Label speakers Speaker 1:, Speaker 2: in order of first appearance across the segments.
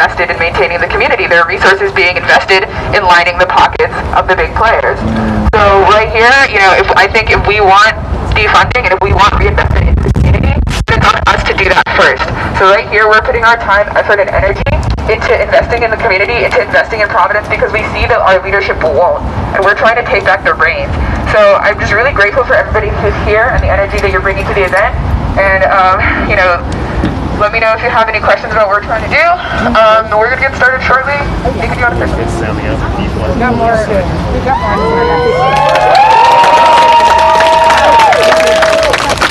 Speaker 1: invested in maintaining the community. There are resources being invested in lining the pockets of the big players. So right here, I think if we want defunding and if we want reinvestment into the community, it's on us to do that first. So right here, we're putting our time, effort, and energy into investing in the community, into investing in Providence, because we see that our leadership won't, and we're trying to take back the reins. So I'm just really grateful for everybody who's here and the energy that you're bringing to the event. And let me know if you have any questions about what we're trying to do. We're going to get started shortly. Nick, do you want to say something?
Speaker 2: We got more.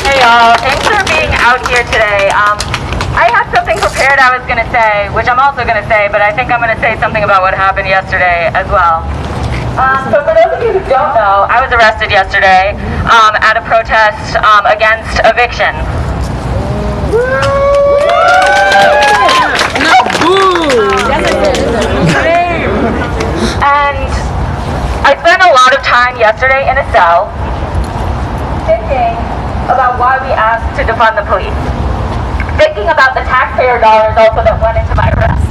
Speaker 3: Hey y'all, thanks for being out here today. I had something prepared I was going to say, which I'm also going to say, but I think I'm going to say something about what happened yesterday as well. So for those of you who don't know, I was arrested yesterday at a protest against eviction. And I spent a lot of time yesterday in a cell thinking about why we asked to defund the police. Thinking about the taxpayer dollars also that went into my arrest.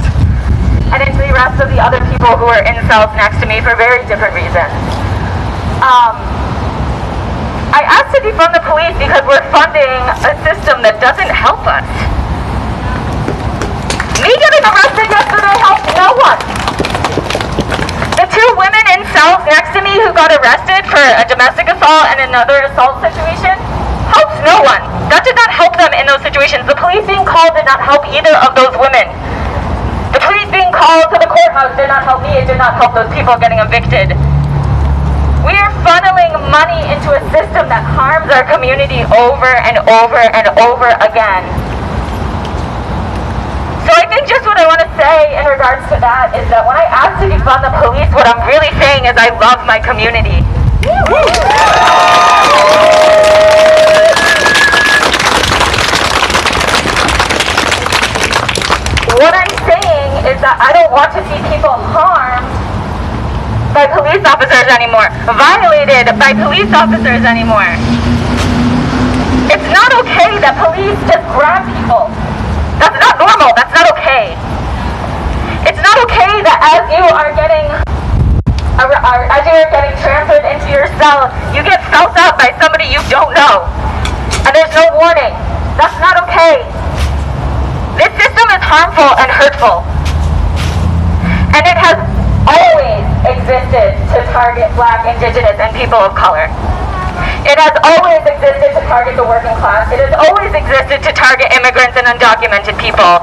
Speaker 3: And into the arrest of the other people who were in cells next to me for very different reasons. I asked to defund the police because we're funding a system that doesn't help us. Me getting arrested yesterday helped no one. The two women in cells next to me who got arrested for a domestic assault and another assault situation helps no one. That did not help them in those situations. The police being called did not help either of those women. The police being called to the courthouse did not help me. It did not help those people getting evicted. We are funneling money into a system that harms our community over and over and over again. So I think just what I want to say in regards to that is that when I ask to defund the police, what I'm really saying is I love my community. What I'm saying is that I don't want to see people harmed by police officers anymore, violated by police officers anymore. It's not okay that police just grab people. That's not normal. That's not okay. It's not okay that as you are getting transferred into your cell, you get felt out by somebody you don't know, and there's no warning. That's not okay. This system is harmful and hurtful, and it has always existed to target Black, Indigenous, and people of color. It has always existed to target the working class. It has always existed to target immigrants and undocumented people.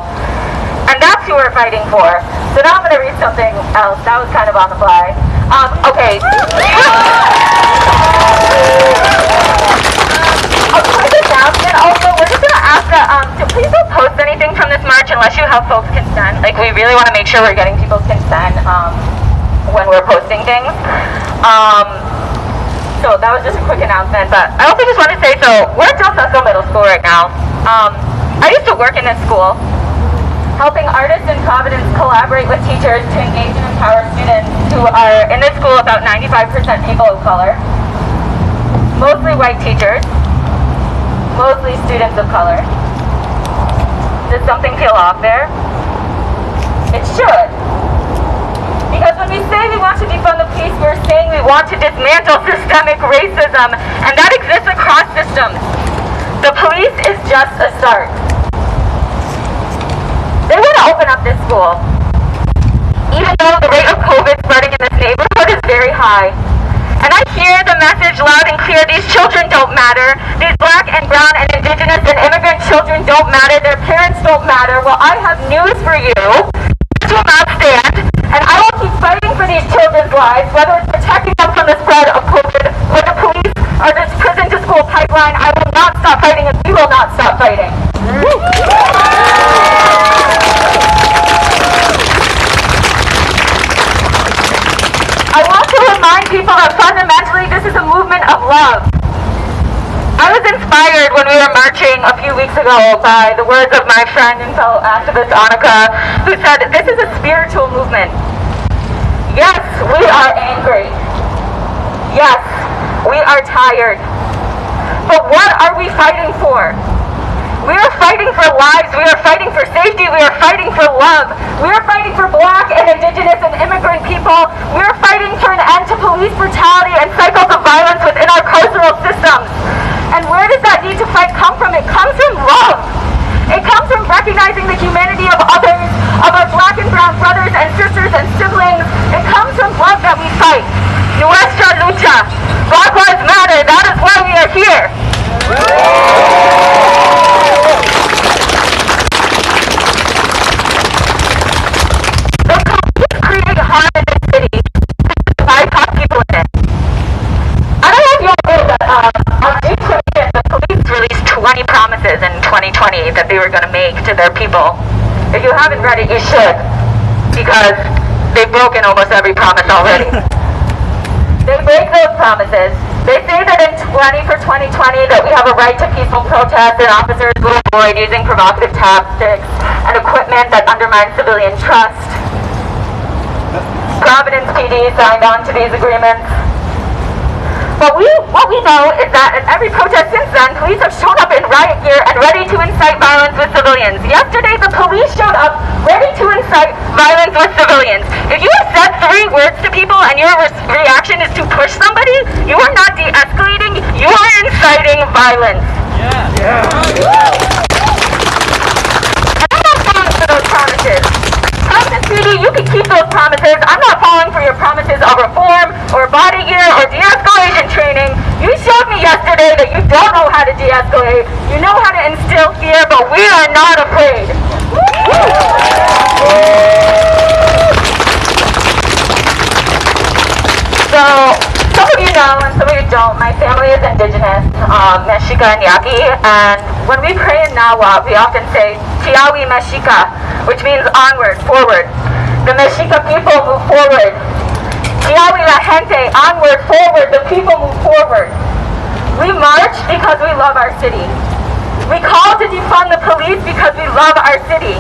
Speaker 3: And that's who we're fighting for. So now I'm going to read something else. That was kind of on the fly. Okay. A quick announcement also, we're just going to ask that, please don't post anything from this march unless you have folks' consent. Like, we really want to make sure we're getting people's consent when we're posting things. So that was just a quick announcement, but I also just want to say, so we're at DelSesto Middle School right now. I used to work in this school, helping artists in Providence collaborate with teachers to engage and empower students who are in this school about 95% people of color, mostly white teachers, mostly students of color. Does something feel off there? It should. Because when we say we want to defund the police, we're saying we want to dismantle systemic racism, and that exists across systems. The police is just a start. They want to open up this school, even though the rate of COVID spreading in this neighborhood is very high. And I hear the message loud and clear, these children don't matter. These Black and brown and Indigenous and immigrant children don't matter. Their parents don't matter. Well, I have news for you. This will not stand. And I will keep fighting for these children's lives, whether it's protecting them from the spread of COVID or the police or this prison to school pipeline. I will not stop fighting, and we will not stop fighting. I want to remind people that fundamentally this is a movement of love. I was inspired when we were marching a few weeks ago by the words of my friend and fellow activist Annika, who said, this is a spiritual movement. Yes, we are angry. Yes, we are tired. But what are we fighting for? We are fighting for lives. We are fighting for safety. We are fighting for love. We are fighting for Black and Indigenous and immigrant people. We are fighting for an end to police brutality and cycles of violence within our carceral systems. And where does that need to fight come from? It comes from love. It comes from recognizing the humanity of others, of our Black and brown brothers and sisters and siblings. It comes from love that we fight. Nuestra lucha. Black Lives Matter. That is why we are here. The police create harm in this city. BIPOC people in it. I don't know if you all know that on June 20th, the police released 20 promises in 2020 that they were going to make to their people. If you haven't read it, you should, because they've broken almost every promise already. They break those promises. They say that in 2020 that we have a right to peaceful protest and officers will avoid using provocative tactics and equipment that undermines civilian trust. Providence PD signed on to these agreements. But what we know is that at every protest since then, police have shown up in riot gear and ready to incite violence with civilians. Yesterday, the police showed up ready to incite violence with civilians. If you have said 3 words to people and your reaction is to push somebody, you are not de-escalating, you are inciting violence. Yeah. And I'm not falling for those promises. Providence PD, you can keep those promises. I'm not falling for your promises of reform or body gear or de-escalation training. You showed me yesterday that you don't know how to de-escalate. You know how to instill fear, but we are not afraid. So, some of you know and some of you don't, my family is Indigenous, Mexica and Yaqui, and when we pray in Nahuatl, we often say, Tiawi Mexica, which means onward, forward. The Mexica people move forward. Tiawi la gente, onward, forward, the people move forward. We march because we love our city. We call to defund the police because we love our city.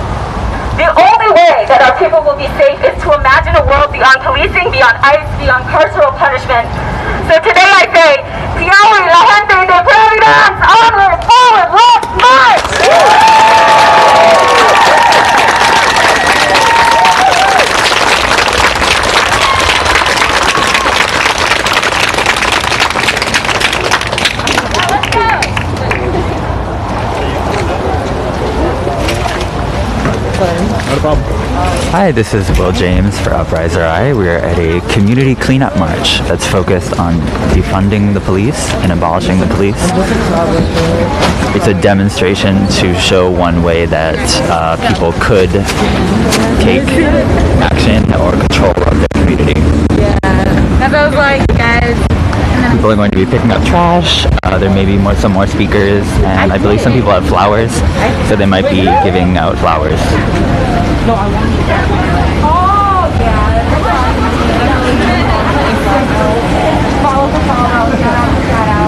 Speaker 3: The only way that our people will be safe is to imagine a world beyond policing, beyond ICE, beyond carceral punishment. So today I say, Tiawi la gente de Providence, onward, forward, let's march!
Speaker 2: Hi, this is Will James for Upriser I. We are at a community cleanup march that's focused on defunding the police and abolishing the police. It's a demonstration to show one way that people could take action or control of their community.
Speaker 4: Yeah, as I was like, guys.
Speaker 2: People are going to be picking up trash. There may be some more speakers, and I believe some people have flowers, so they might be giving out flowers.
Speaker 4: Oh, yeah. Follow the follow. Shout out.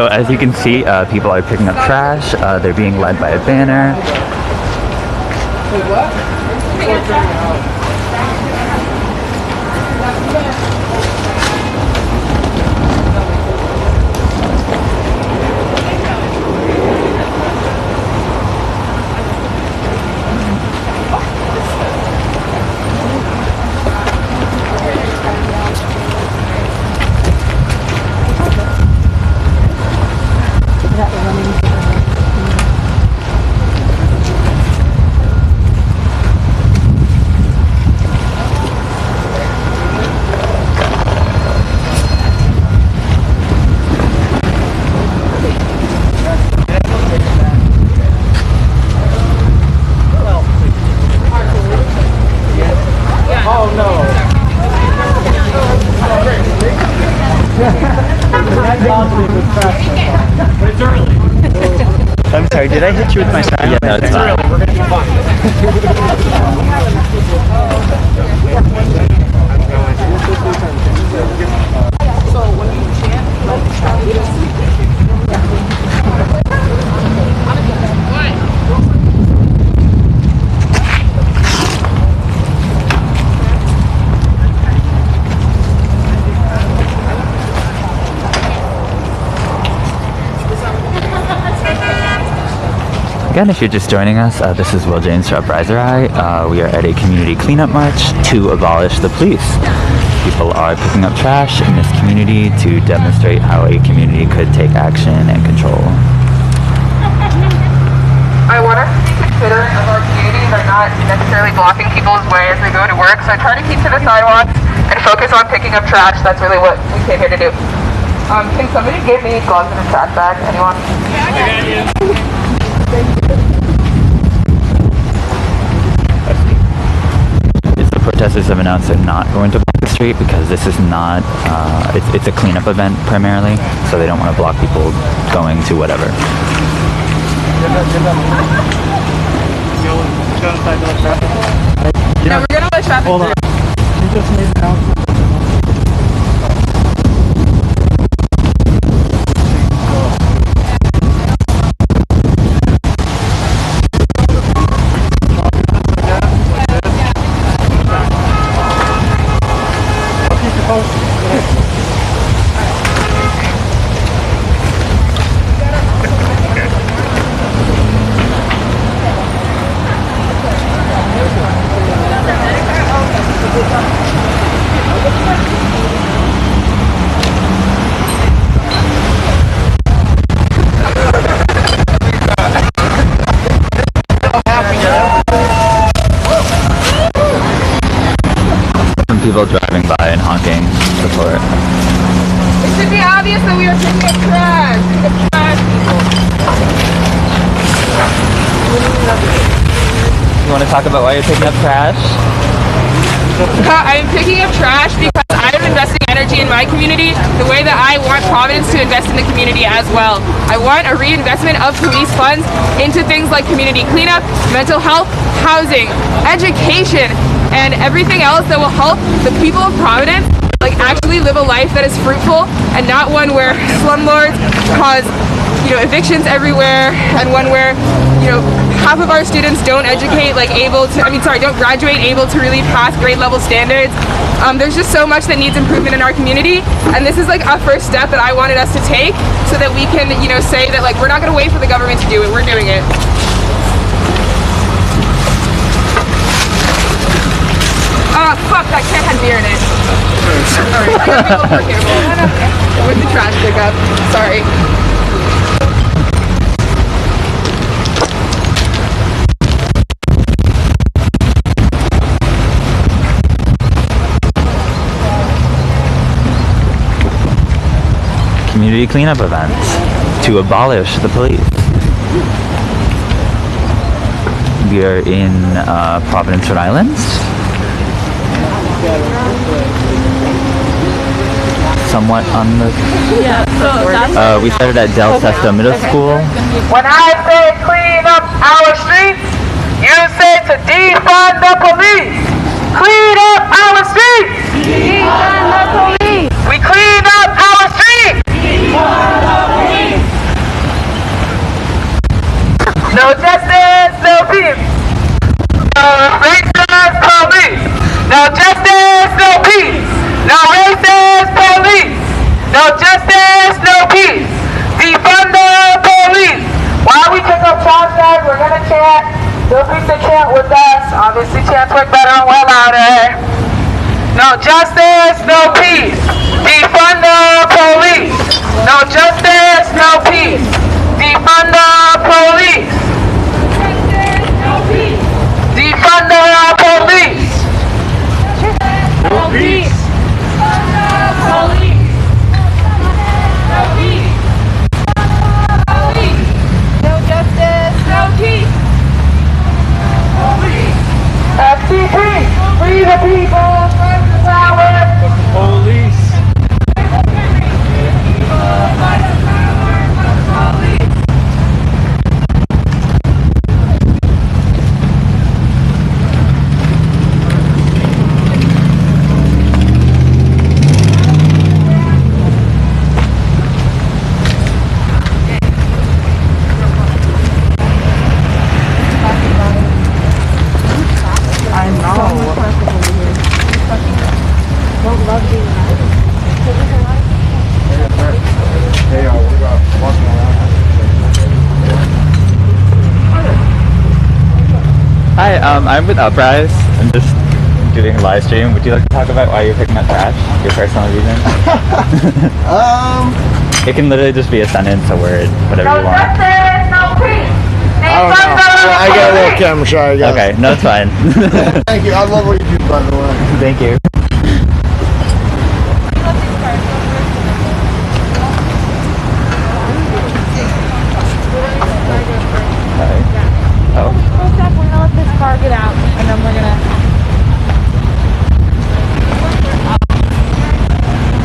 Speaker 2: So as you can see, people are picking up trash. They're being led by a banner. I'm sorry, did I hit you with my sign? Yeah, no, it's fine.
Speaker 5: We're gonna be
Speaker 2: Again, if you're just joining us, this is Will James for Upriser Eye. We are at a community cleanup march to abolish the police. People are picking up trash in this community to demonstrate how a community could take action and control.
Speaker 1: I want us to be considerate of our community by not necessarily blocking people's way as they go to work. So I try to keep to the sidewalks and focus on picking up trash. That's really what we came here to do. Can somebody give me gloves and a trash bag? Anyone?
Speaker 2: The protesters have announced they're not going to block the street because this is not, it's a cleanup event primarily, so they don't want to block people going to whatever.
Speaker 1: No, we're gonna let traffic
Speaker 5: Hold on. You just made an announcement.
Speaker 2: Some people driving by and honking support.
Speaker 1: It should be obvious that we are picking up trash. Pick up trash, people.
Speaker 2: You want to talk about why you're picking up trash?
Speaker 1: I'm picking up trash because I'm investing energy in my community the way that I want Providence to invest in the community as well. I want a reinvestment of police funds into things like community cleanup, mental health, housing, education, and everything else that will help the people of Providence actually live a life that is fruitful and not one where slumlords cause evictions everywhere, and one where half of our students don't don't graduate able to really pass grade level standards. There's just so much that needs improvement in our community, and this is a first step that I wanted us to take so that we can say that we're not going to wait for the government to do it, we're doing it. Fuck, that can have beer in it. Sorry, I gotta be a little more careful with the trash pickup. Sorry.
Speaker 2: Community cleanup events to abolish the police. We are in Providence, Rhode Island. Somewhat on the... we started at DelSesto Middle School.
Speaker 1: When I say clean up our streets, you say to defund the police. Clean up our streets. Defund the police. We clean up our streets. Defund the police. No justice, no peace. No racist police. No justice, no peace. No racist police. No justice, no peace. Defund the police. While we pick up child tags, we're gonna chant. Feel free to chant with us. Obviously, chants work better and well louder. No justice, no peace. Defund the police. No justice, no peace. Defund the police. Defund the police.
Speaker 5: No peace.
Speaker 4: No justice, no peace.
Speaker 1: FCP, free the people from the power.
Speaker 5: Police.
Speaker 2: Hi, I'm with Uprise. I'm just doing a live stream. Would you like to talk about why you're picking up trash? Your personal reason? It can literally just be a sentence, a word, whatever you want.
Speaker 1: Justice, no peace.
Speaker 6: I don't know. I got a little camera shy, I guess.
Speaker 2: Okay, no, it's fine.
Speaker 6: Thank you. I love what you do, by the way.
Speaker 2: Thank you. Oh.
Speaker 4: First step, we're gonna let this car get out, and then we're gonna.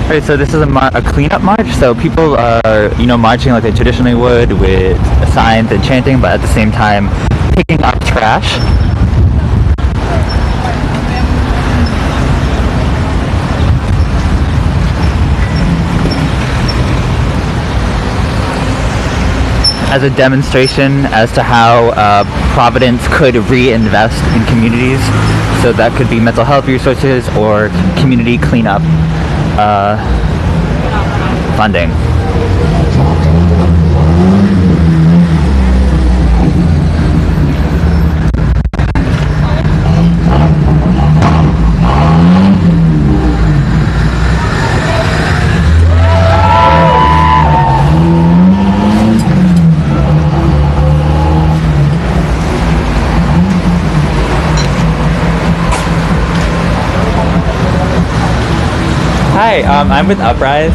Speaker 2: Alright, so this is a cleanup march. So people are, marching like they traditionally would with signs and chanting, but at the same time picking up trash. As a demonstration as to how Providence could reinvest in communities. So that could be mental health resources or community cleanup funding. Hi, I'm with Uprise,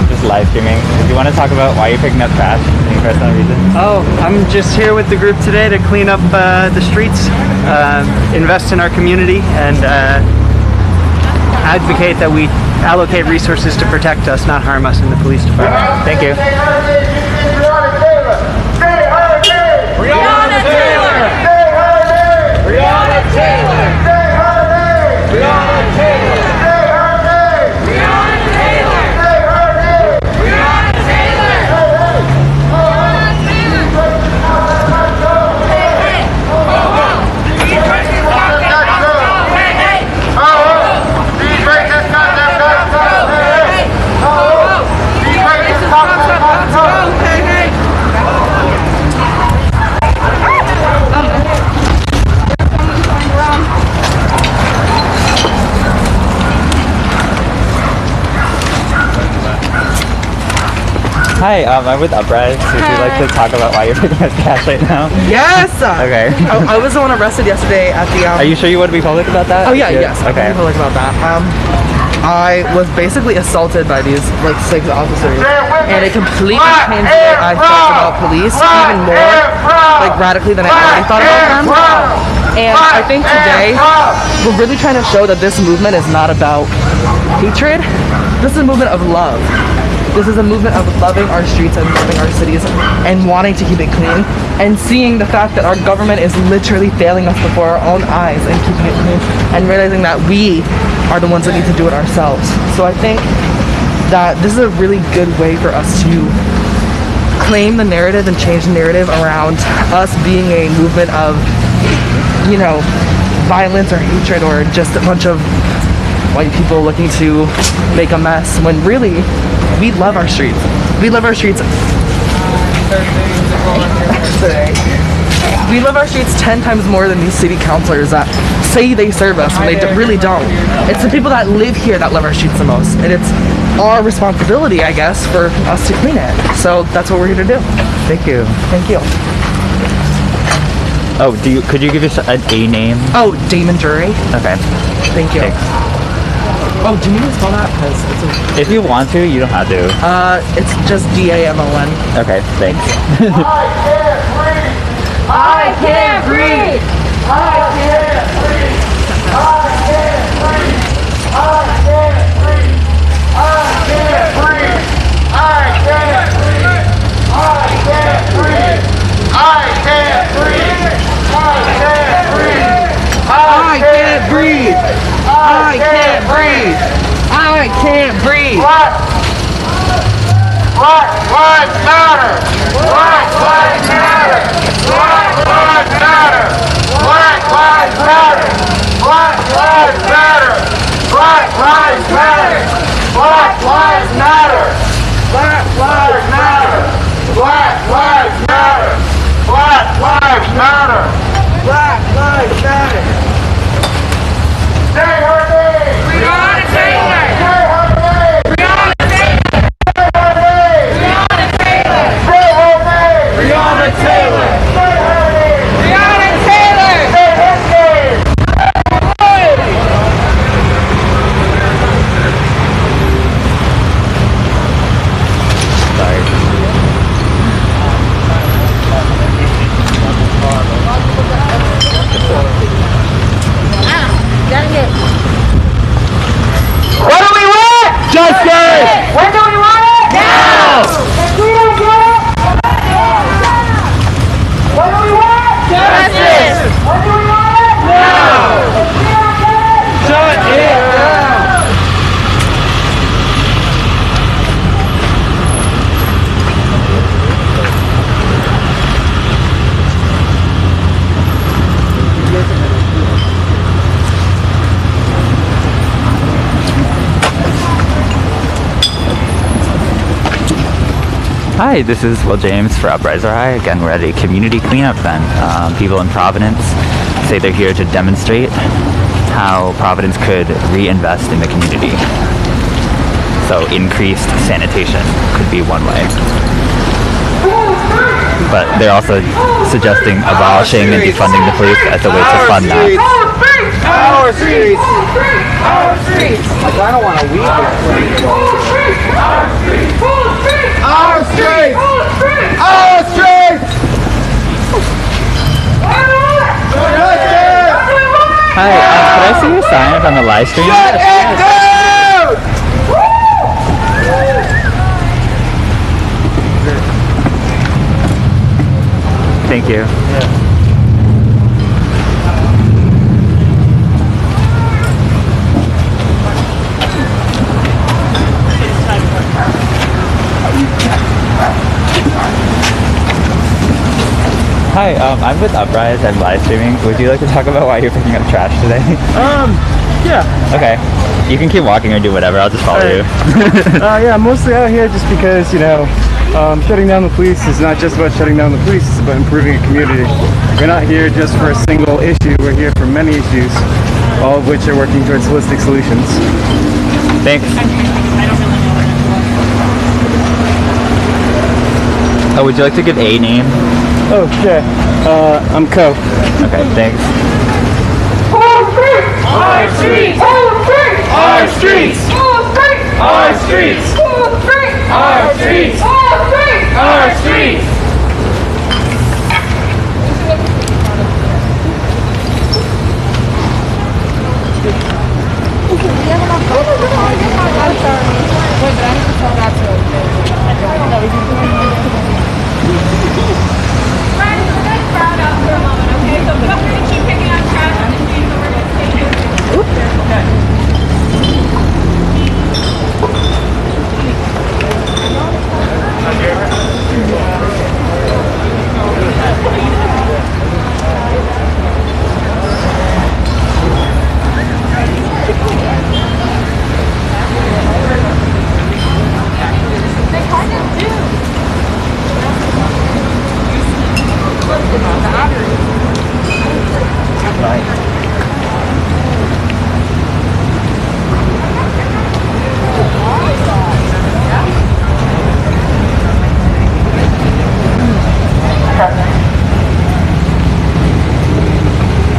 Speaker 2: just live streaming. Do you want to talk about why you're picking up trash? Any personal reasons?
Speaker 7: Oh, I'm just here with the group today to clean up the streets, invest in our community, and advocate that we allocate resources to protect us, not harm us in the police department.
Speaker 2: Thank you. Hi, I'm with Uprise. Would you like to talk about why you're picking up trash right now?
Speaker 8: Yes!
Speaker 2: Okay.
Speaker 8: I was the one arrested yesterday at the
Speaker 2: Are you sure you want to be public about that?
Speaker 8: Oh yeah, yes. I
Speaker 2: Okay.
Speaker 8: can be public about that. I was basically assaulted by these like 6 officers, and it completely changed the way I felt about police, even more like radically than I already thought about them. And I think today we're really trying to show that this movement is not about hatred. This is a movement of love. This is a movement of loving our streets and loving our cities and wanting to keep it clean and seeing the fact that our government is literally failing us before our own eyes and keeping it clean and realizing that we are the ones that need to do it ourselves. So I think that this is a really good way for us to claim the narrative and change the narrative around us being a movement of, you know, violence or hatred or just a bunch of white people looking to make a mess, when really we love our streets. We love our streets. We love our streets 10 times more than these city councilors that say they serve us when they really don't. It's the people that live here that love our streets the most, and it's our responsibility, I guess, for us to clean it. So that's what we're here to do.
Speaker 2: Thank you.
Speaker 8: Thank you.
Speaker 2: Oh, could you give us a name?
Speaker 8: Oh, Damon Drury.
Speaker 2: Okay.
Speaker 8: Thank you.
Speaker 2: Thanks.
Speaker 8: Oh, do you need to spell that? Because it's
Speaker 2: If you want to, you don't have to.
Speaker 8: it's just DAMON.
Speaker 2: Okay, thanks.
Speaker 3: I can't breathe!
Speaker 6: Black lives matter! Black lives matter! Black lives matter! Black lives matter! Black lives matter! Black lives matter! Black lives matter! Black lives matter! Black lives matter! Black lives matter! Black lives matter! Stay Harvey!
Speaker 3: Breonna Taylor!
Speaker 6: Stay Harvey!
Speaker 3: Breonna Taylor!
Speaker 6: Breonna Taylor! Stay Harvey!
Speaker 3: Breonna Taylor!
Speaker 6: Stay Harvey!
Speaker 3: Breonna Taylor!
Speaker 6: Stay Harvey!
Speaker 1: What do we want?
Speaker 6: Justice!
Speaker 1: When do we want it?
Speaker 6: Now!
Speaker 1: If we don't get it, what do we want?
Speaker 6: Justice!
Speaker 1: When do we want it?
Speaker 6: Now!
Speaker 1: If we don't get it,
Speaker 6: Shut it down!
Speaker 2: Hi, this is Will James for Upriser High. Again, we're at a community cleanup event. People in Providence say they're here to demonstrate how Providence could reinvest in the community. So increased sanitation could be one way. But they're also suggesting abolishing and defunding the police as a way to fund that.
Speaker 6: Our streets! Our streets! Like, I don't want to weep. Our streets! Our streets! Our streets! Our streets!
Speaker 2: Hi, could I see your sign up on the live stream?
Speaker 6: Shut it down!
Speaker 2: Thank you. Hi, I'm with Uprise. I'm live streaming. Would you like to talk about why you're picking up trash today?
Speaker 5: Yeah.
Speaker 2: Okay. You can keep walking or do whatever. I'll just follow you.
Speaker 5: Yeah, I'm mostly out here just because, you know, shutting down the police is not just about shutting down the police, it's about improving a community. We're not here just for a single issue, we're here for many issues, all of which are working towards holistic solutions.
Speaker 2: Thanks. Oh, would you like to give a name?
Speaker 5: Oh, yeah. I'm Co.
Speaker 2: Okay, thanks.
Speaker 6: Our streets! Our streets! Our streets! Our streets! Our streets!
Speaker 3: Friends, we're gonna crowd out for a moment, okay? So feel free to keep picking up trash on the streets, so we're gonna stay here.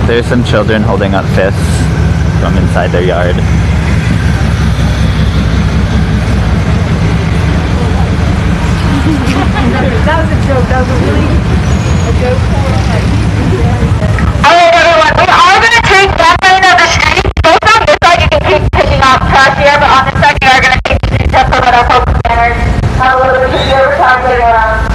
Speaker 2: There's some children holding up fists from inside their yard.
Speaker 4: That was a joke. That was a really a joke.
Speaker 3: Alright everyone, we are going to take that side of the street. Both on this side you can keep picking up trash here, but on this side we are going to take the street just so that our focus centers have a little bit easier time getting around.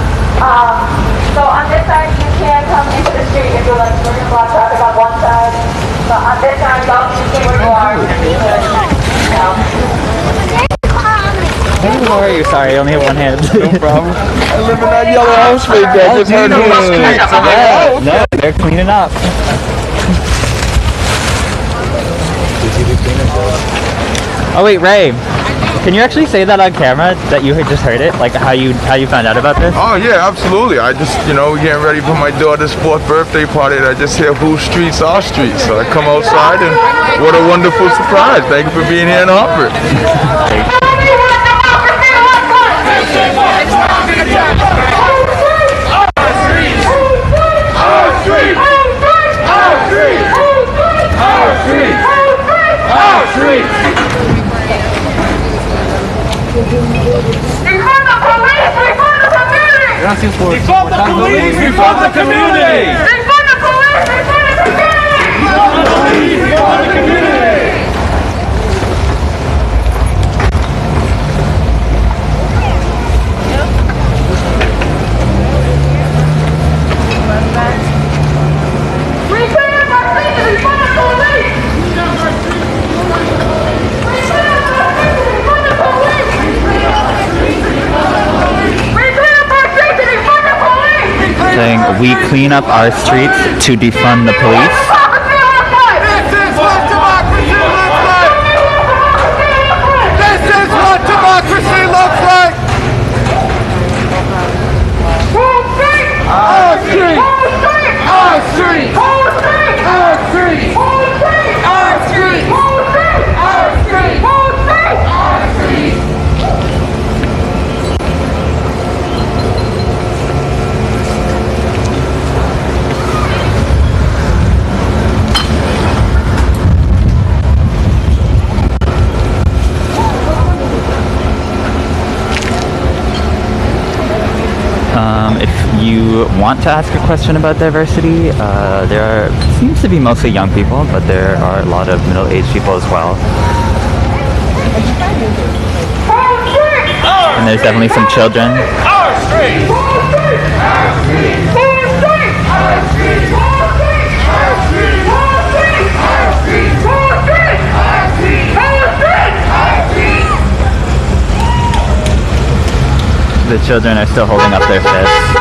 Speaker 3: So on this side you can come into the street if you like. We're going to block traffic on one side. But on this side you all can see where you are.
Speaker 2: How are you? Sorry, I only have one hand.
Speaker 6: No problem. I live in that yellow house right there. I just heard
Speaker 2: No, they're cleaning up. Oh wait, Ray, can you actually say that on camera that you had just heard it? Like how you found out about this?
Speaker 9: Oh yeah, absolutely. I just, getting ready for my daughter's 4th birthday party, and I just hear whose streets are streets. So I come outside, and what a wonderful surprise. Thank you for being here in Hartford.
Speaker 6: Gracias por soportar todo.
Speaker 10: Defund the community!
Speaker 3: Defund the police! Defund the community!
Speaker 10: Defund the community!
Speaker 3: Reclaim our streets and defund the police!
Speaker 2: Saying we clean up our streets to defund the police.
Speaker 6: This is what democracy looks like! This is what democracy looks like! Our street! Our street! Our street! Our street! Our street! Our street!
Speaker 2: If you want to ask a question about diversity, seems to be mostly young people, but there are a lot of middle-aged people as well. And there's definitely some children.
Speaker 10: Our street! Our street! Our street! Our street! Our street! Our street!
Speaker 2: The children are still holding up their fists.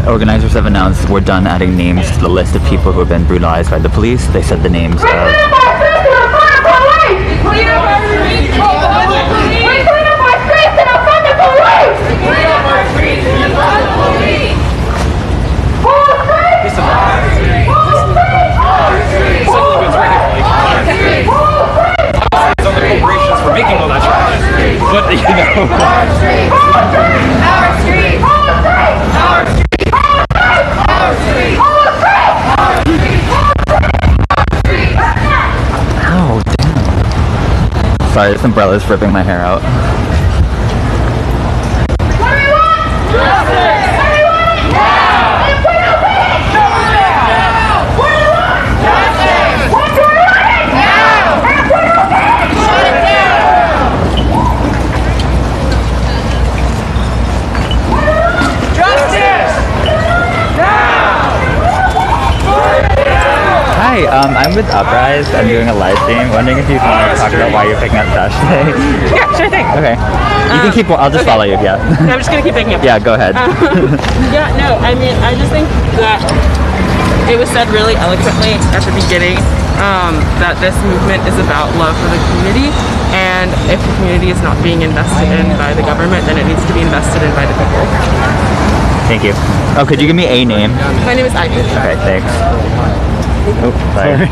Speaker 2: Organizers have announced we're done adding names to the list of people who have been brutalized by the police. They said the names of sorry, this umbrella's ripping my hair out. Hi, I'm with Uprise. I'm doing a live stream. Wondering if you can talk about why you're picking up trash today.
Speaker 11: Yeah, sure thing.
Speaker 2: Okay. You can keep. I'll just follow you. Yeah.
Speaker 11: I'm just gonna keep picking up.
Speaker 2: Yeah, go ahead.
Speaker 11: Yeah, no, I mean, I just think that it was said really eloquently at the beginning that this movement is about love for the community, and if the community is not being invested in by the government, then it needs to be invested in by the people.
Speaker 2: Thank you. Oh, could you give me a name?
Speaker 11: My name is Ivy.
Speaker 2: Okay, thanks. Oh, sorry.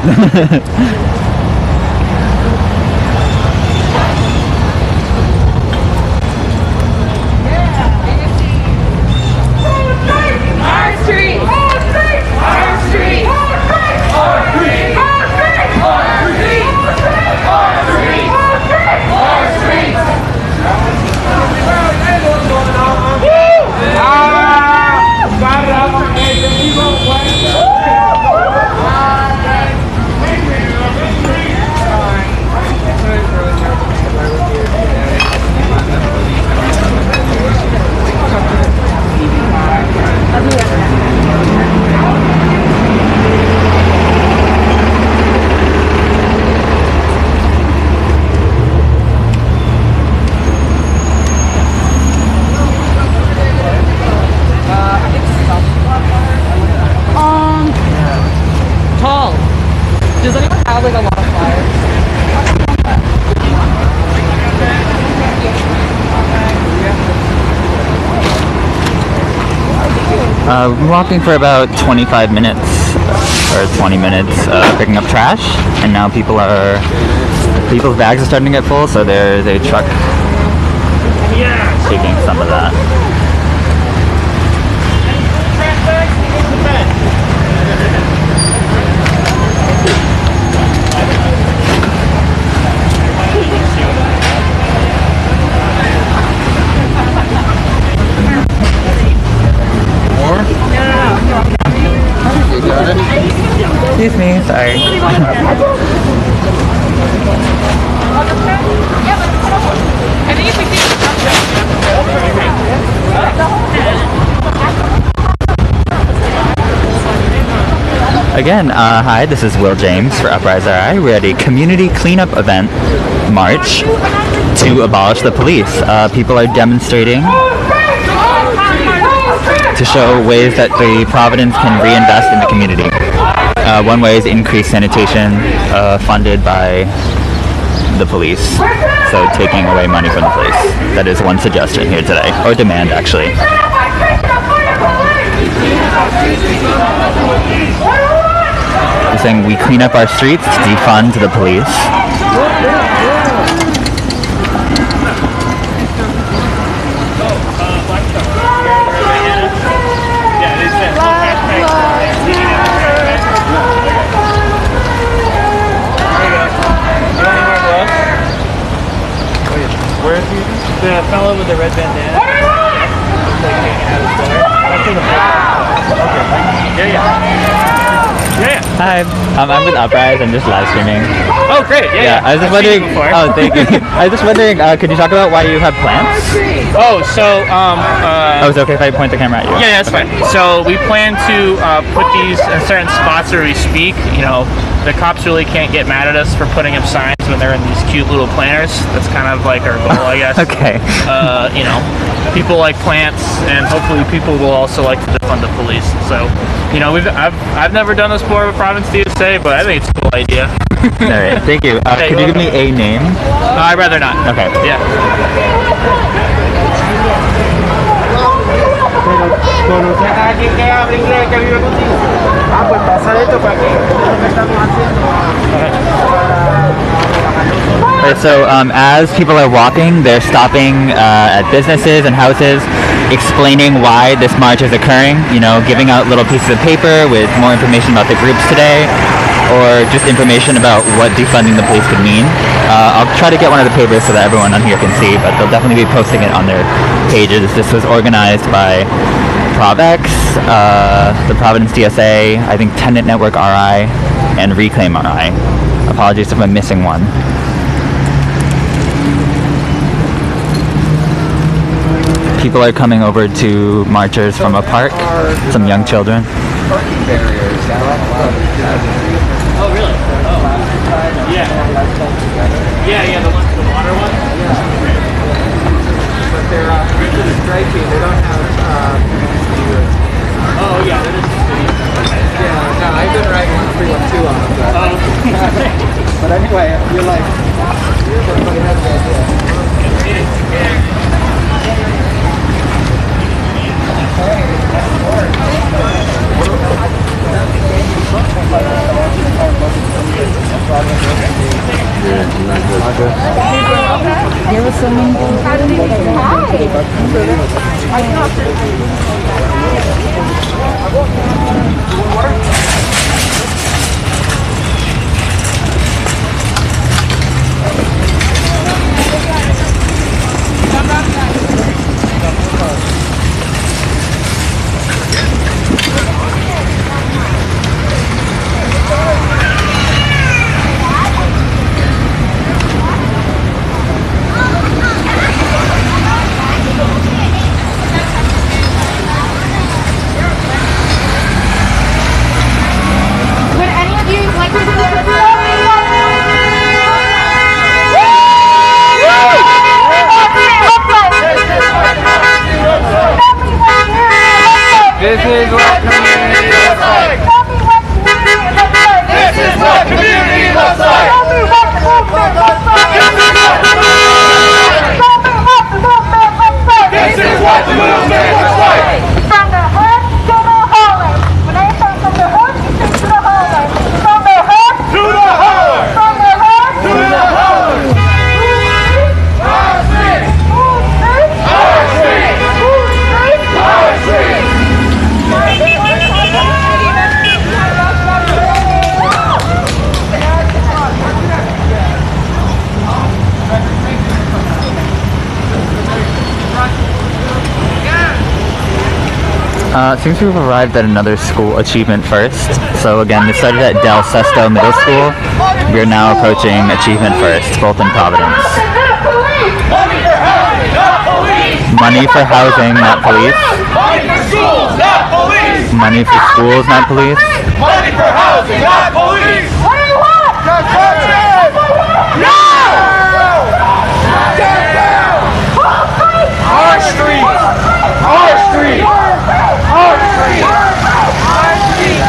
Speaker 11: Tall. Does anyone have like a lot of flyers?
Speaker 2: I'm walking for about 25 minutes or 20 minutes picking up trash, and now people's bags are starting to get full, so there's a truck taking some of that. Excuse me, sorry. Again, hi, this is Will James for Uprise RI. We're at a community cleanup event march to abolish the police. People are demonstrating to show ways that the Providence can reinvest in the community. One way is increased sanitation funded by the police, so taking away money from the police. That is one suggestion here today, or demand actually. We're saying we clean up our streets to defund the police.
Speaker 12: Where's he? The fellow with the red bandana. Looks like hanging out his door. That's in the front. Okay. Yeah.
Speaker 2: Hi, I'm with Uprise. I'm just live streaming.
Speaker 12: Oh, great. Yeah.
Speaker 2: I was just wondering. Oh, thank you. I was just wondering. Could you talk about why you have plants?
Speaker 12: Oh, so
Speaker 2: is it okay if I point the camera at you?
Speaker 12: Yeah, that's fine. So we plan to put these in certain spots where we speak. You know, the cops really can't get mad at us for putting up signs when they're in these cute little planters. That's kind of like our goal, I guess.
Speaker 2: Okay.
Speaker 12: You know, people like plants, and hopefully people will also like to defund the police. So, you know, I've never done this before with Providence DSA, but I think it's a cool idea.
Speaker 2: All right, thank you.
Speaker 12: Okay,
Speaker 2: could you give me a name?
Speaker 12: I'd rather not.
Speaker 2: Okay.
Speaker 12: Yeah.
Speaker 2: Right, so as people are walking, they're stopping at businesses and houses, explaining why this march is occurring, you know, giving out little pieces of paper with more information about the groups today. or just information about what defunding the police could mean. I'll try to get one of the papers so that everyone on here can see, but they'll definitely be posting it on their pages. This was organized by Provex, the Providence DSA, I think Tenant Network RI, and Reclaim RI. Apologies if I'm missing one. People are coming over to marchers from a park, some young children.
Speaker 6: Parking barriers.
Speaker 12: Oh, really? Oh. Yeah. Yeah, the water one?
Speaker 6: But they're really striking. They don't have
Speaker 12: Oh, yeah, that is
Speaker 6: yeah, no, I've been writing 1312 on them. But anyway, you're like, everybody has the idea.
Speaker 4: Give us some
Speaker 6: This is what community looks like. This is what community looks like. This is what the movement looks like.
Speaker 10: From the hood to the hallway. When I say from the hood, you say to the hallway. From the hood
Speaker 6: To the hallway.
Speaker 10: from the hood
Speaker 6: To the hallway. Our street. Our street. Our street.
Speaker 2: Seems we've arrived at another school achievement first. So again, this started at DelSesto Middle School. We are now approaching achievement first, both in Providence.
Speaker 6: Money for housing, not police.
Speaker 2: Money for housing, not police.
Speaker 6: Money for schools, not police.
Speaker 2: Money for schools, not police.
Speaker 6: Money for housing, not police.
Speaker 10: What do you want?
Speaker 6: Construction! No! Get down! Our street! Our street! Our street! Our street!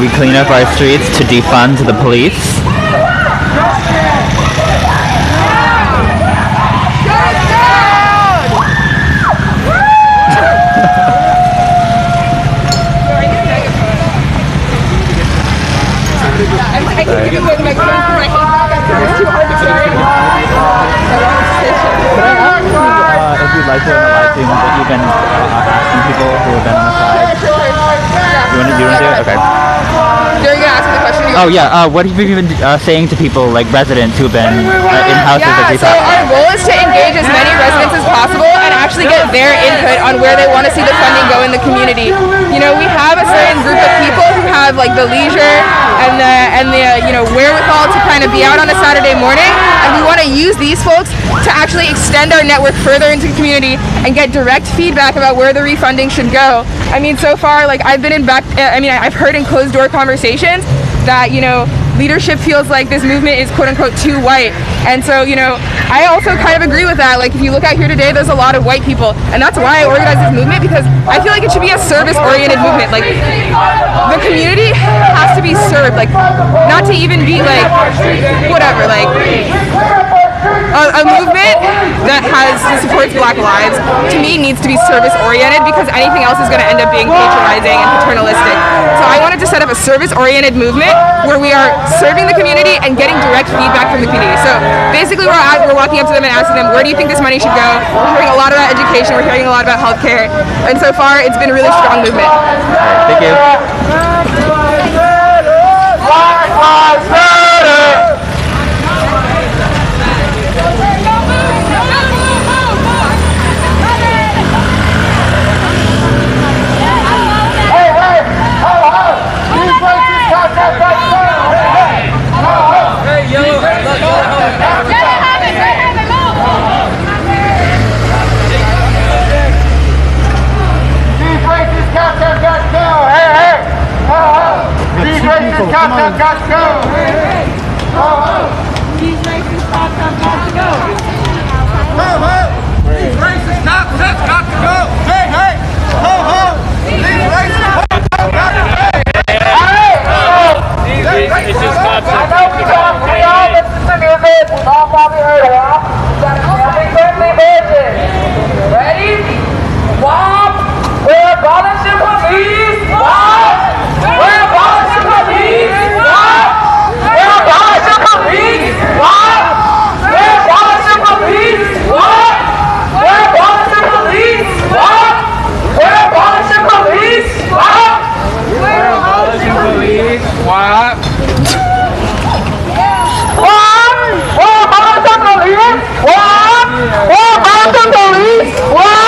Speaker 2: We clean up our streets to defund the police. If you'd like to in the live stream that you've been asking people who have been on the side. You want to do it? Okay.
Speaker 8: You're gonna ask me the question.
Speaker 2: Oh yeah, what have you been saying to people, like residents who have been in houses that
Speaker 8: So our goal is to engage as many residents as possible and actually get their input on where they want to see the funding go in the community. You know, we have a certain group of people who have like the leisure and the wherewithal to kind of be out on a Saturday morning, and we want to use these folks to actually extend our network further into the community and get direct feedback about where the refunding should go. I mean, so far, like I've heard in closed door conversations that, leadership feels like this movement is quote unquote too white. And so, I also kind of agree with that. Like if you look out here today, there's a lot of white people. And that's why I organized this movement, because I feel like it should be a service-oriented movement. Like the community has to be served, like not to even be like, whatever, like
Speaker 13: a movement that supports Black lives, to me, needs to be service-oriented, because anything else is going to end up being patronizing and paternalistic. So I wanted to set up a service-oriented movement where we are serving the community and getting direct feedback from the community. So basically, we're walking up to them and asking them, where do you think this money should go? We're hearing a lot about education, we're hearing a lot about healthcare, and so far it's been a really strong movement.
Speaker 2: Thank you.
Speaker 6: Black Lives Matter! Cops have got to go! These racist cops have got to go! These racist cops have got to go! Hey, hey! Ho, ho! These racist cops have got to go!
Speaker 12: It's just cops
Speaker 6: I know we all listen to music. We've all probably heard a lot. We've got a family-friendly version. Ready? WAP! We're abolishing police! WAP! We're abolishing police! WAP! We're abolishing police! WAP! We're abolishing police! WAP! We're abolishing police! WAP! We're abolishing police! WAP! We're abolishing police! WAP! We're abolishing police! What?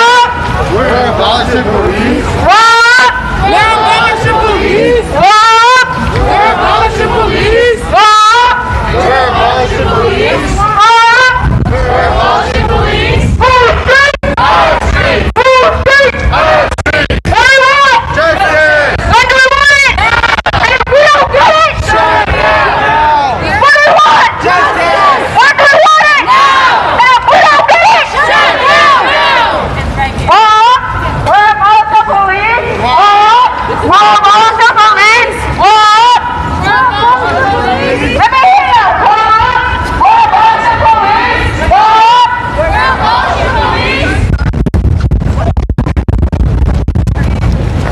Speaker 6: We're abolishing police! What? We're abolishing police! What? We're abolishing police! What? We're abolishing police! Full street! Our street! Full street! Our street! What do you want? Justice! What do we want it? And if we don't get it, shut it down! What do we want? Justice! What do we want it? Now! And if we don't get it, shut it down! We're abolishing police! What? We're abolishing police! What? We're abolishing police! Let me hear you! What? We're abolishing police! What? We're abolishing police!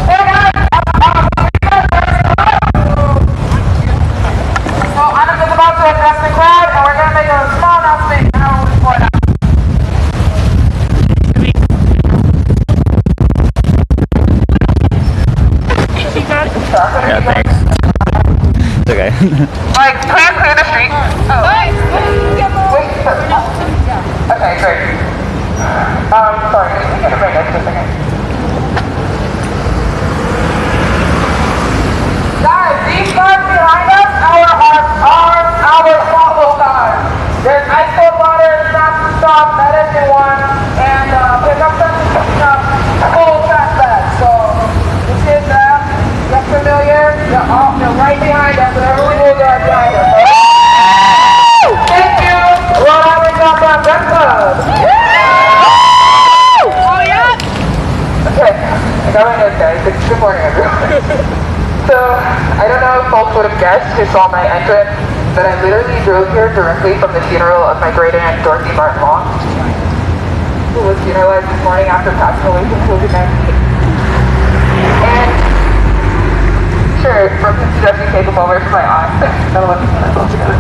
Speaker 6: Hey guys! So I'm just about to address the crowd, and we're going to make a small announcement and how we'll report out.
Speaker 2: Yeah, thanks. It's okay.
Speaker 1: Like, please clear the street. Oh. Wait. Okay, great. Sorry, can you get a break just a second? Guys, these cars behind us are our follow cars. There's ice cold water, stop, medicine one, and pickup trucks picking up full trash bags. So, this is get familiar. You're right behind us, and everyone will go behind us. Thank you. Rhode Island Gun Club. Oh yeah. Okay, I got my notes, guys. Good morning, everyone. So, I don't know if folks would have guessed who saw my entrance, but I literally drove here directly from the funeral of my great aunt Dorothy Martin Long, who was funeralized this morning after passing away from COVID-19. And sure, from his suggestion take a moment for my aunt. That'll let me put that all together.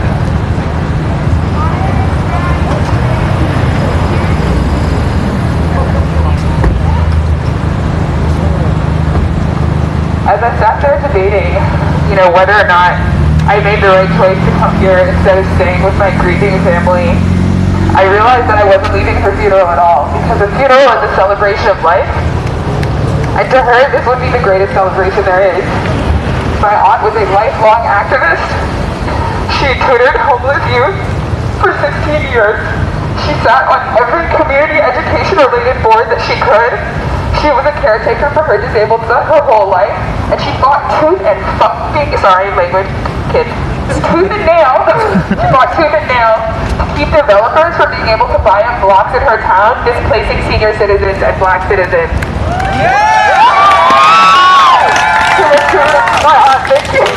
Speaker 1: As I sat there debating, whether or not I made the right choice to come here instead of staying with my grieving family, I realized that I wasn't leaving her funeral at all, because a funeral is a celebration of life. And to her, this would be the greatest celebration there is. My aunt was a lifelong activist. She tutored homeless youth for 16 years. She sat on every community education-related board that she could. She was a caretaker for her disabled son her whole life, and she fought tooth and fucking, sorry, language, kids, tooth and nail. She fought tooth and nail to keep developers from being able to buy up blocks in her town, displacing senior citizens and black citizens. My aunt, thank you.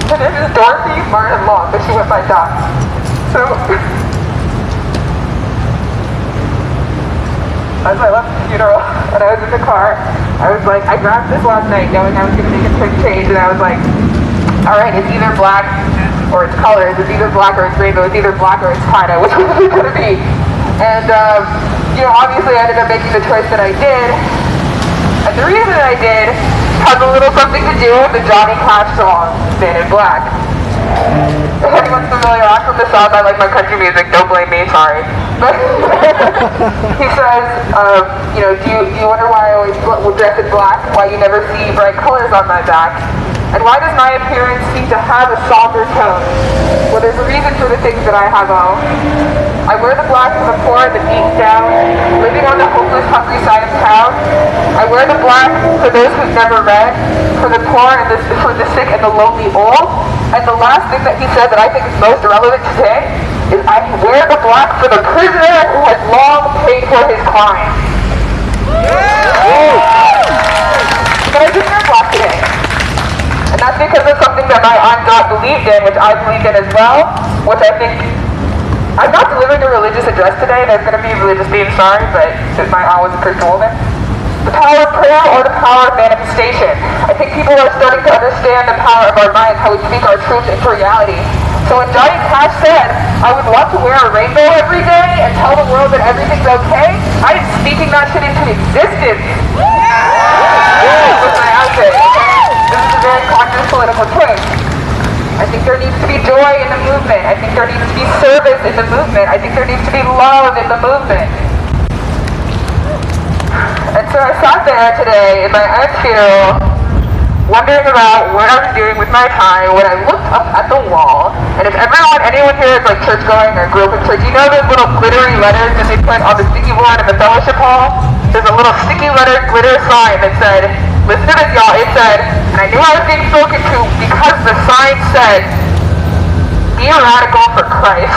Speaker 1: Her name is Dorothy Martin Long, but she went by Doc. So, as I left the funeral and I was in the car, I was like, I grabbed this last night knowing I was going to make a quick change, and I was like, all right, it's either black or it's colors, it's either black or it's rainbow, it's either black or it's China, which one is it going to be? And, you know, obviously I ended up making the choice that I did, and the reason I did has a little something to do with the Johnny Cash song, Man in Black. If anyone's familiar, I'm from the South, I like my country music, don't blame me, sorry. But he says, you know, do you wonder why I always dress in black, why you never see bright colors on my back? And why does my appearance seem to have a somber tone? Well, there's a reason for the things that I have on. I wear the black for the poor and the beaten down, living on the hopeless, hungry side of town. I wear the black for those who've never read, for the poor and for the sick and the lonely old. And the last thing that he said that I think is most relevant today is I wear the black for the prisoner who has long paid for his crime. But I didn't wear black today. And that's because of something that my Aunt God believed in, which I believed in as well, which I think, I'm not delivering a religious address today. There's going to be religious themes, sorry, but since my Aunt was a Christian woman. The power of prayer or the power of manifestation. I think people are starting to understand the power of our minds, how we speak our truth into reality. So when Johnny Cash said, I would love to wear a rainbow every day and tell the world that everything's okay, I'm speaking that shit into existence. With my outfit, okay? This is a very conscious political choice. I think there needs to be joy in the movement. I think there needs to be service in the movement. I think there needs to be love in the movement. And so I sat there today in my aunt's funeral, wondering about what I was doing with my time when I looked up at the wall. And if anyone here is like church going or grew up in church, you know those little glittery letters that they put on the sticky board in the fellowship hall? There's a little sticky letter glitter sign that said, listen to this y'all, it said, and I knew I was being spoken to because the sign said, be a radical for Christ.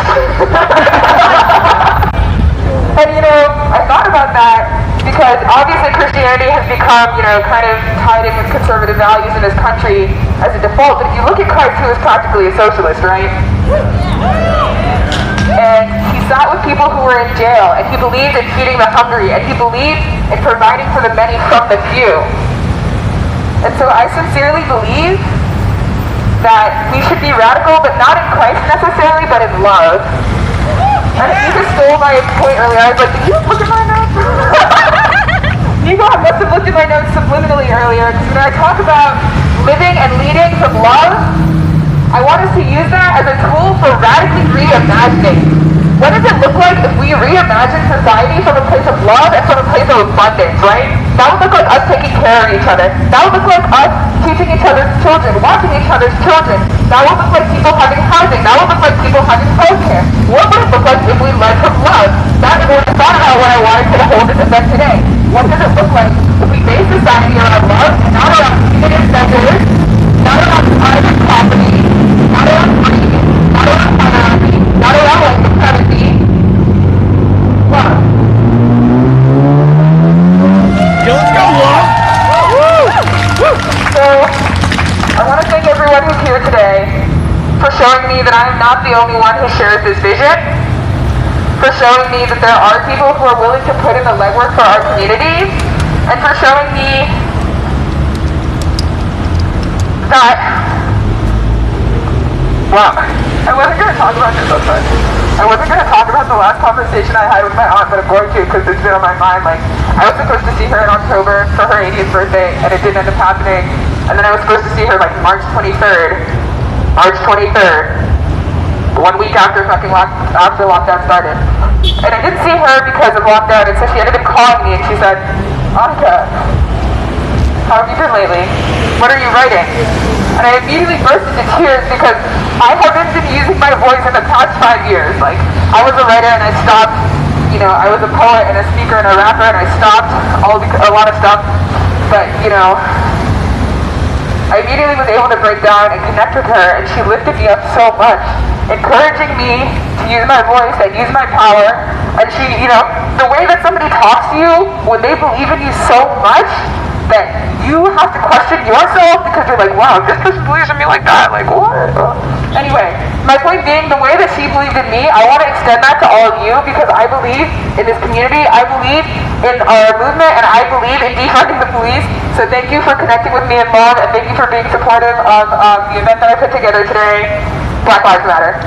Speaker 1: And you know, I thought about that because obviously Christianity has become, you know, kind of tied in with conservative values in this country as a default, but if you look at Christ, he was practically a socialist, right? And he sat with people who were in jail, and he believed in feeding the hungry, and he believed in providing for the many from the few. And so I sincerely believe that we should be radical, but not in Christ necessarily, but in love. And you just stole my point earlier. I was like, did you look at my notes? Nico must have looked at my notes subliminally earlier, because when I talk about living and leading from love, I want us to use that as a tool for radically reimagining. What does it look like if we reimagine society from a place of love and from a place of abundance, right? That would look like us taking care of each other. That would look like us teaching each other's children, watching each other's children. That would look like people having housing. That would look like people having healthcare. What would it look like if we led from love? That's what I thought about when I wanted to hold this event today. What does it look like if we base society around love, not around punitive measures, not around private property, not around greed, not around hierarchy, not around like supremacy? Love.
Speaker 6: Let's go, love!
Speaker 1: So, I want to thank everyone who's here today for showing me that I am not the only one who shares this vision, for showing me that there are people who are willing to put in the legwork for our community, and for showing me that, well, I wasn't going to talk about this so much. I wasn't going to talk about the last conversation I had with my aunt, but I'm going to because it's been on my mind. Like, I was supposed to see her in October for her 80th birthday, and it didn't end up happening. And then I was supposed to see her like March 23rd. March 23rd. 1 week after lockdown started. And I didn't see her because of lockdown, and so she ended up calling me and she said, Annika, how have you been lately? What are you writing? And I immediately burst into tears because I haven't been using my voice in the past 5 years. Like, I was a writer and I stopped, you know, I was a poet and a speaker and a rapper and I stopped a lot of stuff. But, you know, I immediately was able to break down and connect with her, and she lifted me up so much, encouraging me to use my voice and use my power. And she, you know, the way that somebody talks to you when they believe in you so much that you have to question yourself because you're like, wow, this person believes in me like that. Like, what? Anyway, my point being, the way that she believed in me, I want to extend that to all of you because I believe in this community. I believe in our movement, and I believe in defunding the police. So thank you for connecting with me in love, and thank you for being supportive of the event that I put together today. Black Lives Matter.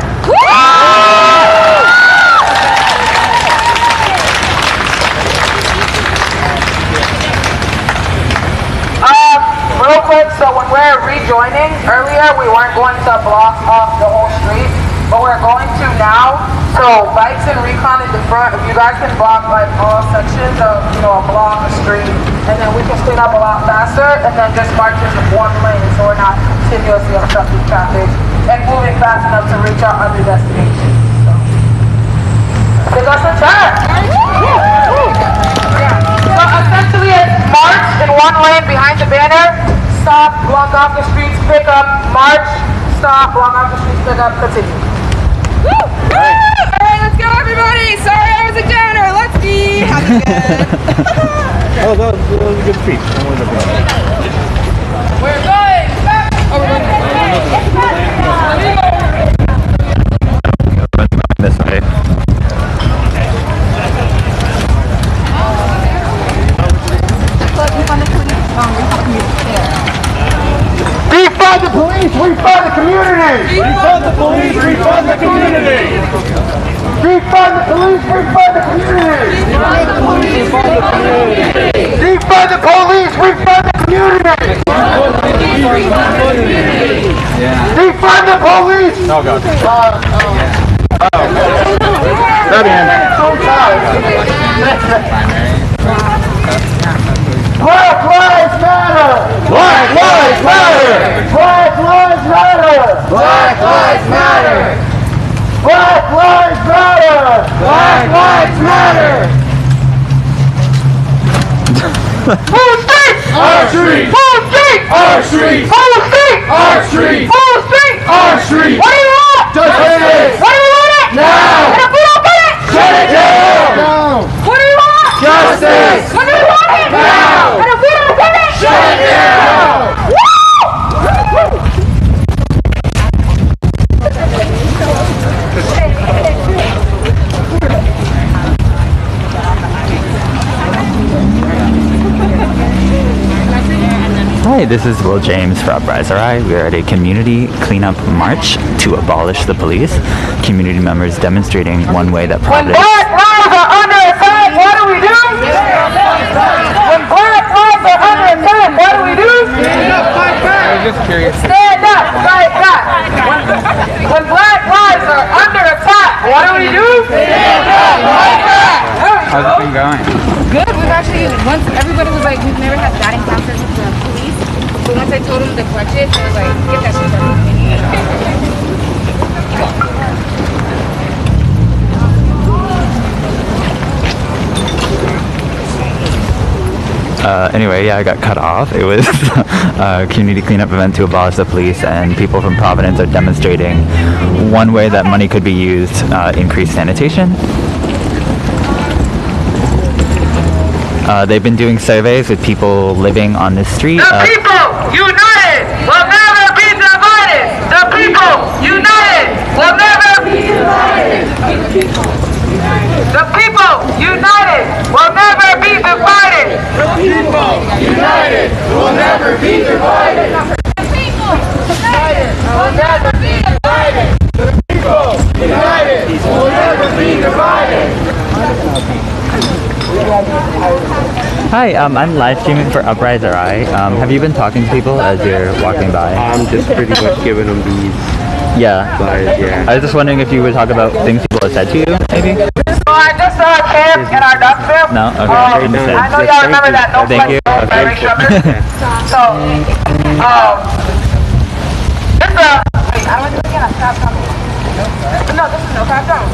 Speaker 1: Real quick, so when we're rejoining, earlier we weren't going to block off the whole street, but we're going to now. So bikes and recon in the front, if you guys can block like all sections of, a block, a street, and then we can clean up a lot faster, and then just march in one lane so we're not continuously obstructing traffic and moving fast enough to reach our other destinations. So, give us a chat. So essentially it's march in one lane behind the banner, stop, block off the streets, pick up, march, stop, block off the streets, pick up, continue.
Speaker 13: Woo! Alright, let's go everybody! Sorry I was a downer, let's be happy again.
Speaker 5: Oh, that was a good speech.
Speaker 13: We're going back! Oh, we're going
Speaker 2: This way.
Speaker 6: Defund the police, refund the community!
Speaker 5: Defund the police, refund the community!
Speaker 6: Defund the police, refund the community!
Speaker 5: Defund the police, refund the community!
Speaker 6: Defund the police, refund the community! Defund the police!
Speaker 5: Oh, God.
Speaker 6: Black Lives Matter! Black Lives Matter! Black Lives Matter! Black Lives Matter! Black Lives Matter! Black Lives Matter! Full street! Our street! Full street! Our street! Full street! Our street! Full street! Our street! What do you want? Justice! What do you want it? Now! And if we don't get it, shut it down! No! What do you want? Justice! What do you want it? Now! And if we don't get it, shut it down! Woo!
Speaker 2: Hi, this is Will James for Upriser I. We are at a community cleanup march to abolish the police. Community members demonstrating one way that Providence...
Speaker 6: When black lives are under attack, what do we do? When black lives are under attack, what do we do? Stand up, fight back. I was just curious. Stand up, fight back. When black lives are under attack, what do we do? Stand up, fight back.
Speaker 2: How's it been going?
Speaker 13: Good. We've actually, once everybody was like, we've never had that encounters with the police. But once I told them to clutch it, they was like, get that shit done.
Speaker 2: Anyway, yeah, I got cut off. It was a community cleanup event to abolish the police, and people from Providence are demonstrating one way that money could be used, increase sanitation. They've been doing surveys with people living on this street.
Speaker 6: The people united will never be divided. The people united will never be divided. The people united will never be divided. The people united will never be divided. The people united will never be divided. The people united will never be divided.
Speaker 2: Hi, I'm live streaming for Upriser I. Have you been talking to people as you're walking by?
Speaker 14: I'm just pretty much giving them these.
Speaker 2: Yeah.
Speaker 14: But, yeah.
Speaker 2: I was just wondering if you would talk about things people have said to you, maybe?
Speaker 6: So I just saw Cam in our duck film.
Speaker 2: No? Okay.
Speaker 6: I know y'all remember that. No
Speaker 2: Thank you.
Speaker 6: Very sugar. So, this wait, I don't want to get a stop talking. No, this is no cop zone.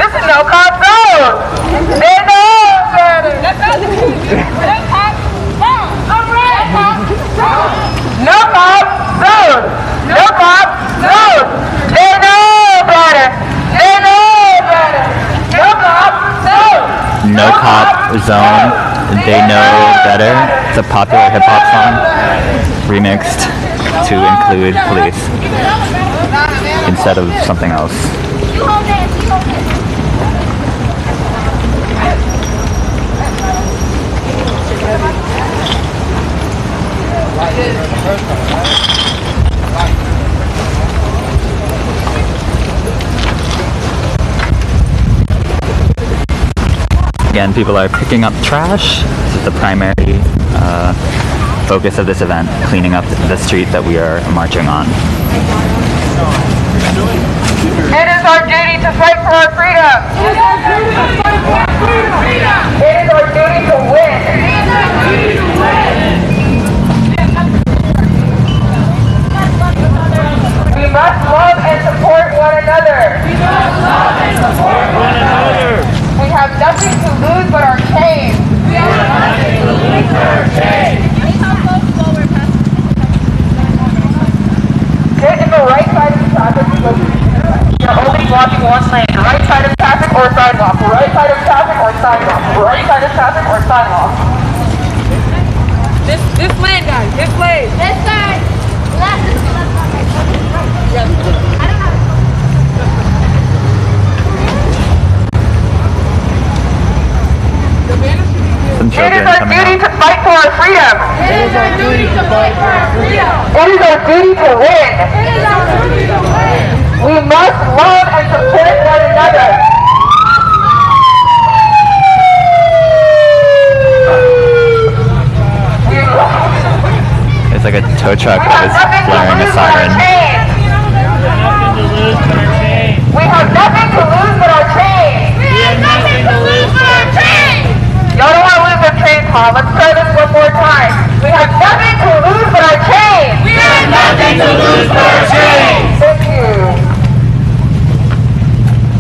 Speaker 6: This is no cop zone. They know better. No cop zone. No cop zone. No cop zone. They know better. They know better. No cop zone.
Speaker 2: No cop zone. They Know Better. It's a popular hip hop song remixed to include police instead of something else. Again, people are picking up trash. This is the primary focus of this event, cleaning up the street that we are marching on.
Speaker 1: It is our duty to fight for our freedom. It is our duty to fight for our freedom. It is our duty to win. It is our duty to win. We must love and support one another. We must love and support one another. We have nothing to lose but our chains. We have nothing to lose but our chains. Get in the right side of the traffic because you're only blocking one lane. Right side of traffic or sidewalk. Right side of traffic or sidewalk. Right side of traffic or sidewalk.
Speaker 13: This lane, guys. This lane.
Speaker 10: This side. Left.
Speaker 13: Yes.
Speaker 10: I don't know.
Speaker 2: Some
Speaker 1: It
Speaker 2: children
Speaker 1: is our
Speaker 2: coming
Speaker 1: duty
Speaker 2: out.
Speaker 1: to fight for our freedom.
Speaker 10: It is our duty to fight for our freedom.
Speaker 1: It is our duty to win.
Speaker 10: It is our duty to win.
Speaker 1: We must love and support one another.
Speaker 2: It's like a tow truck that is blaring a siren.
Speaker 1: We have nothing to lose but our chains.
Speaker 10: We have nothing to lose but our chains.
Speaker 1: Y'all don't want to lose their chains, huh? Let's try this one more time. We have nothing to lose but our chains.
Speaker 10: We have nothing to lose but our chains.
Speaker 1: Thank you.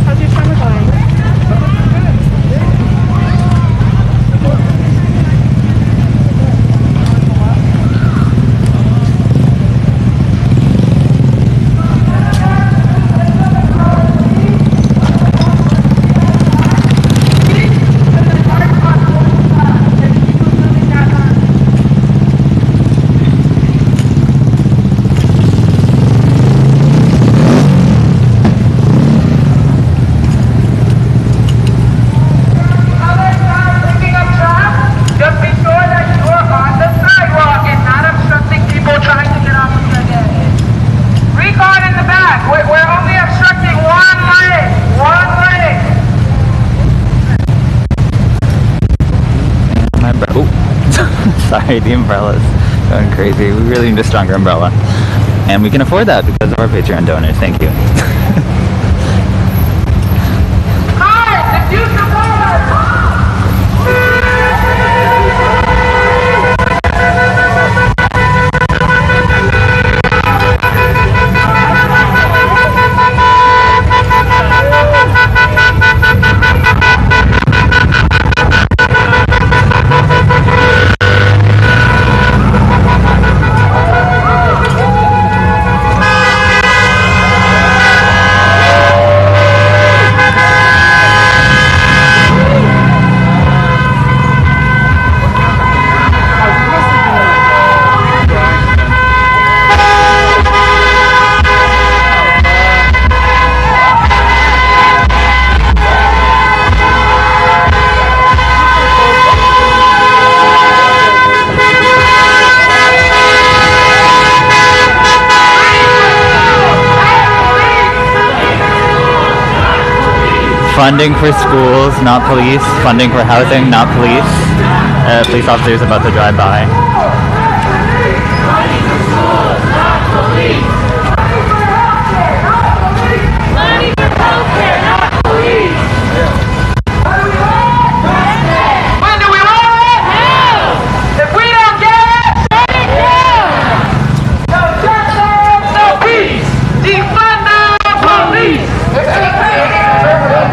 Speaker 13: How's your summer going?
Speaker 2: Sorry, the umbrella's going crazy. We really need a stronger umbrella. And we can afford that because of our Patreon donors. Thank you. Funding for schools, not police. Funding for housing, not police. Police officers about to drive by.
Speaker 10: Funding for schools, not police. Money for healthcare, not police.
Speaker 1: When do we want it?
Speaker 10: Now.
Speaker 1: If we don't get it,
Speaker 10: Shut it down.
Speaker 1: no justice, no peace. Defund the police.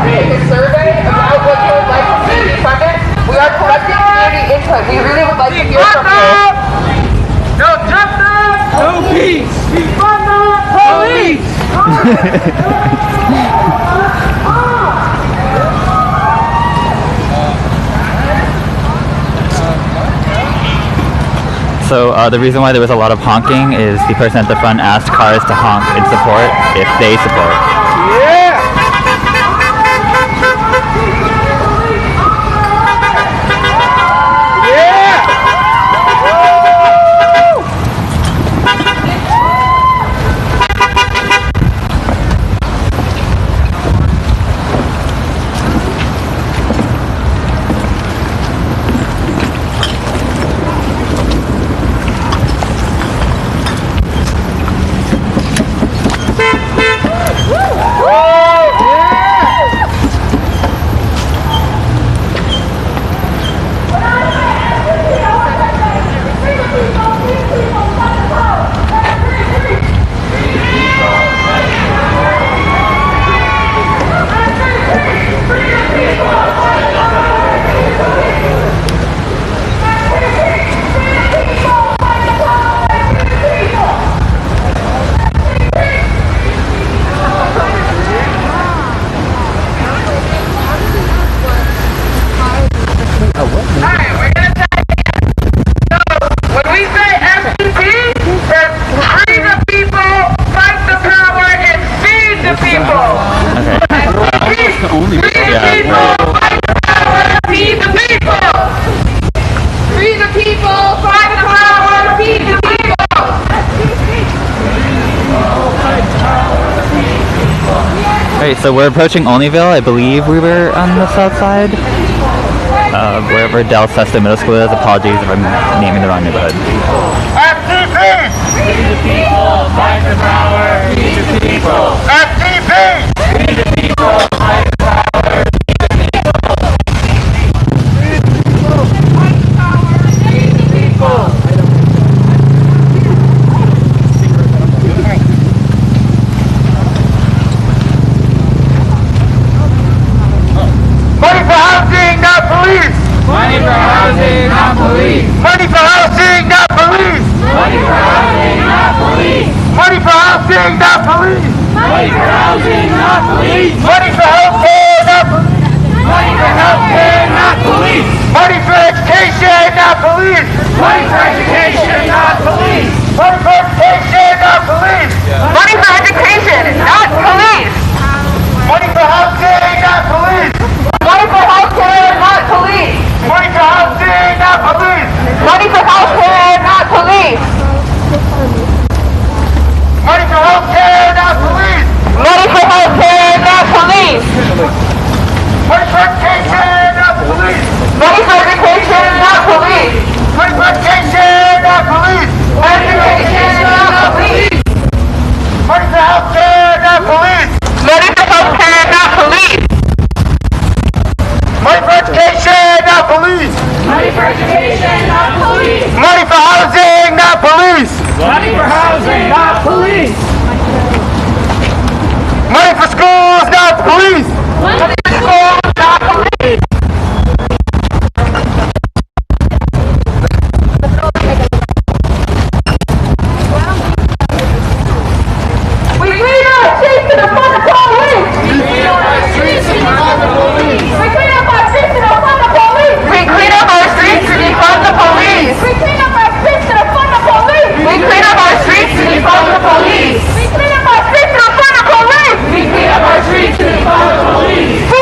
Speaker 1: A survey about what you would like to see defunded. We are collecting community input. We really would like to hear from you. No justice, no peace. Defund the police.
Speaker 2: So the reason why there was a lot of honking is the person at the front asked cars to honk in support if they support. So we're approaching Olneyville. I believe we were on the south side, wherever DelSesto Middle School is. Apologies if I'm naming the wrong neighborhood.
Speaker 6: FTP! We the people, fight the power, we the people. FTP! We the people, fight the power, we the people. We the people, fight the power, we the people. Money for housing, not police! Money for housing, not police! Money for housing, not police! Money for housing, not police! Money for housing, not police! Money for housing, not police! Money for healthcare, not police! Money for healthcare, not police! Money for education, not police! Money for education, not police! Money for education, not police!
Speaker 1: Money for education, not police!
Speaker 6: Money for housing, not police!
Speaker 1: Money for healthcare, not police!
Speaker 6: Money for housing, not police!
Speaker 1: Money for healthcare, not police!
Speaker 6: Money for healthcare, not police!
Speaker 1: Money for healthcare, not police!
Speaker 6: Money for education, not police!
Speaker 1: Money for education, not police!
Speaker 6: Money for education, not police!
Speaker 1: Education, not police!
Speaker 6: Money for healthcare, not police!
Speaker 1: Money for healthcare, not police!
Speaker 6: Money for education, not police!
Speaker 10: Money for education, not police!
Speaker 6: Money for housing, not police!
Speaker 10: Money for housing, not police!
Speaker 6: Money for schools, not police!
Speaker 10: Money for schools, not police!
Speaker 1: We clean our streets in front of police!
Speaker 6: We clean up our streets in front of police!
Speaker 1: We clean up our streets in front of police! We clean up our streets in front of police!
Speaker 10: We clean up our streets in front of police!
Speaker 1: We clean up our streets in front of police!
Speaker 10: We clean up our streets in front of police!
Speaker 1: We clean up our streets in front of police!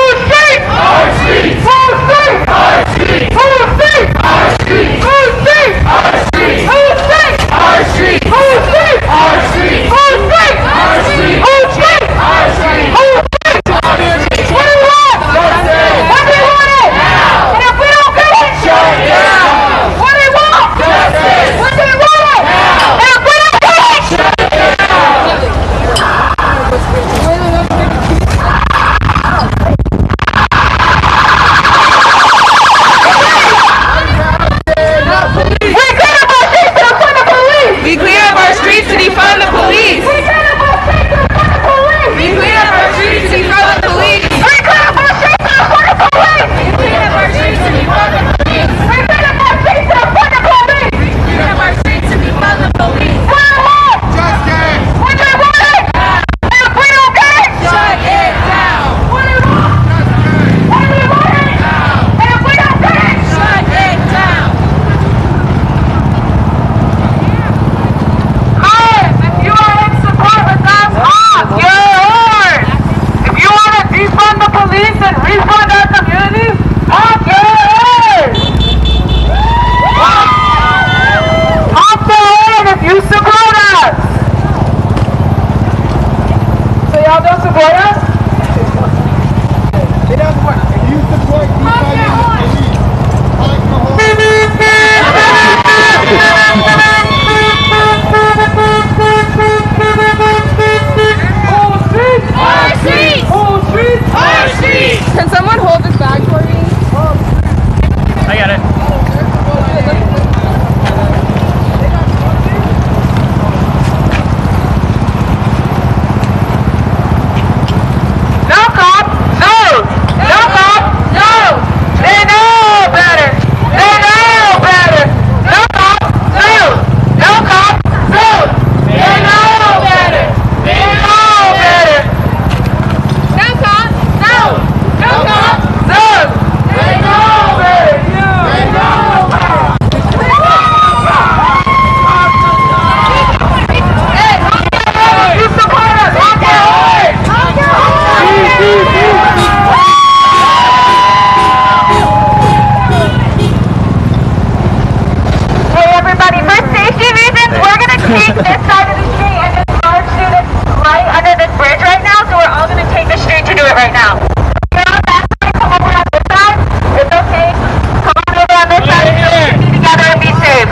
Speaker 3: take this side of the street and just charge students right under this bridge right now, so we're all going to take the street to do it right now. If you're on that side, come over on this side. It's okay. Come on over on this side. We'll be together and be safe.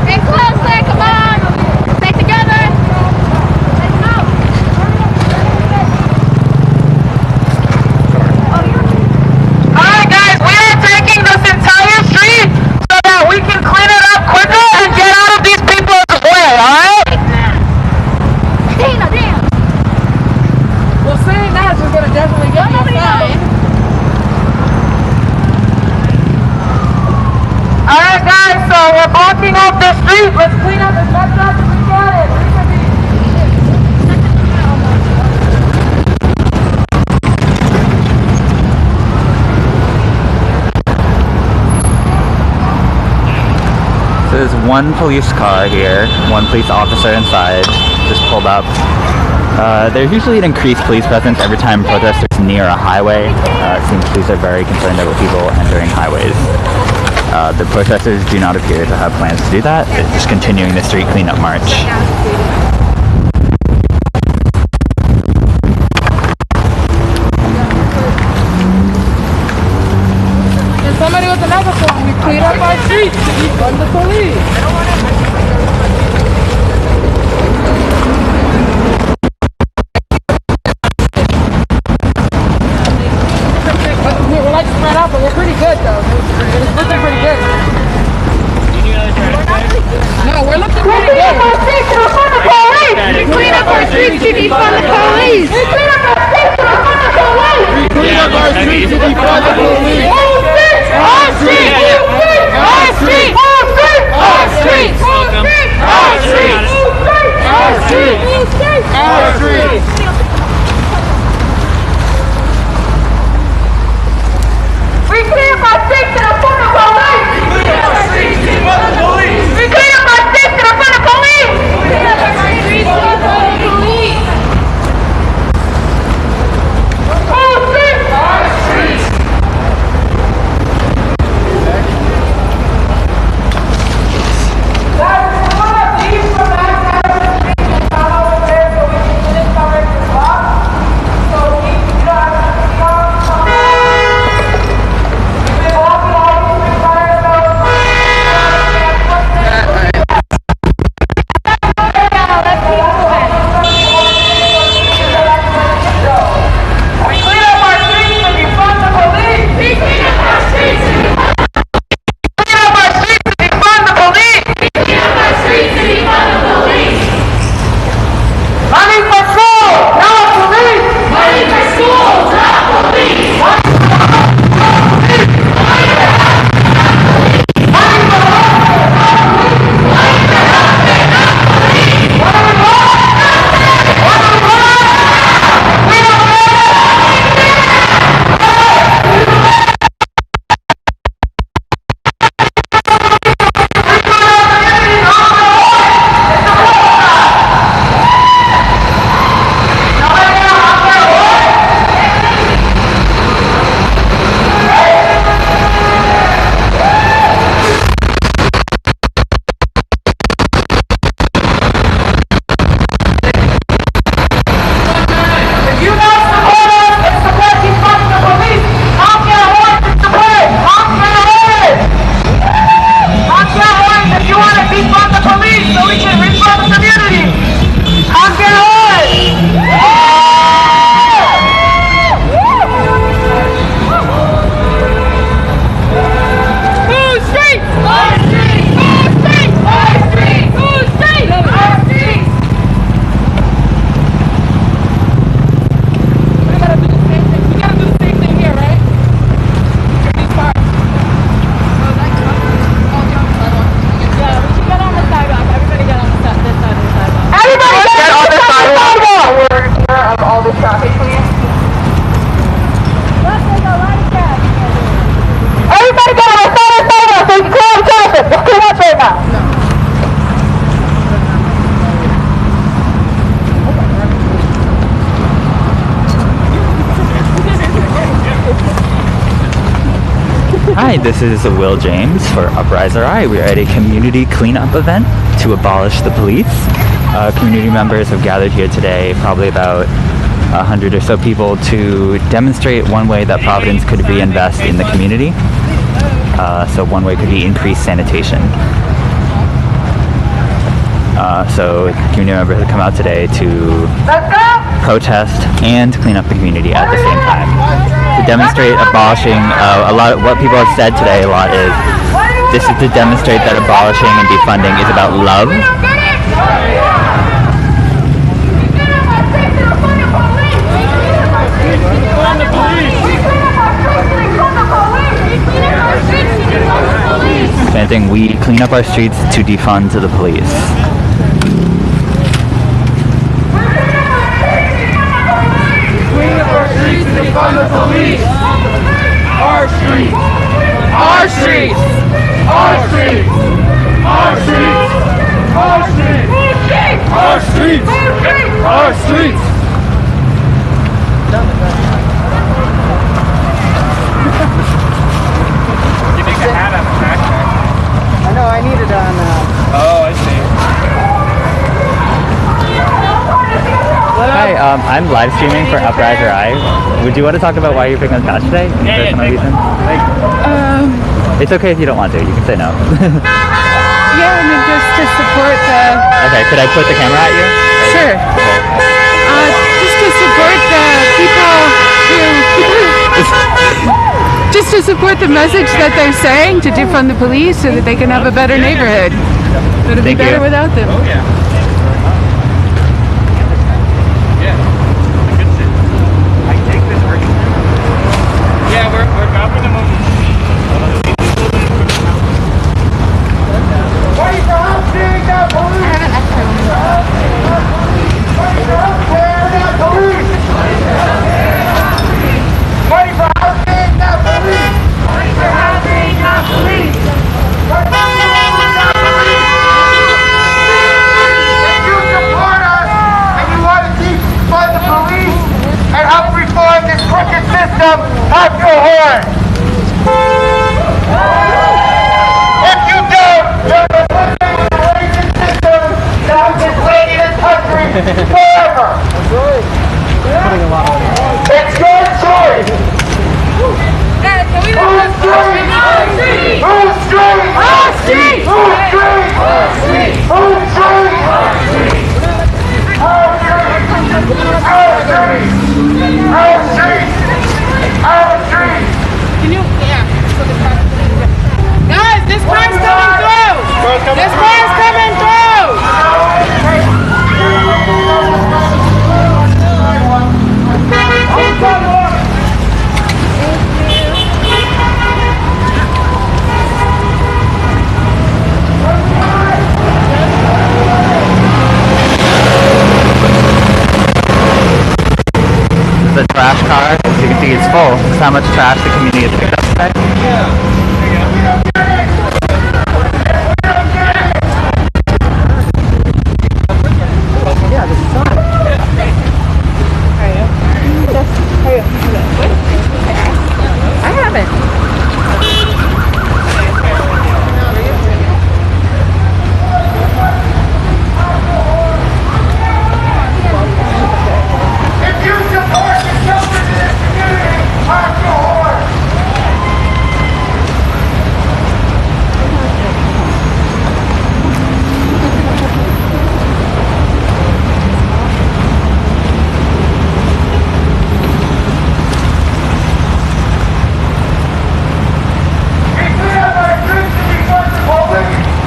Speaker 10: Get closer, come on. Stay together. Let's go.
Speaker 6: Alright guys, we are taking this entire street so that we can clean it up quicker and get out of these people's way, alright?
Speaker 10: Tina, damn.
Speaker 8: Well, saying that is gonna definitely get me a fine.
Speaker 6: Alright guys, so we're blocking off the street. Let's clean up as much as we can.
Speaker 2: So there's one police car here, one police officer inside, just pulled up. There's usually an increased police presence every time protesters near a highway. It seems police are very concerned about people entering highways. The protesters do not appear to have plans to do that. They're just continuing the street cleanup march.
Speaker 8: There's somebody with a megaphone. We clean up our streets to defund the police. We're like spread out, but we're pretty good though. It's looking pretty good. No, we're looking pretty good.
Speaker 10: We clean up our streets to defund the police. We clean up our streets to defund the police.
Speaker 6: We clean up our streets to defund the police.
Speaker 10: Our streets! Our streets! Our streets! Our streets! Our streets!
Speaker 6: Our streets!
Speaker 10: We clean up our streets to defund the police. We clean up our streets to defund the police. We clean up our streets to defund the police. We clean up our streets to defund the police. Our streets! Our streets!
Speaker 6: That
Speaker 2: Hi, this is Will James for Uprise RI. We are at a community cleanup event to abolish the police. Community members have gathered here today, probably about 100 or so people, to demonstrate one way that Providence could reinvest in the community. So one way could be increased sanitation. So community members have come out today to protest and clean up the community at the same time. To demonstrate abolishing, a lot of what people have said today a lot is, this is to demonstrate that abolishing and defunding is about love. Chanting, we clean up our streets to defund the police.
Speaker 6: Defund the police! Our streets! Our streets! Our streets! Our streets! Our streets! Our streets! Our streets!
Speaker 12: You make a hat out of backpack.
Speaker 7: I know, I need it on.
Speaker 12: Oh, I see.
Speaker 2: Hi, I'm live streaming for Uprise RI. Would you want to talk about why you're picking this patch today? Any personal reason? It's okay if you don't want to. You can say no.
Speaker 15: Yeah, I mean, just to support the...
Speaker 2: Okay, could I put the camera at you?
Speaker 15: Sure. Just to support the people who... just to support the message that they're saying to defund the police so that they can have a better neighborhood. It'll be better without them.
Speaker 12: Oh, yeah. Yeah, we're dropping them over.
Speaker 6: Fight for ousting the police! Fight for ousting the police! Fight for ousting the police! Fight for ousting the police! Fight for ousting the police! If you support us and you want to defund the police and help reform this crooked system, have your horn! If you don't, you're the racist system that has been playing this country forever. It's your choice. Who's street? Who's street? Our street. Who's street? Our street. Who's street? Our street. Our street. Our street. Our street. Our street.
Speaker 15: Can you... Yeah. Guys, this car's coming through! This car's coming through!
Speaker 2: The trash car, as you can see, it's full. That's how much trash the community has picked up today.
Speaker 15: I haven't.
Speaker 6: If you support the children in this community, have your horn.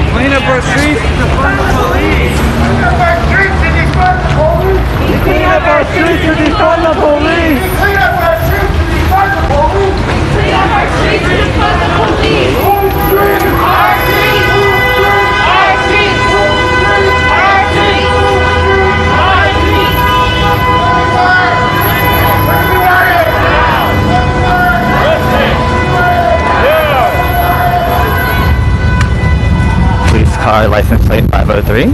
Speaker 6: Clean up our streets to defund the police. Clean up our streets to defund the police. Clean up our streets to defund the police. Clean up our streets to defund the police. Clean up our streets to defund the police. Whose street? Our street. Whose street? Our street. Whose street? Our street. Whose street? Our street. Where do we want it?
Speaker 2: Police car license plate 503.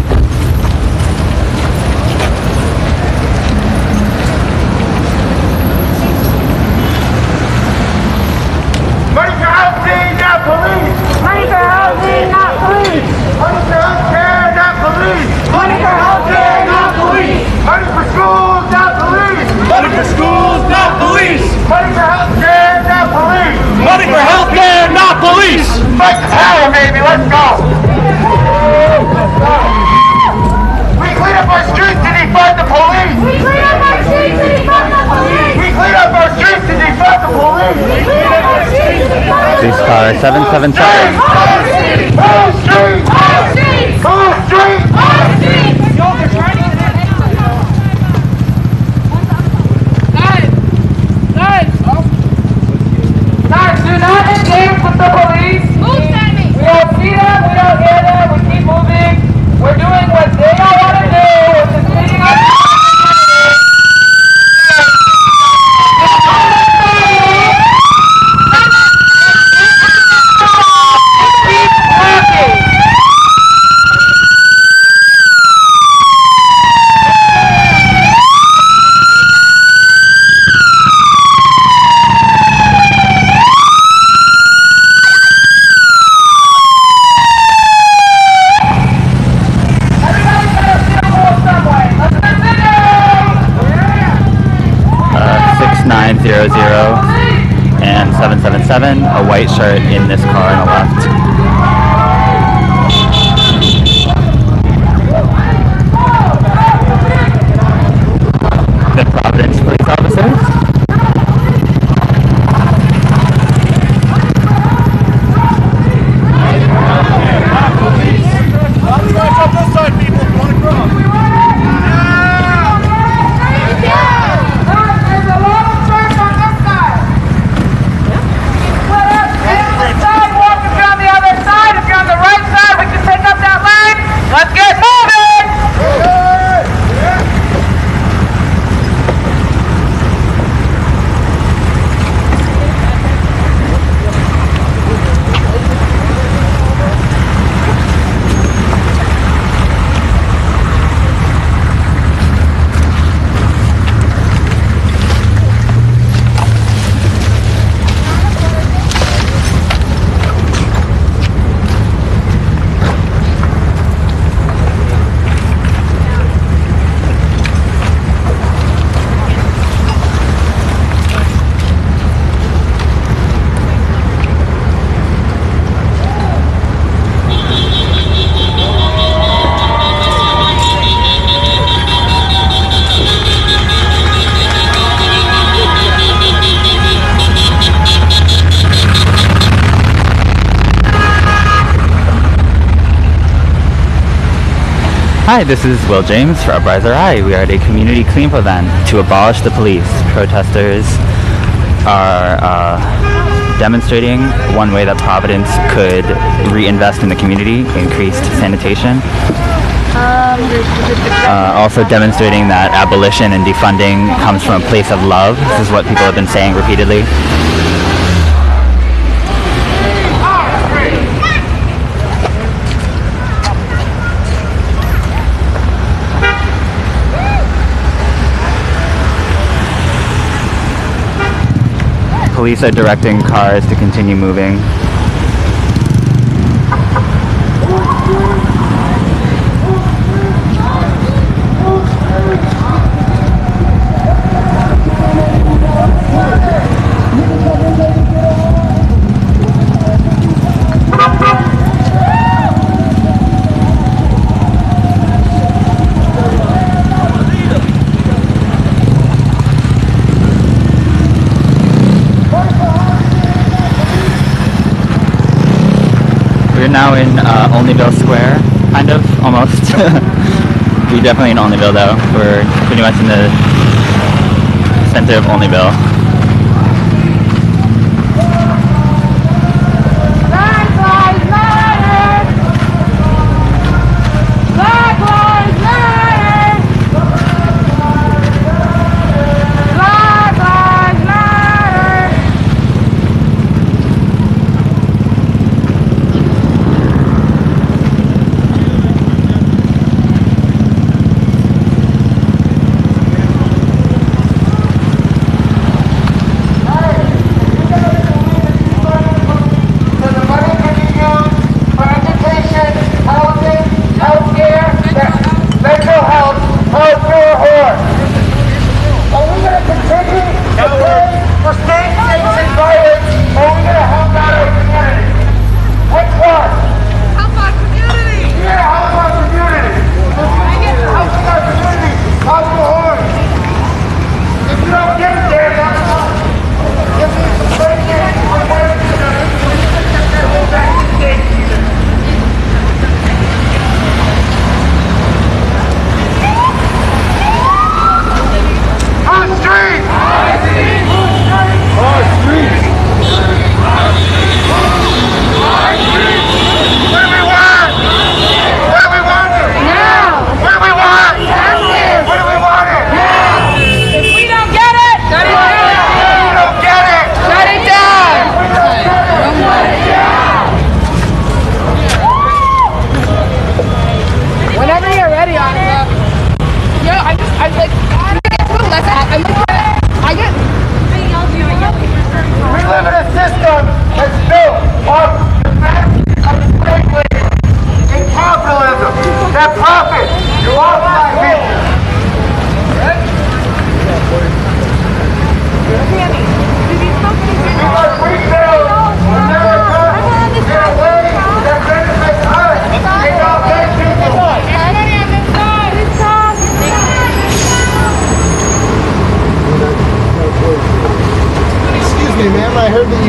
Speaker 6: Money for housing fight the power, baby. Let's go. We clean up our streets to defund the police. We clean up our streets to defund the police. We clean up our streets to defund the police. We clean up our streets to defund the police.
Speaker 2: Police car 777.
Speaker 6: Whole street. Whole street. Whole street. Whole street.
Speaker 10: Guys, do not engage with the police. We don't see them, we don't hear them, we keep moving. We're doing what they don't want to do, which is cleaning up.
Speaker 2: And 777, a white shirt in this car on the left. The Providence police officers.
Speaker 10: Let's get moving!
Speaker 2: Hi, this is Will James for Upriser I. We are at a community cleanup event to abolish the police. Protesters are demonstrating one way that Providence could reinvest in the community, increased sanitation. Also demonstrating that abolition and defunding comes from a place of love. This is what people have been saying repeatedly. Police are directing cars to continue moving. We're now in Olneyville Square, kind of, almost. We're definitely in Olneyville though. We're pretty much in the center of Olneyville.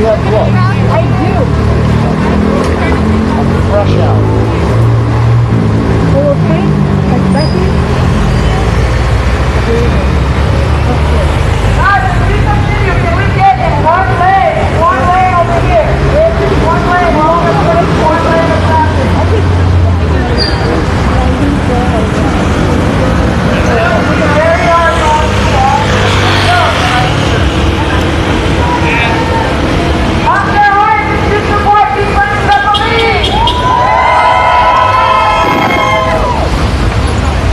Speaker 6: have gloves?
Speaker 10: I do.
Speaker 6: Fresh out.
Speaker 10: Full of paint? Like Becky? Guys, let's do some video. Can we get in one lane? One lane over here. One lane, we're all gonna place one lane of traffic. Very hard on the wall. Up there, right? To support defunding the police.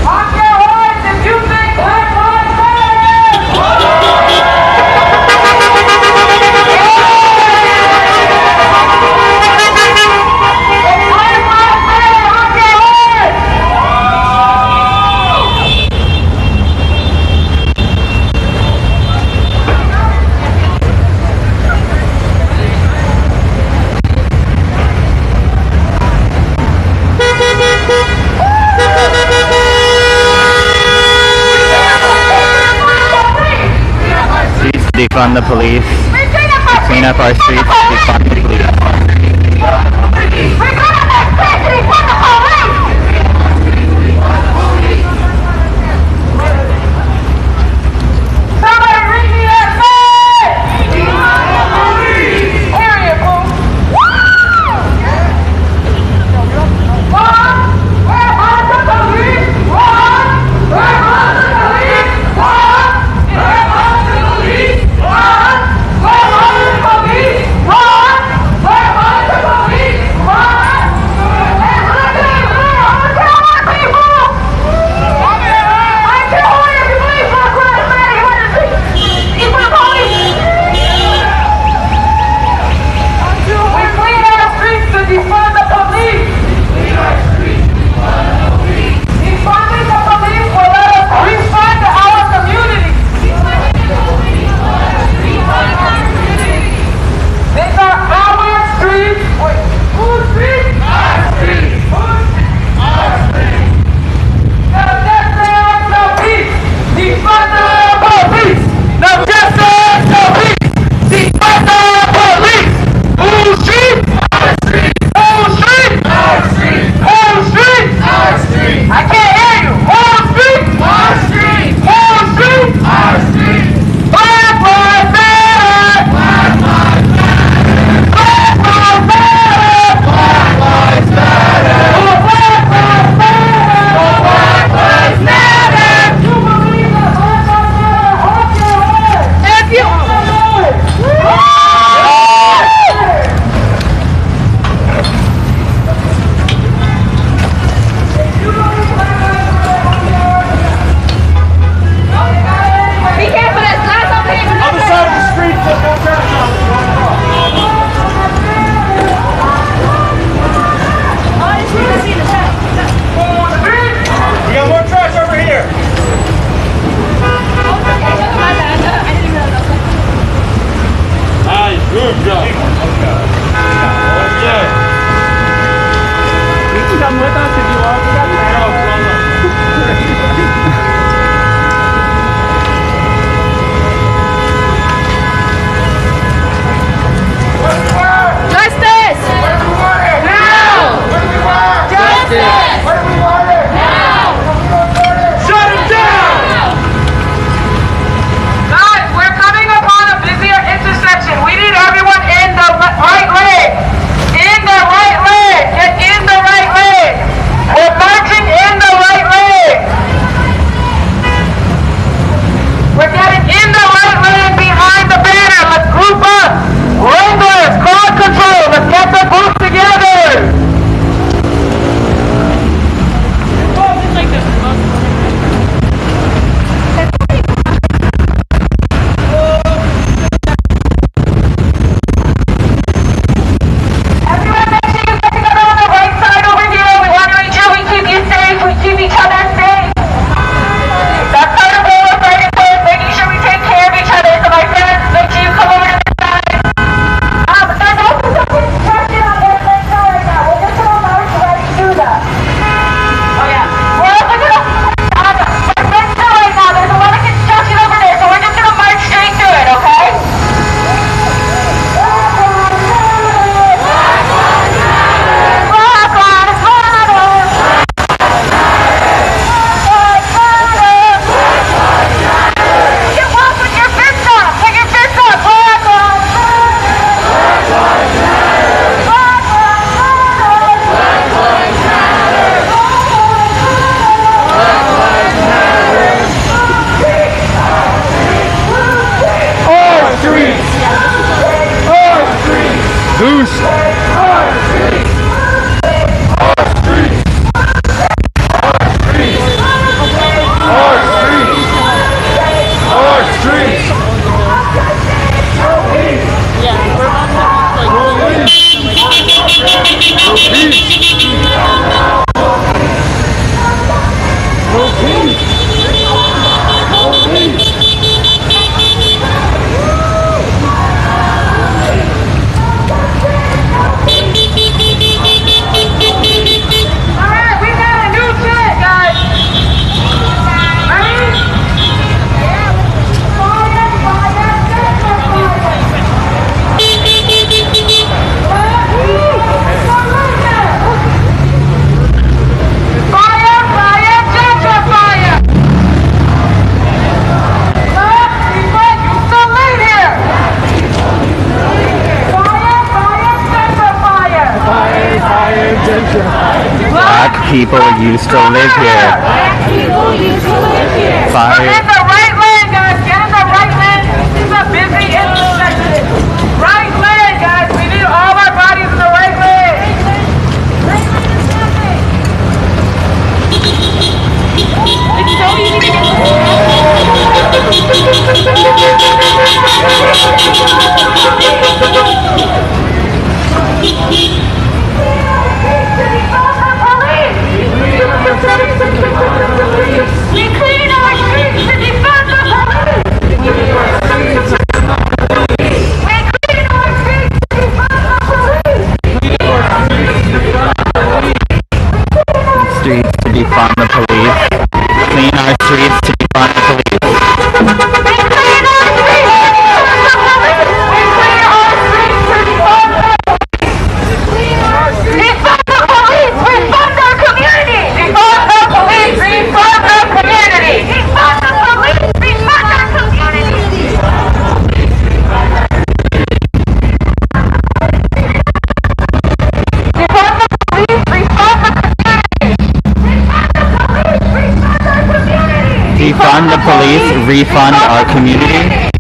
Speaker 10: On your horse if you think Black Lives
Speaker 2: Defund the police, clean up our streets, defund the police.
Speaker 10: Somebody read me that sign! Period, boo. Run! Where are the police? Run! Where are the police? Run! Where are the police? Run! Where are the police? Run! Where are the police? Run!
Speaker 2: people used to live here. Fire.
Speaker 10: Get in the right lane, guys. Get in the right lane. This is a busy intersection. Right lane, guys. We need all our bodies in the right lane.
Speaker 3: It's so easy to get
Speaker 10: We clean our streets to defund the police. We clean our streets to defund the police.
Speaker 2: Streets to defund the police. Clean our streets to defund the police. Defund the police, refund our community.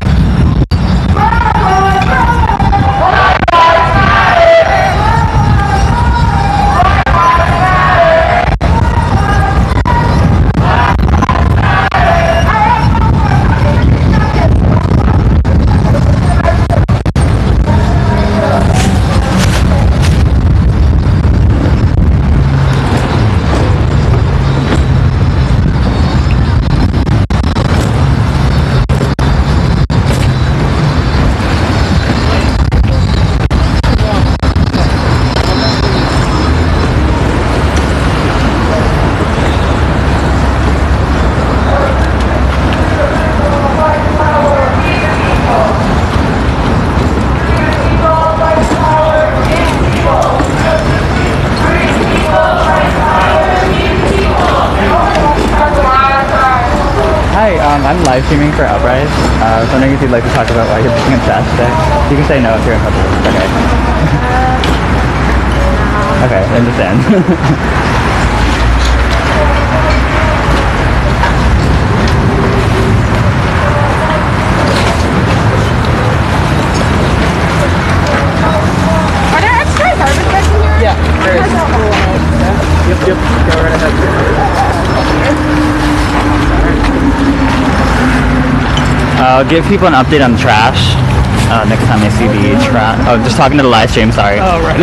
Speaker 2: I'm live streaming for Uprise. I was wondering if you'd like to talk about why you're picking up trash today. You can say no if you're in public. Okay. Okay, I understand.
Speaker 10: Are there extra garbage bags in here?
Speaker 8: Yeah, there is. Yep, go right ahead.
Speaker 2: I'll give people an update on trash next time they see the trash. Oh, just talking to the live stream, sorry.
Speaker 8: Oh, right.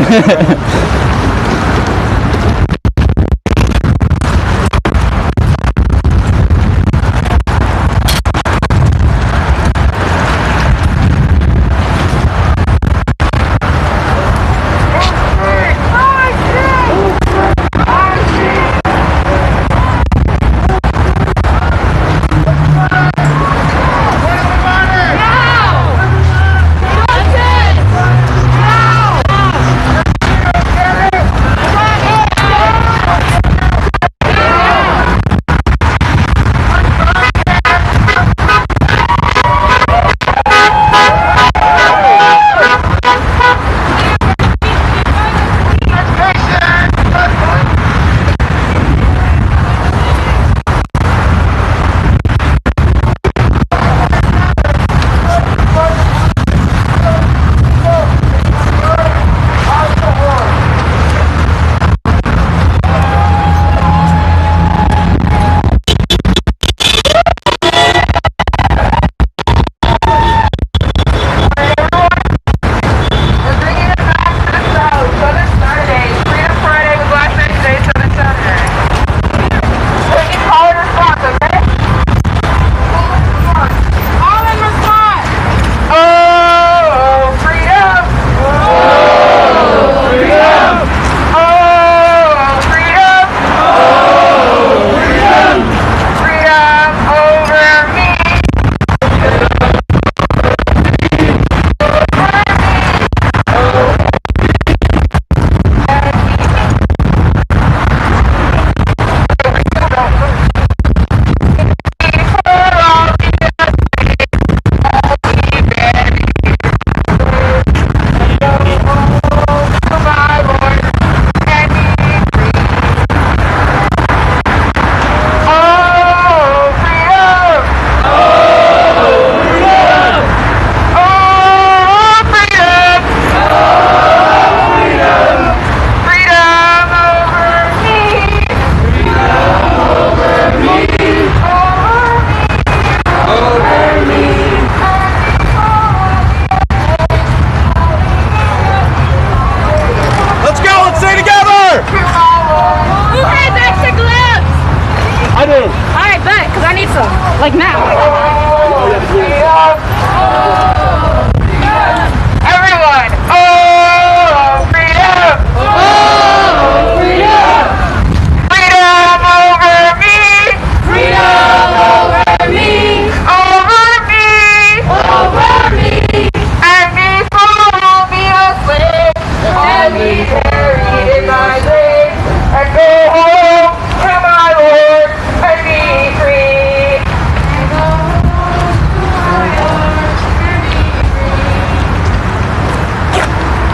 Speaker 6: I do.
Speaker 3: Alright, bet, because I need some. Like now.
Speaker 10: Everyone! Oh, freedom! Oh, freedom! Freedom over me! Freedom over me! Over me! Over me! And before I'll be a slave, I'll be buried in my grave and go home to my Lord and be free.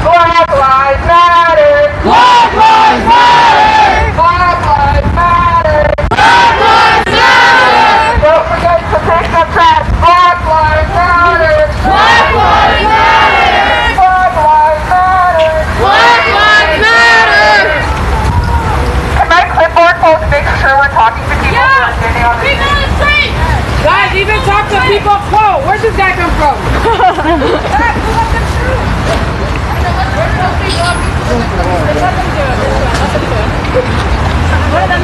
Speaker 10: Black lives matter. Black lives matter. Black lives matter. Black lives matter. Don't forget to pick up trash. Black lives matter. Black lives matter. Black lives matter. Black lives matter. And my clipboard full to make sure we're talking to people who are standing on the street.
Speaker 4: Guys, even talk to people. Whoa, where'd this guy come from?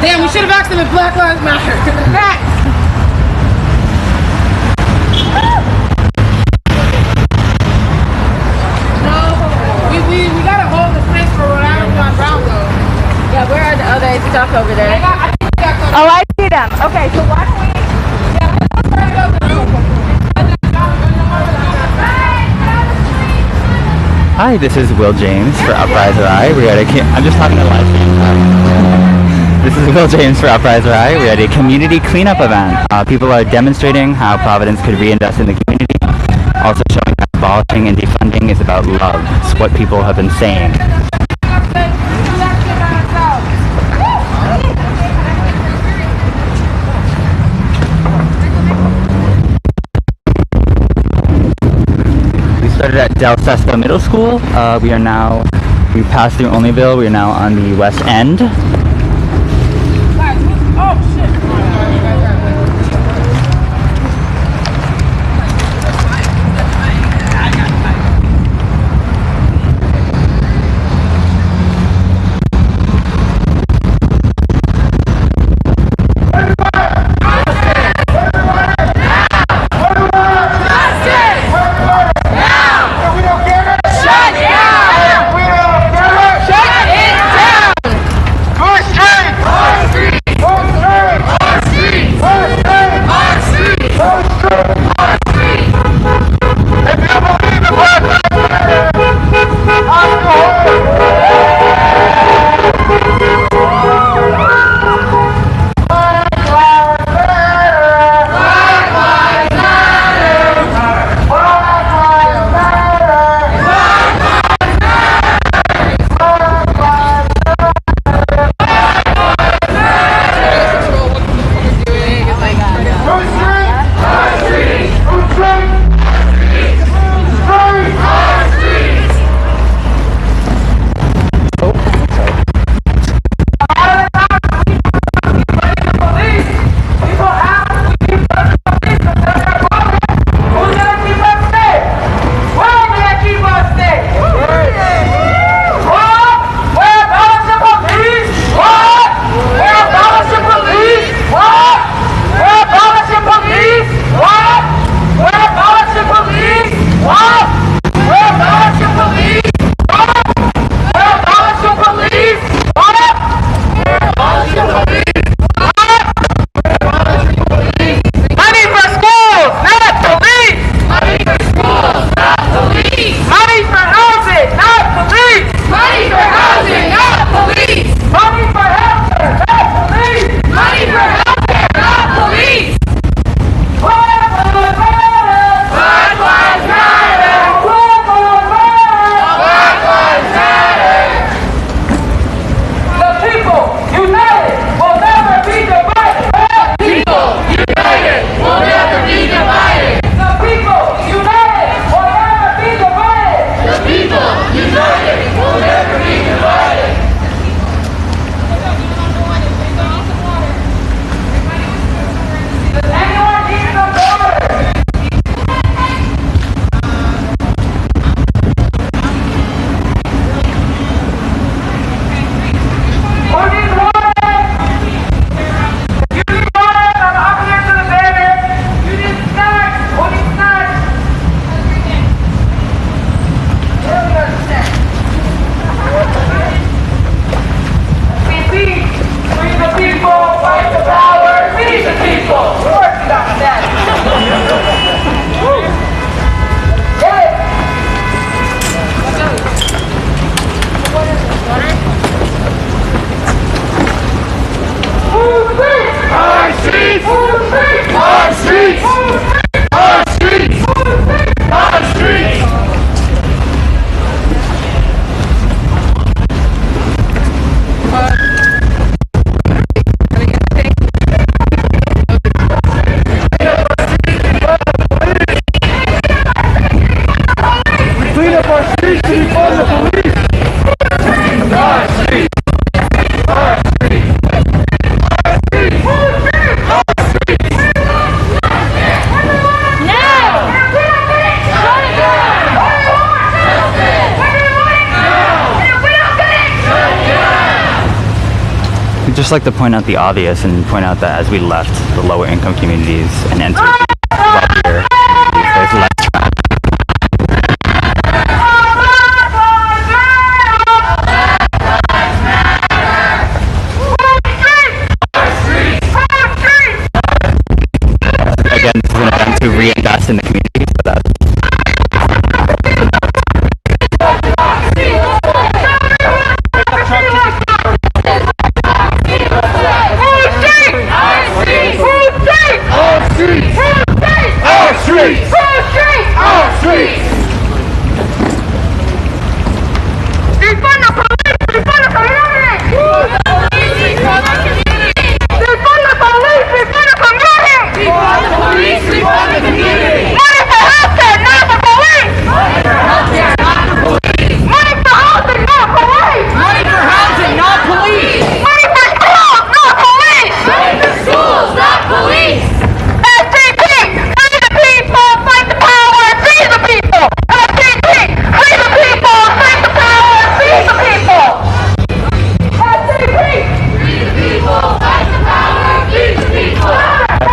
Speaker 4: Damn, we should have asked them if Black Lives Matter. Facts. No, we gotta hold the space for Rhode Island on Brown though.
Speaker 3: Yeah, where are the other stuff over there?
Speaker 4: Oh,
Speaker 3: I see them. Okay, so why don't we...
Speaker 2: Hi, this is Will James for Upriser I. We're at I'm just talking to live stream. This is Will James for Upriser I. We're at a community cleanup event. People are demonstrating how Providence could reinvest in the community. Also showing that abolishing and defunding is about love. It's what people have been saying. Started at DelSesto Middle School. We passed through Onlyville. We are now on the west end.
Speaker 4: Oh shit.
Speaker 6: streets! Our streets! Our streets! Our streets! Clean up our streets to defund the police! Our streets! Our streets! Our streets! Our streets!
Speaker 2: We'd just like to point out the obvious and point out that as we left the lower income communities and entered wealthier communities, there's less traffic. Again, this is an event to reinvest in the community, so that's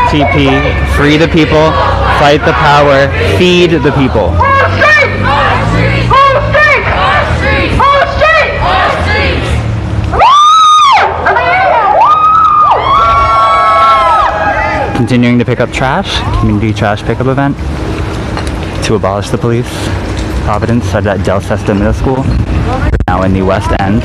Speaker 2: FTP, free the people, fight the power, feed the people. Continuing to pick up trash, community trash pickup event to abolish the police. Providence started at DelSesto Middle School, now in the West End.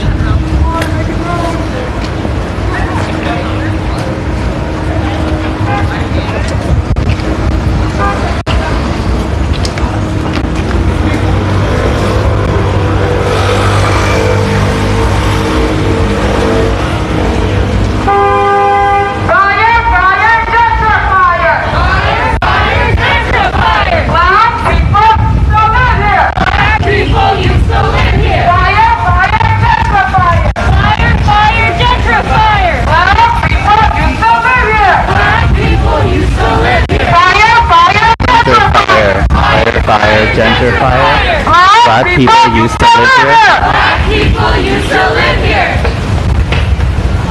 Speaker 2: Gentrifier. Black people used to live here.
Speaker 10: Black people used to live here.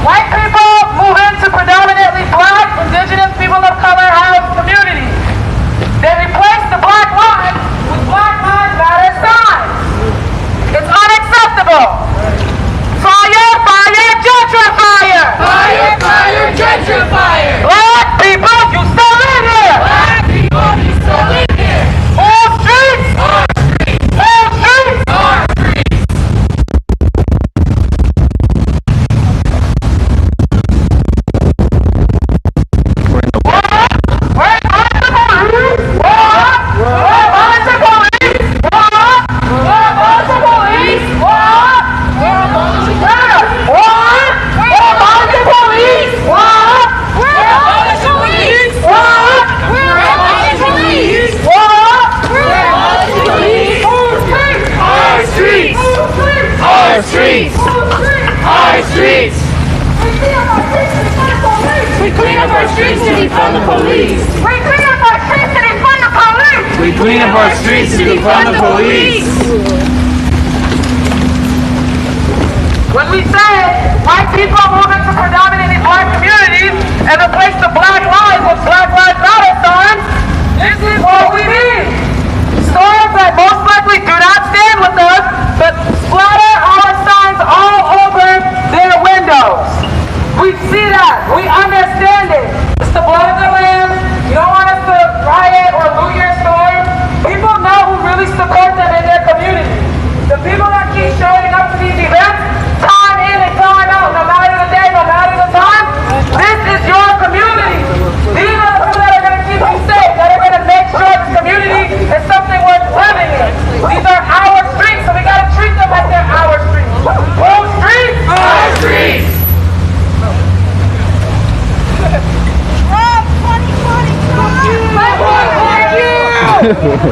Speaker 10: White people move into predominantly black, indigenous, people of color house communities. They replace the black lives with Black Lives Matter signs. It's unacceptable. Fire, fire, gentrifier. Fire, fire, gentrifier. Black people used to live here. Black people used to live here. All streets. All streets. All streets. All streets. Streets! Our streets! We clean up our streets to defund the police! We clean up our streets to defund the police! We clean up our streets to defund the police! When we say white people move into predominantly black communities and replace the black lives with Black Lives Matter signs, this is what we mean! Stores that most likely do not stand with us, but splatter our signs all over their windows. We see that. We understand it. It's the blood of the lamb. You don't want us to riot or loot your store. People know who really support them in their community. The people that keep showing up to these events, time in and time out, no matter the day, no matter the time, this is your community. Police!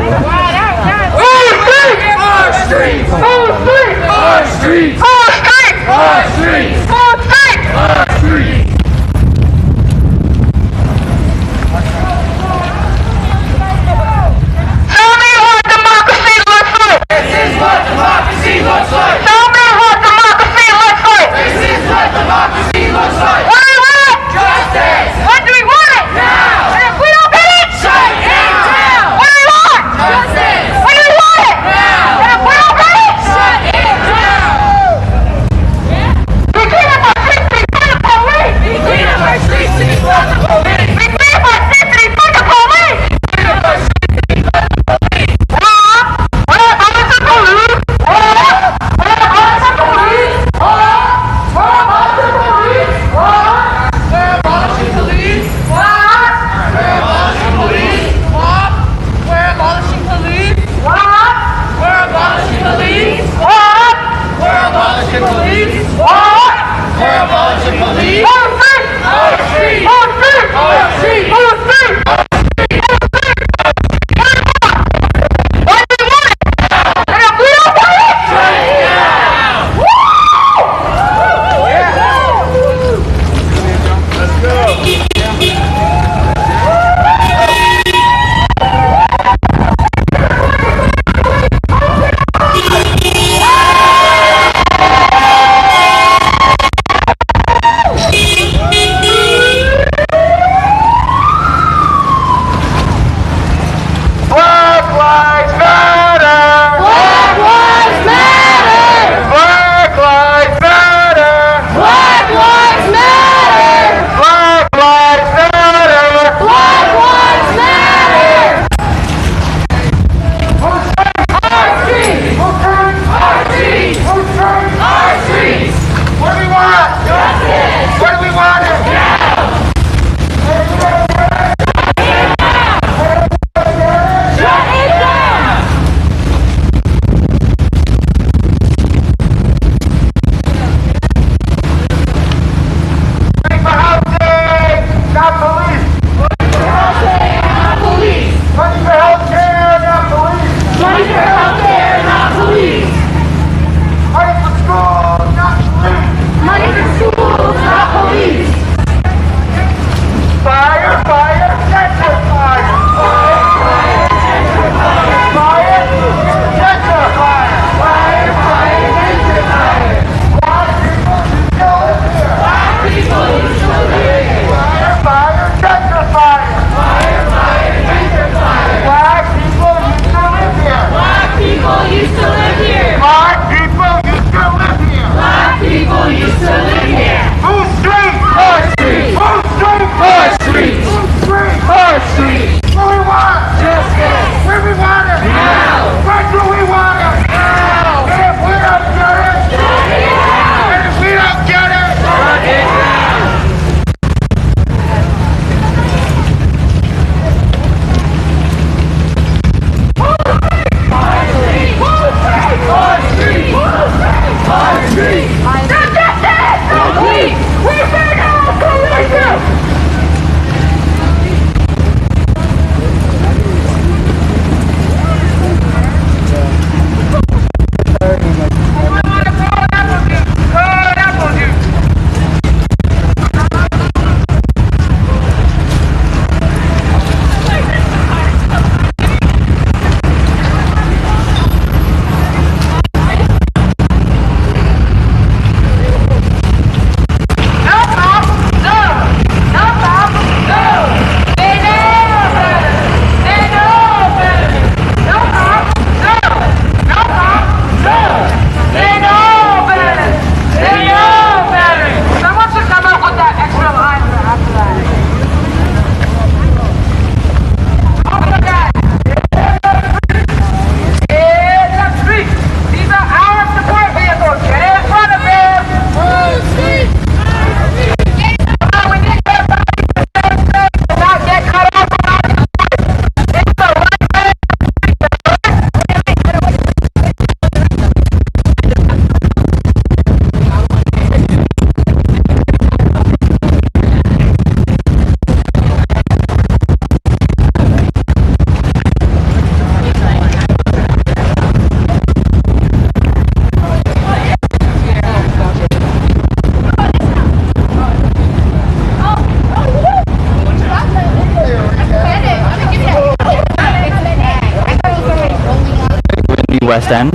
Speaker 2: West End.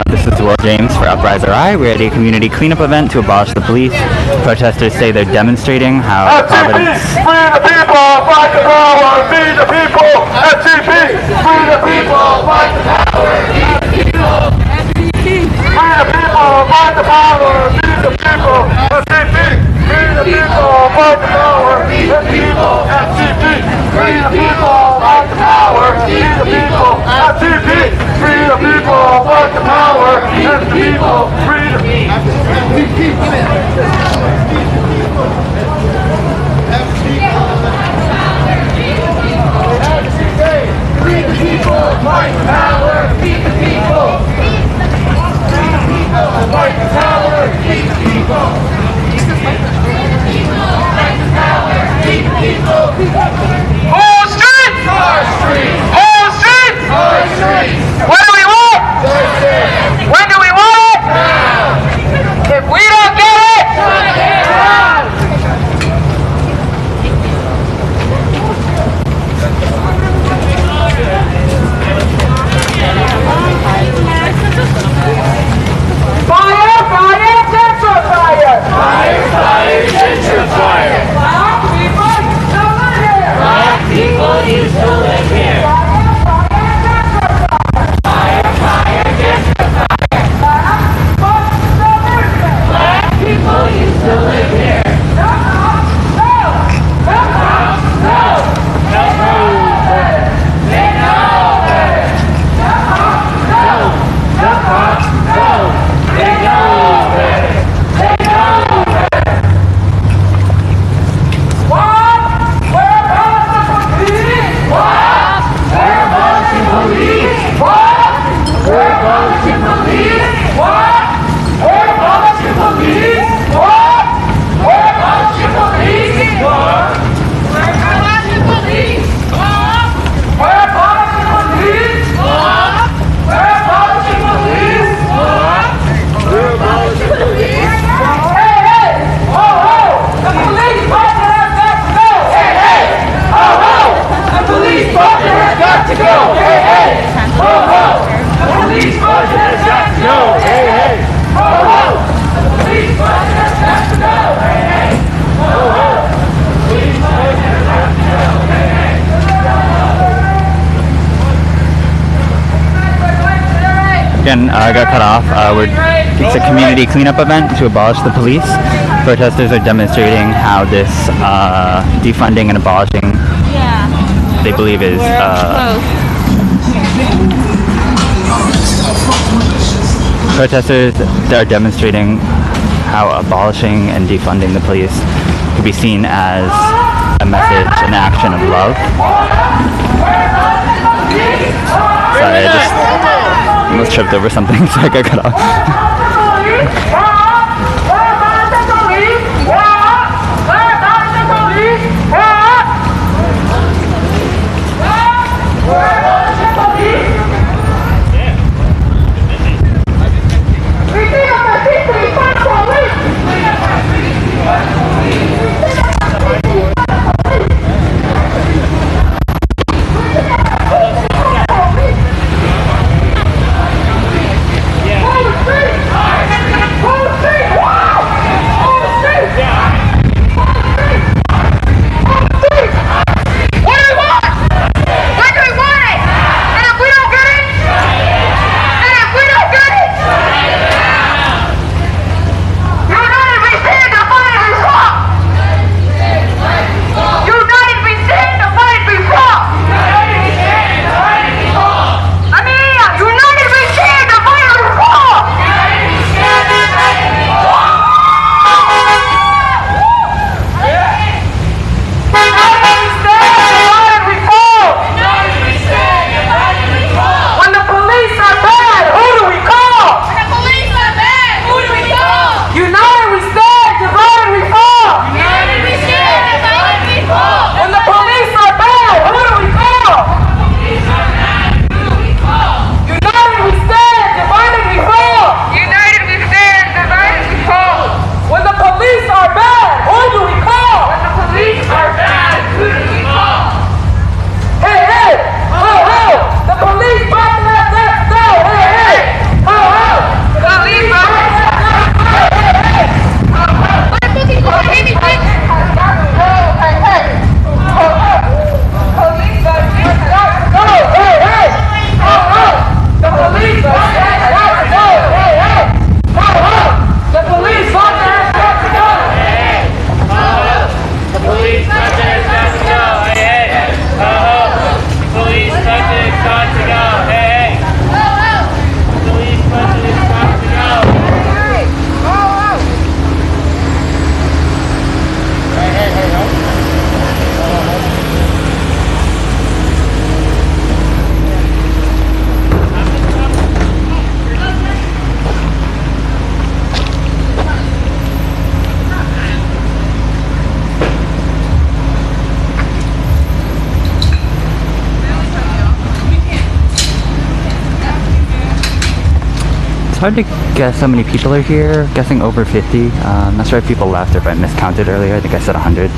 Speaker 2: This is Will James for Uprise RI. We're at a community cleanup event to abolish the police. Protesters say they're demonstrating how Providence...
Speaker 6: Free the people, fight the power, feed the people, FTP, free the people, fight the power, feed the people, FTP, free the people, fight the power, feed the people, FTP, free the people, fight the power, feed the people, FTP, free the people, fight the power, feed the people, FTP, free the people, fight the power, feed the people, free the fight the power, feed the people. Fight the power, feed the people. Fight the power, feed the people. Whole street! Our street! Whole street! Our street! What do we want? Justice! When do we want it? Now! If we don't get it, shut it down! Fire, fire, gentrifier! Fire, fire, gentrifier! Black people, you still live here! Black people, you still live here! Fire, fire, gentrifier! Black people, you still live here! No! No! No! No! No! They know better! No! No! No! They know better! They know better! What? We're abolishing police! What? We're abolishing police! What? We're abolishing police! What? We're abolishing police! What? We're abolishing police! What? We're abolishing police! What? We're abolishing police! What? We're abolishing police! What? We're abolishing police! Hey, hey! Ho, ho! The police department has got to go! Hey, hey! Ho, ho! The police department has got to go! Hey, hey! Ho, ho! The police department has got to go! Hey, hey! Ho, ho! The police department has got to go! Hey, hey! Ho, ho! The police department has got to go! Hey, hey!
Speaker 2: Again, got cut off. It's a community cleanup event to abolish the police. Protesters are demonstrating how this defunding and abolishing, they believe is protesters are demonstrating how abolishing and defunding the police could be seen as a message, an action of love. Sorry, I just almost tripped over something, so I got cut off.
Speaker 6: Yeah.
Speaker 2: It's hard to guess how many people are here. Guessing over 50. I'm not sure if people left or if I miscounted earlier. I think I said 100.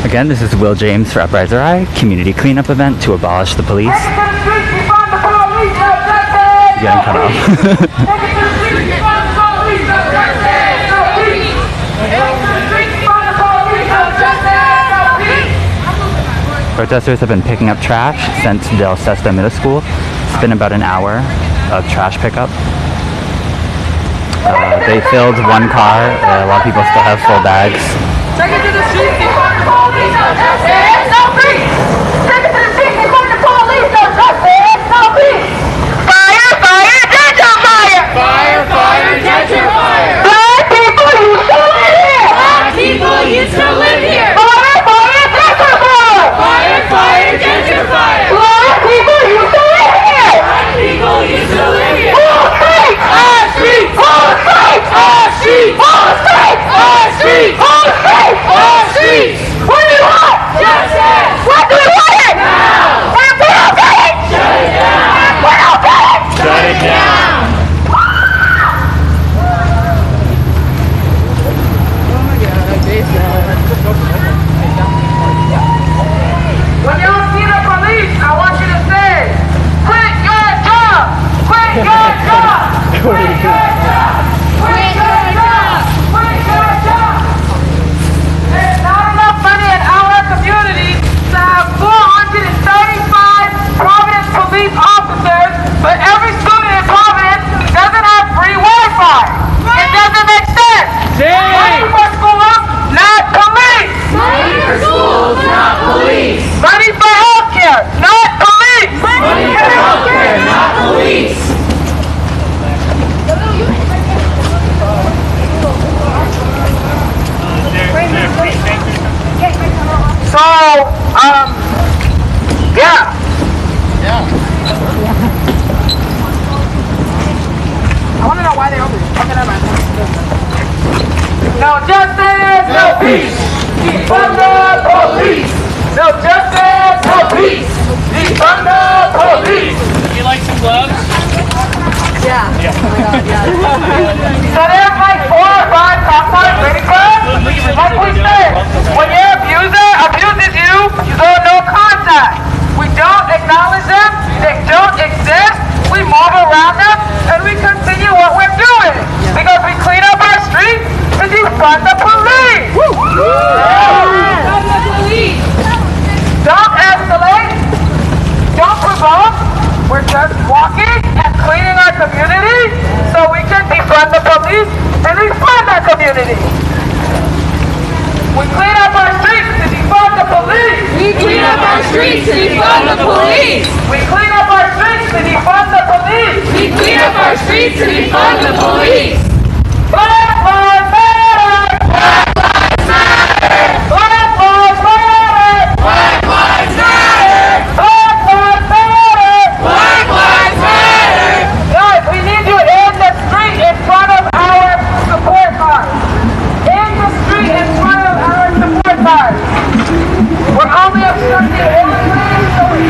Speaker 2: Again, this is Will James for Upriser Eye, community cleanup event to abolish the police. Getting cut off. Protesters have been picking up trash since DelSesto Middle School. It's been about an hour of trash pickup. They filled one car. A lot of people still have full bags.
Speaker 10: Take it to the streets, defund the police, no justice, no peace. Take it to the streets, defund the police, no justice, no peace. Fire, fire, gentrify! Fire, fire, gentrify! Black people used to live here! Black people used to live here! Fire, fire, gentrify! Fire, fire, gentrify! Black people used to live here! Black people used to live here! Wall Street! Our street! Wall Street! Our street! Wall Street! Our street! Wall Street! All streets! What do you want? Justice! What do we want it? Now! And we don't get it! Shut it down! And we don't get it! Shut it down! When you see the police, I want you to say, quit your job! Quit your job! Quit your job! Quit your job! Quit your job! There's not enough money in our community to have 435 Providence police officers, but every student in Providence doesn't have free Wi-Fi. It doesn't make sense. Money for schools, not police. Money for schools, not police. Money for healthcare, not police. Money for healthcare, not police. So, yeah. I want to know why they're over here. Okay, never mind. No justice, no peace. Defund the police. No justice, no peace. Defund the police.
Speaker 12: Would you like some gloves?
Speaker 10: Yeah.
Speaker 12: Yeah.
Speaker 10: Oh my God, yeah.
Speaker 1: So there's like 4 or 5 top line ready clubs. Like we said, when your abuser abuses you, you go no contact. We don't acknowledge them, they don't exist, we move around them, and we continue what we're doing. Because we clean up our streets and defund the police. Defund the police. Don't escalate, don't provoke, we're just walking and cleaning our community so we can defund the police and refund our community. We clean up our streets to defund the police. We clean up our streets to defund the police. We clean up our streets to defund the police. We clean up our streets to defund the police. Black lives matter. Black lives matter. Black lives matter. Black lives matter. Black lives matter. Black lives matter. Guys, we need you in the street in front of our support cars. In the street in front of our support cars. We're only obstructing one lane so we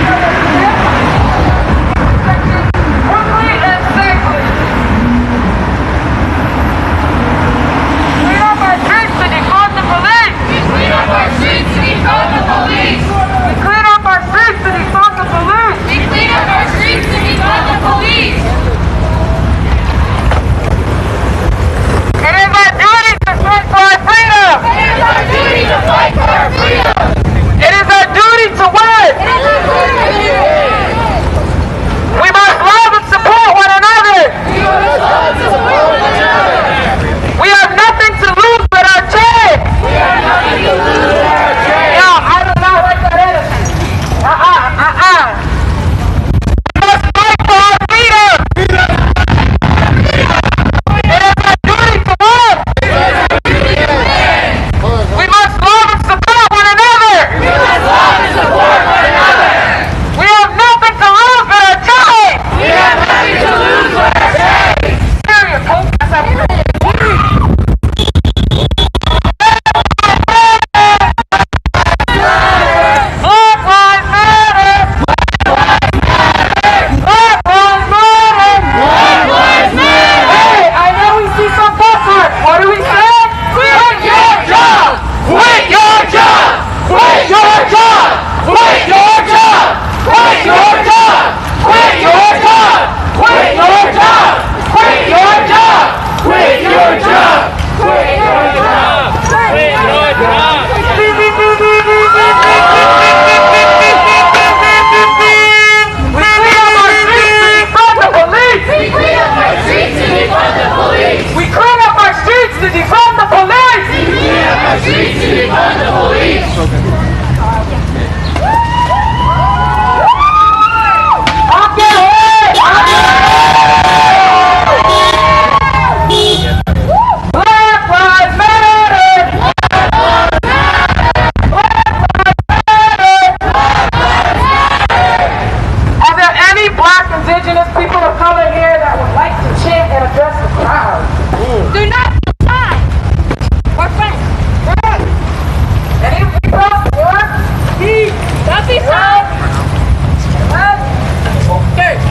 Speaker 1: can quickly and safely.
Speaker 10: any black, indigenous people of color here that would like to chant and address the crowd?
Speaker 4: Do not lie. Or friends.
Speaker 10: Any people? What?
Speaker 4: Don't be silent.
Speaker 10: Okay.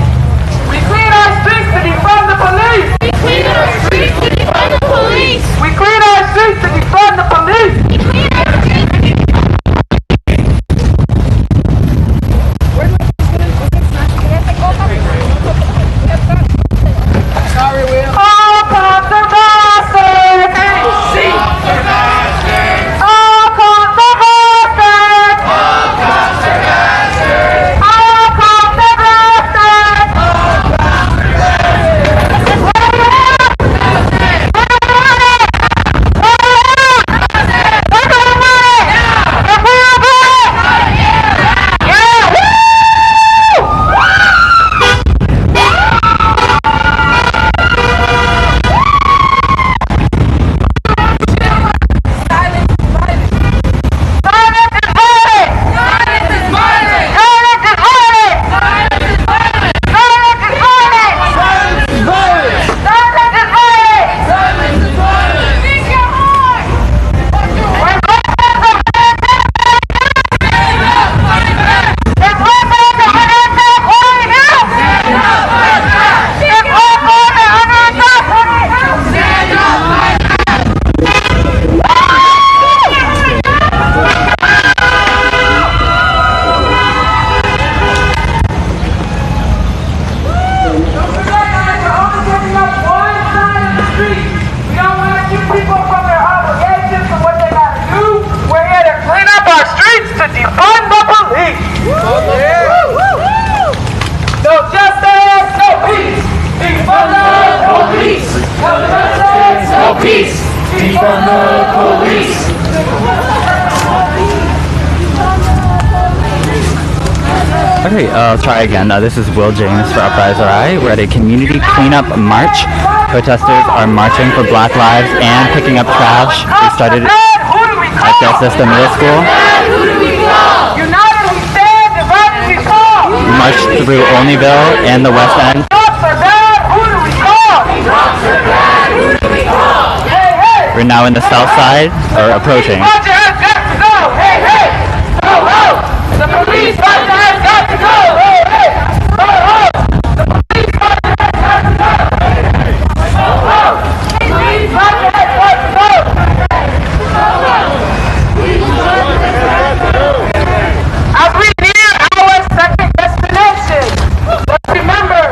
Speaker 10: We clean our streets to defund the police.
Speaker 4: We clean our streets to defund the police.
Speaker 10: We clean our streets to defund the police.
Speaker 4: We clean our streets to defund
Speaker 10: Sorry, Will. All cops are bastards. See. All cops are bastards. All cops are bastards. All cops are bastards. All cops are bastards. What do you want? What do you want? What do you want? What do you want? If we are black. Yeah. Woo!
Speaker 2: Okay, I'll try again. This is Will James for Uprise RI. We're at a community cleanup march. Protesters are marching for Black lives and picking up trash. We started at DelSesto Middle School.
Speaker 10: United we stand, divided we fall.
Speaker 2: We marched through Olneyville and the West End.
Speaker 10: Cops are bad, who do we call? Cops are bad, who do we call? Hey, hey.
Speaker 2: We're now in the south side, or approaching.
Speaker 10: Watch your ass got to go. Hey, hey. Ho, ho. The police watch your ass got to go. Hey, hey. Ho, ho. The police watch your ass got to go. Hey, hey. Ho, ho. The police watch your ass got to go. Ho, ho. As we near our second destination, let's remember,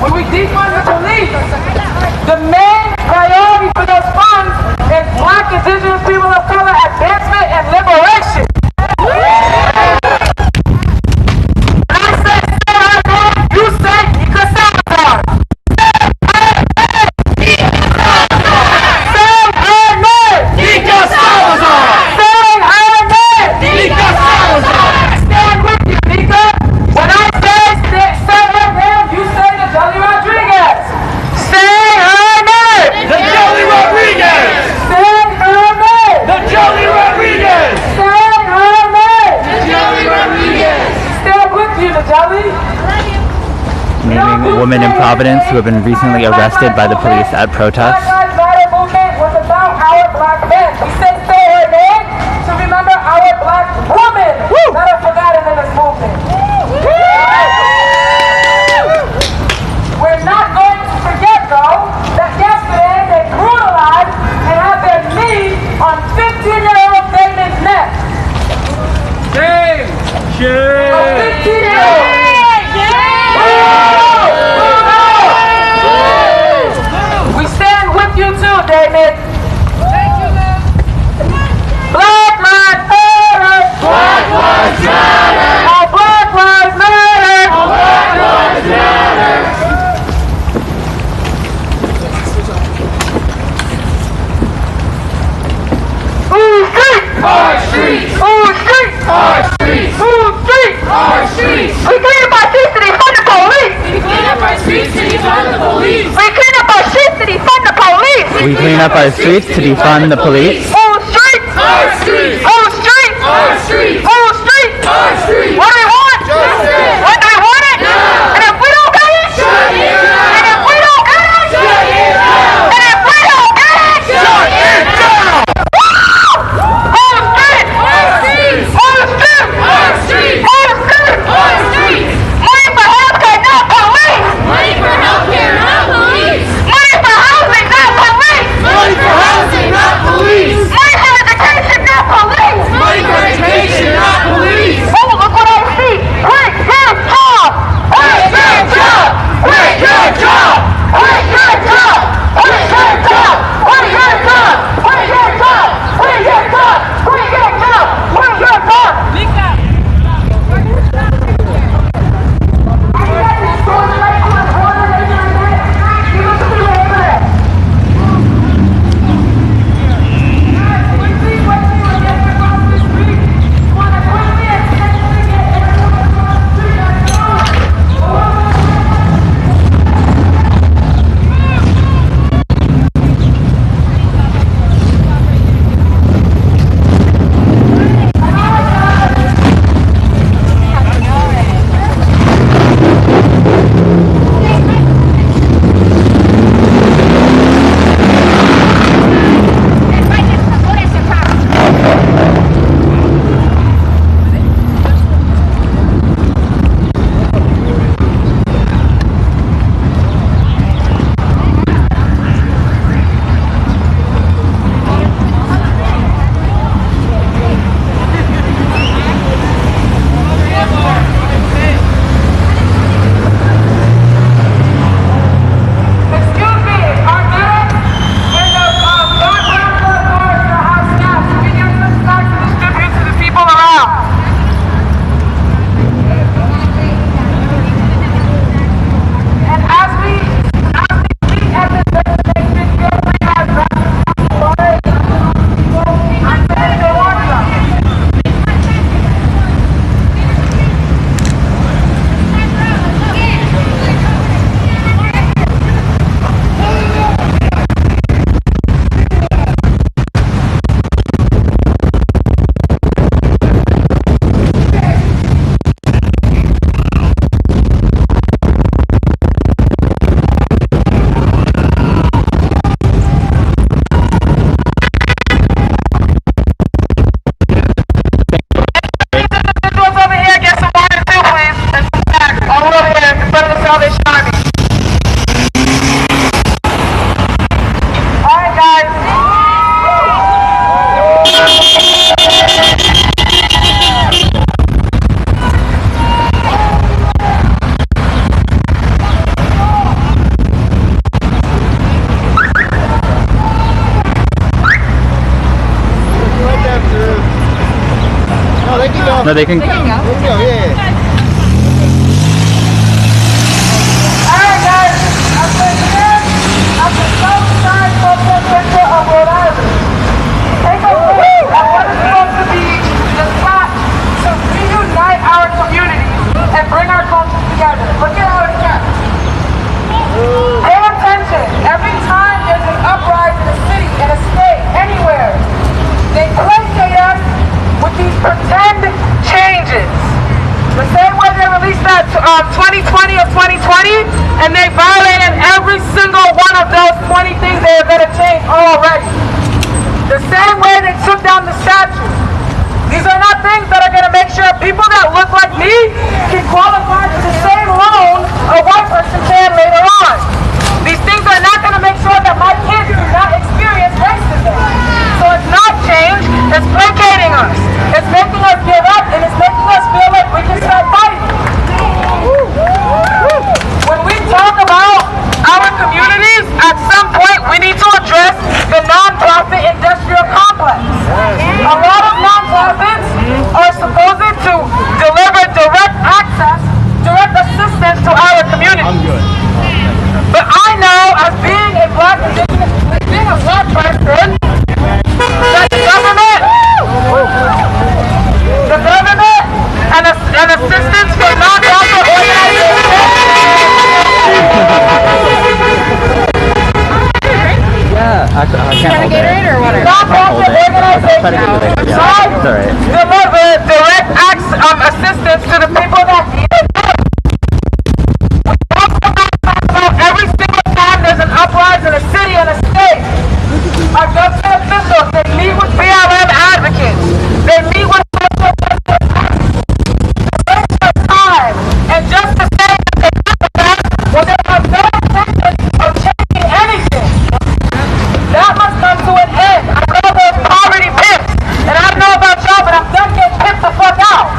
Speaker 10: when we defund the police, the main priority for those funds is Black, Indigenous people of color advancement and liberation. When I say our name, you say Nika Salazar. Say her name. Nika Salazar. Say her name. Nika Salazar. Stand with you, Nika. When I say her name, you say the Jolly Rodriguez. Say her name. The Jolly Rodriguez. Say her name. The Jolly Rodriguez. Say her name. The Jolly Rodriguez. Stand with you, the Jolly.
Speaker 2: Naming women in Providence who have been recently arrested by the police at protests.
Speaker 10: Black Lives Matter movement was about our black men. We say her name to remember our black women that are forgotten in this movement. We're not going to forget, though, that yesterday they brutalized and had their knee on 15-year-old Damon's neck. Shame! Shame! A 15-year-old! We stand with you too, Damon. Thank you, man. Black Lives Matter. Black Lives Matter. All Black Lives Matter. All Black Lives Matter. Ooh, street. Our streets. Ooh, street. Our streets. Ooh, street. Our streets. We clean up our streets to defund the police. We clean up our streets to defund the police. We clean up our streets to defund the police.
Speaker 2: We clean up our streets to defund the police.
Speaker 10: Ooh, street. Our streets. Ooh, street. Our streets. Ooh, street. Our streets. What do we want? Justice. What do we want it? Now. And
Speaker 2: No, they can.
Speaker 10: Alright guys, after some time focus picture of Rhode Island. Take a look at what is supposed to be the spot to reunite our communities and bring our cultures together. Look at how it's kept. Pay attention. Every time there's an uprising in a city, in a state, anywhere, they placate us with these pretend changes. The same way they released that 2020 of 2020, and they violated every single one of those 20 things they are going to change already. The same way they took down the statue. These are not things that are going to make sure people that look like me can qualify for the same loan a white person can later on. These things are not going to make sure that my kids do not experience racism. So it's not change, it's placating us. It's making us give up, and it's making us feel like we can start fighting. When we talk about our communities, at some point we need to address the non-profit industrial complex. A lot of non-profits are supposed to deliver direct access, direct assistance to our community. But I know, as being a black indigenous, being a black person, that the government and assistance for non-profit organizations.
Speaker 2: Yeah, actually, I can't hold it.
Speaker 10: Or what? Non-profit organizations deliver direct assistance to the people that need it. We talk about every single time there's an uprising in a city and a state. Our government officials, they meet with BLM advocates. They meet with social justice advocates. They waste their time. And just to say that they do that when they have no intention of changing anything. That must come to an end. I know those poverty pimps, and I don't know about y'all, but I'm done getting pimped the fuck out.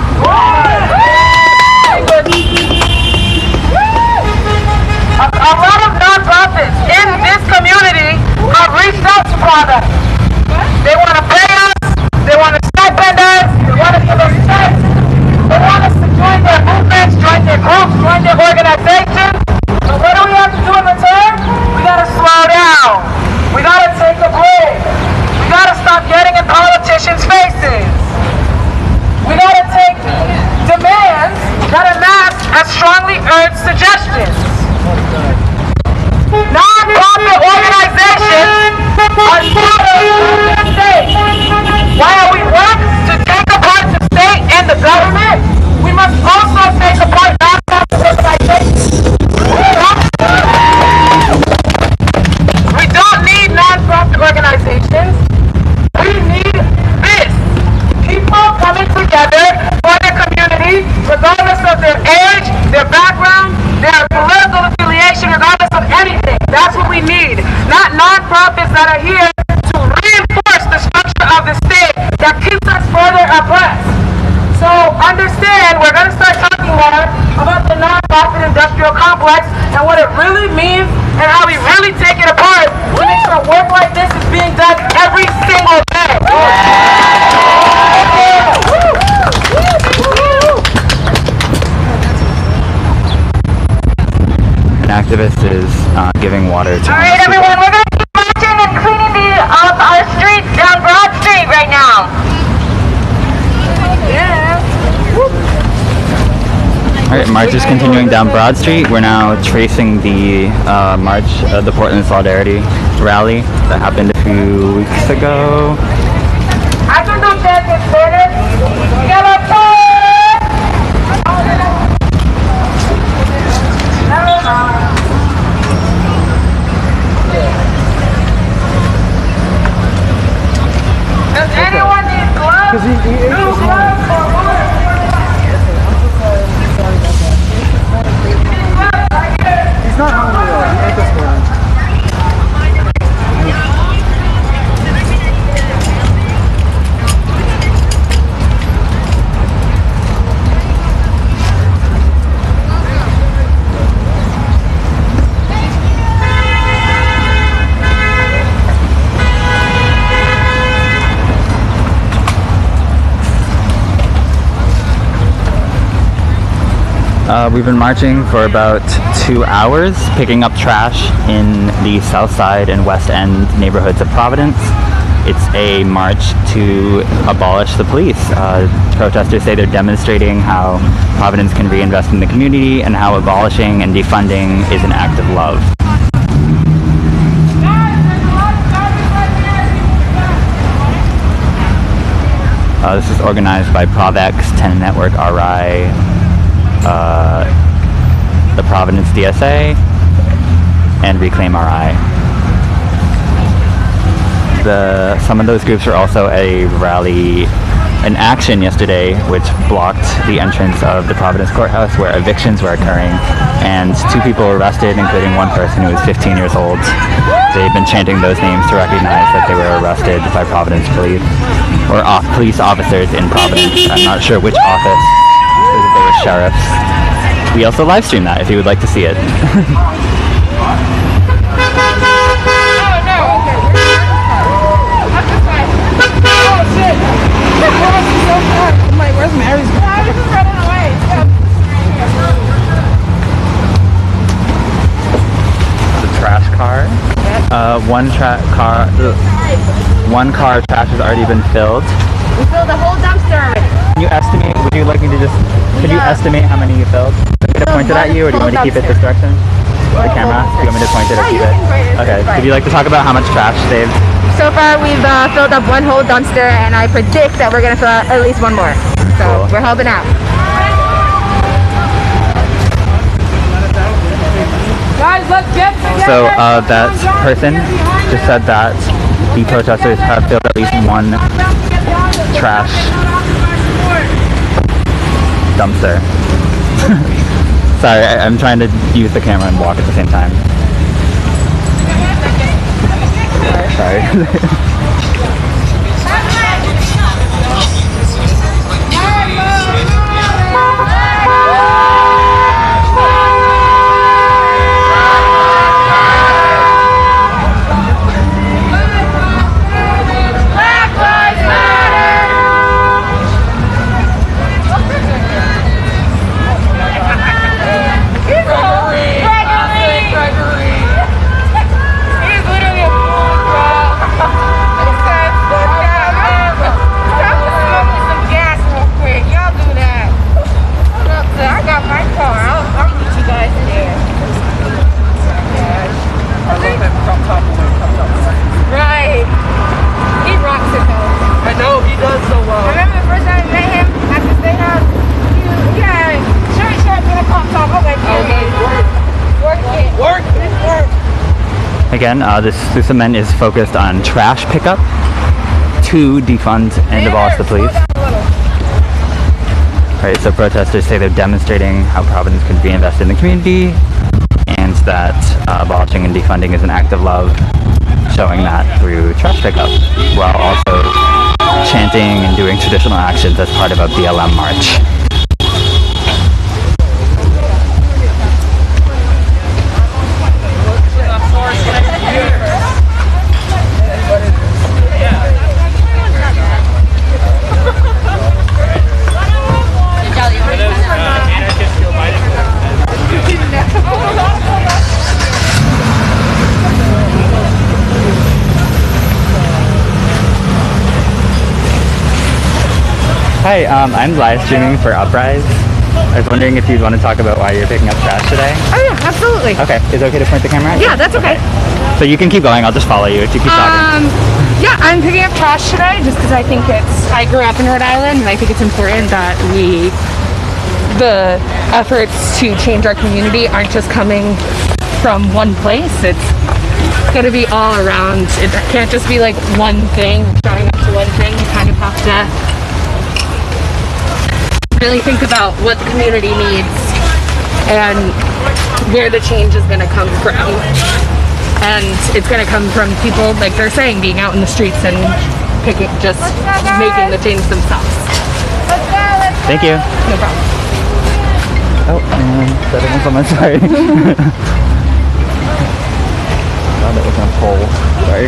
Speaker 10: A lot of nonprofits in this community have reached out to Providence. They want to pay us, they want to stipend us, they want to give us checks, they want us to join their movements, join their groups, join their organizations. But what do we have to do in return? We got to slow down. We got to take a break. We got to stop getting in politicians' faces. We got to take demands that are masked as strongly urged suggestions. Non-profit organizations are scattered through the state. While we work to take apart the state and the government, we must also take apart non-profit organizations. We don't need non-profit organizations. We need this. People coming together for their community, regardless of their age, their background, their political affiliation, regardless of anything. That's what we need. Not non-profits that are here to reinforce the structure of the state that keeps us further oppressed. So understand, we're going to start talking more about the non-profit industrial complex and what it really means and how we really take it apart to make sure work like this is being done every single day.
Speaker 2: An activist is giving water to.
Speaker 3: All right, everyone, we're going to keep marching and cleaning up our streets down Broad Street right now.
Speaker 2: All right, march is continuing down Broad Street. We're now tracing the march of the Portland Solidarity rally that happened a few weeks ago.
Speaker 10: I can do that in minutes. Yellow card! Does anyone need gloves? New gloves or what?
Speaker 5: He's not hungry though. He ate this one.
Speaker 2: We've been marching for about 2 hours, picking up trash in the south side and west end neighborhoods of Providence. It's a march to abolish the police. Protesters say they're demonstrating how Providence can reinvest in the community and how abolishing and defunding is an act of love. This is organized by Provex, Tenant Network RI, the Providence DSA, and Reclaim RI. Some of those groups were also a rally, an action yesterday, which blocked the entrance of the Providence courthouse where evictions were occurring, and 2 people were arrested, including one person who was 15 years old. They've been chanting those names to recognize that they were arrested by Providence police, or police officers in Providence. I'm not sure which office, whether they were sheriffs. We also live stream that if you would like to see it.
Speaker 13: Where's Mary's? I was just running away.
Speaker 2: The trash car. One car of trash has already been filled.
Speaker 3: We filled the whole dumpster already.
Speaker 2: Can you estimate? Would you like me to just? Could you estimate how many you filled? Could I point it at you, or do you want me to keep it this direction? The camera? Do you want me to point it or keep it? Okay. Would you like to talk about how much trash saved?
Speaker 3: So far, we've filled up one whole dumpster, and I predict that we're going to fill out at least one more. So we're helping out.
Speaker 4: Guys, let's get together.
Speaker 2: So that person just said that the protesters have filled at least one trash dumpster. Sorry, I'm trying to use the camera and walk at the same time. Sorry. Again, this event is focused on trash pickup to defund and abolish the police. Right, so protesters say they're demonstrating how Providence can reinvest in the community, and that abolishing and defunding is an act of love, showing that through trash pickup, while also chanting and doing traditional actions as part of a BLM march. Hi, I'm live streaming for Uprise. I was wondering if you'd want to talk about why you're picking up trash today.
Speaker 13: Oh yeah, absolutely.
Speaker 2: Okay, is it okay to point the camera at you?
Speaker 13: Yeah, that's okay.
Speaker 2: So you can keep going, I'll just follow you if you keep talking.
Speaker 13: Yeah, I'm picking up trash today just because I think I grew up in Rhode Island, and I think it's important that the efforts to change our community aren't just coming from one place. It's going to be all around. It can't just be like one thing, showing up to one thing. You kind of have to really think about what the community needs and where the change is going to come from. And it's going to come from people, like they're saying, being out in the streets and just making the change themselves.
Speaker 2: Thank you.
Speaker 13: No problem.
Speaker 2: Oh, that was on my side. Thought it was on a pole. Sorry.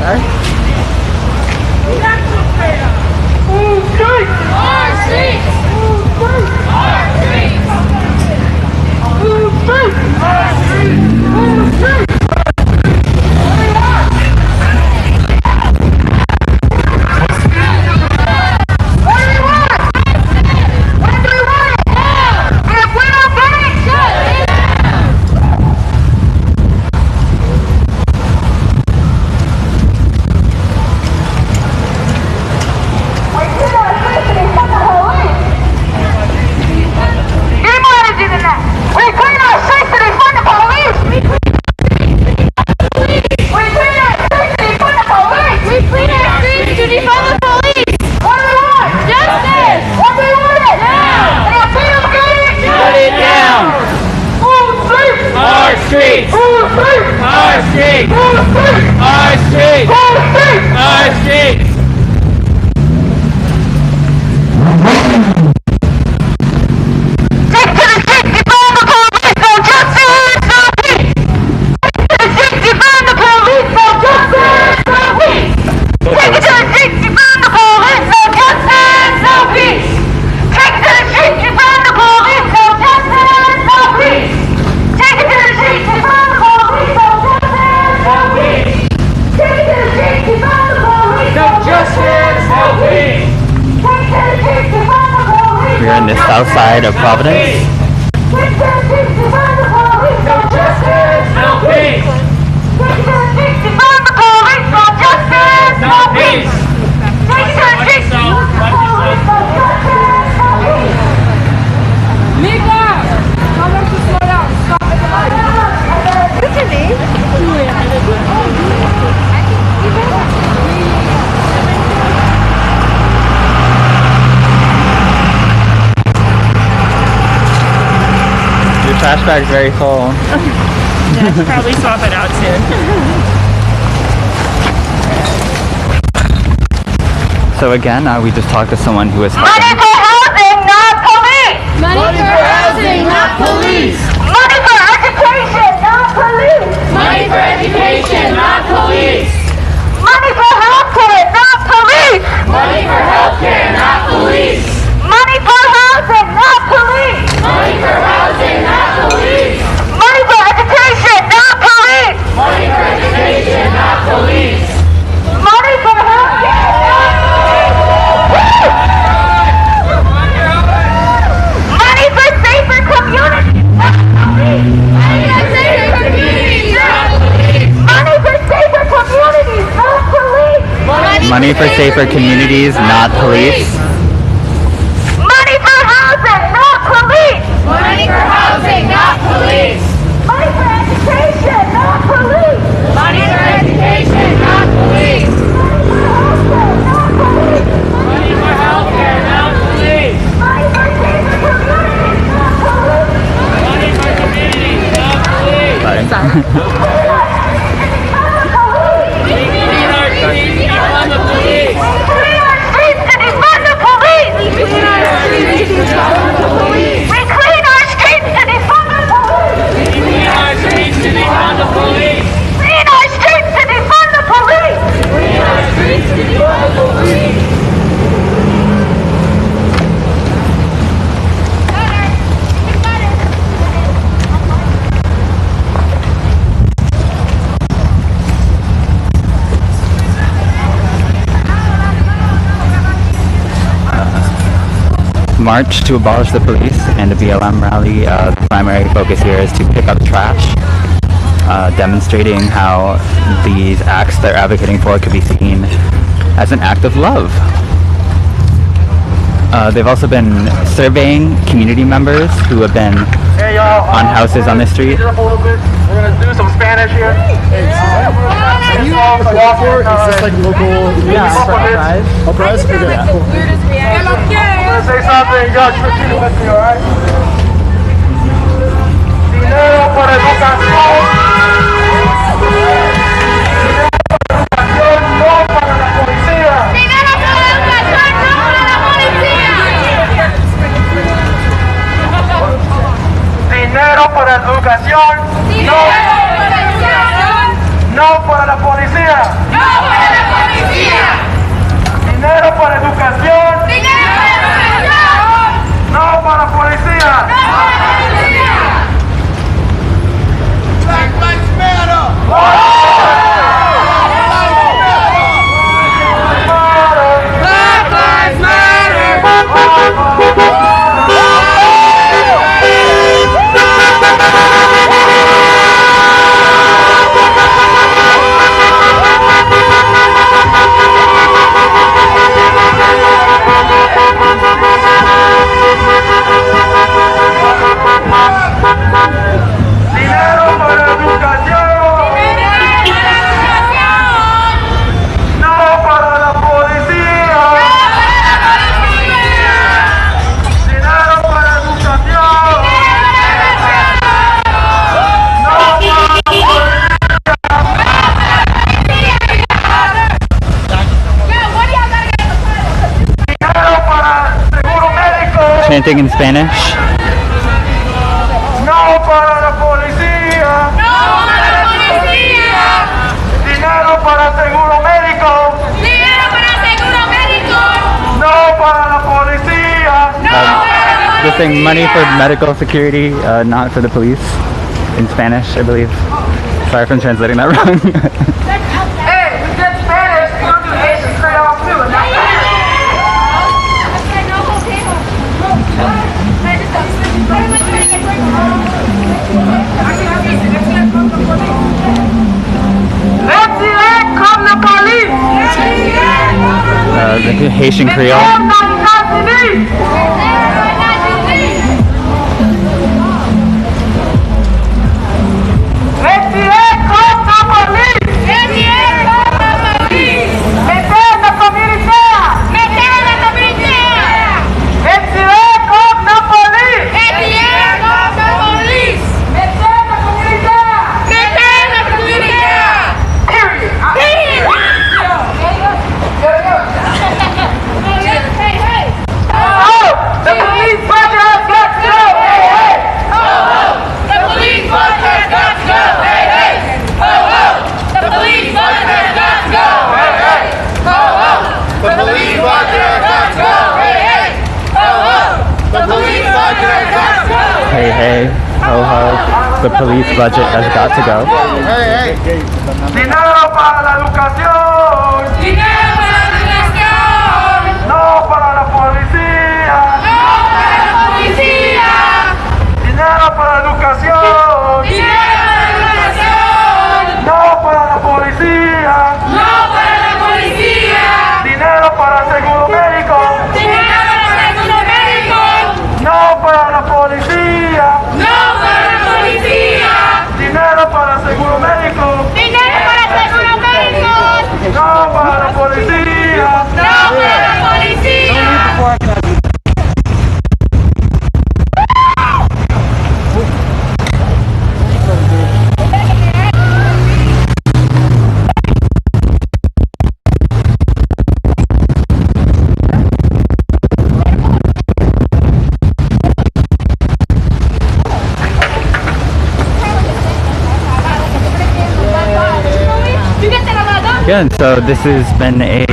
Speaker 2: We're in the south side of Providence. Your trash bag's very full.
Speaker 11: Yeah, I should probably swap it out soon.
Speaker 2: So again, we just talked to someone who was
Speaker 10: Money for housing, not police!
Speaker 6: Money for housing, not police!
Speaker 10: Money for education, not police!
Speaker 6: Money for education, not police!
Speaker 10: Money for healthcare, not police!
Speaker 6: Money for healthcare, not police!
Speaker 10: Money for housing, not police!
Speaker 6: Money for housing, not police!
Speaker 10: Money for education, not police!
Speaker 6: Money for education, not police!
Speaker 10: Money for healthcare, not police! Money for safer communities, not police! Money for safer communities, not police!
Speaker 2: Money for safer communities, not police.
Speaker 10: Money for housing, not police!
Speaker 6: Money for housing, not police!
Speaker 10: Money for education, not police!
Speaker 6: Money for education, not police!
Speaker 10: Money for healthcare, not police!
Speaker 6: Money for
Speaker 10: safer communities, not police!
Speaker 6: Money for communities, not police!
Speaker 10: We clean our
Speaker 6: streets to defund the police!
Speaker 10: We clean our streets to defund the police!
Speaker 6: We clean our streets to defund the police!
Speaker 10: We clean our streets to defund the police!
Speaker 6: We clean our streets to defund the police!
Speaker 10: Clean our streets to defund the police!
Speaker 6: Clean our streets to defund the police!
Speaker 2: March to abolish the police and the BLM rally. The primary focus here is to pick up trash, demonstrating how these acts they're advocating for could be seen as an act of love. They've also been surveying community members who have been on houses on the street.
Speaker 5: We're gonna do some Spanish here. Are you for? Is this like local uprise? Uprise? Okay, cool. I'm gonna say something. You guys repeat it with me, alright? Dinero por educación. No para la policía.
Speaker 6: Dinero por educación, no para la policía.
Speaker 5: Dinero para educación. No para la policía.
Speaker 6: No para la policía.
Speaker 5: Dinero para educación.
Speaker 6: Dinero para educación.
Speaker 5: No para policía.
Speaker 6: No para la policía.
Speaker 2: chanting in Spanish.
Speaker 6: No para la policía. No para la policía. Dinero para seguro médico. Dinero para seguro médico. No para la policía. No para la policía.
Speaker 2: They're saying money for medical security, not for the police, in Spanish, I believe. Sorry if I'm translating that wrong.
Speaker 10: Hey, we did Spanish. We don't do Asian straight off too. And that's
Speaker 2: the Haitian Creole. Hey, hey, ho, ho, the police budget has got to go.
Speaker 6: Hey, hey. Dinero para la educación. Dinero para la educación. No para la policía. No para la policía. Dinero para la educación. Dinero para la educación. No para la policía. No para la policía. Dinero para seguro médico. Dinero para seguro médico. No para la policía. No para la policía. Dinero para seguro médico. Dinero para seguro médico. No para la policía. No para la policía.
Speaker 2: Again, so this has been a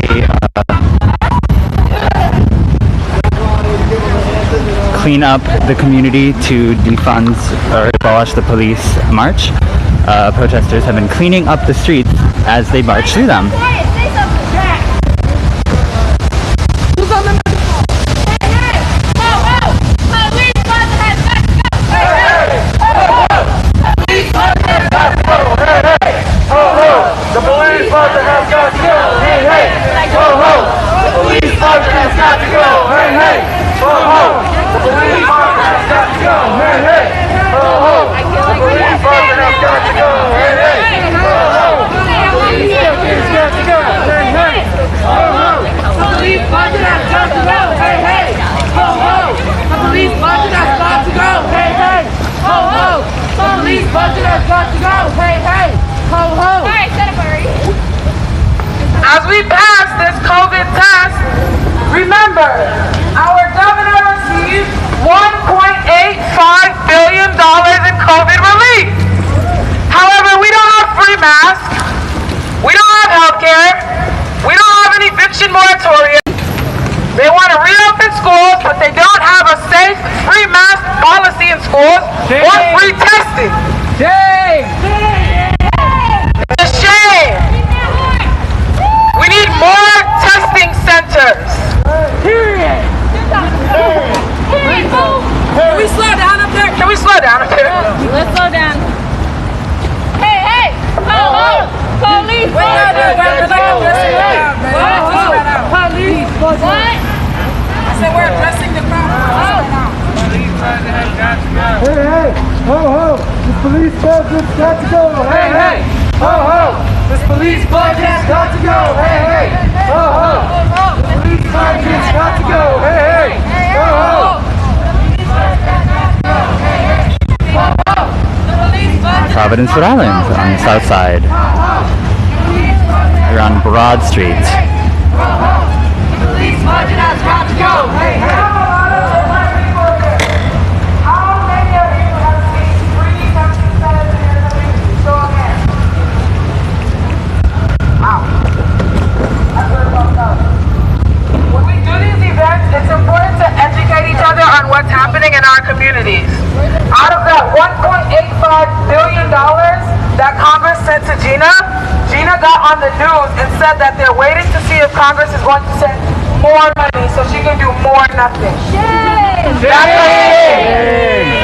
Speaker 2: clean up the community to defund or abolish the police march. Protesters have been cleaning up the streets as they march through them.
Speaker 6: The police budget has got to go. Hey, hey. Ho, ho. The police budget has got to go. Hey, hey. Ho, ho. The police budget has got to go. Hey, hey. Ho, ho. The police budget has got to go. Hey, hey. Ho, ho. The police budget has got to go. Hey, hey. Ho, ho. The police budget has got to go. Hey, hey. Ho, ho. The police budget has got to go. Hey, hey. Ho, ho. The police budget has got to go. Hey, hey. Ho, ho. As we pass this COVID test, remember, our governor received $1.85 billion in COVID relief. However, we don't have free masks, we don't have health care, we don't have an eviction moratorium. They want to reopen schools, but they don't have a safe, free mask policy in schools or free testing. It's a shame. We need more testing centers. Period. Can we slow down up there? Can we slow down up there?
Speaker 3: Let's slow down. Hey, hey! Ho, ho! Police! What? Police! What? I said we're addressing the problem.
Speaker 6: Hey, hey! Ho, ho! The police budget's got to go. Hey, hey! Ho, ho! This police budget's got to go. Hey, hey! Ho, ho! The police budget's got to go. Hey, hey! Ho, ho!
Speaker 2: Providence, Rhode Island, on the south side. We're on Broad Street.
Speaker 6: The police budget has got to go. Hey, hey!
Speaker 10: got on the news and said that they're waiting to see if Congress is going to send more money so she can do more nothing. That's a shame.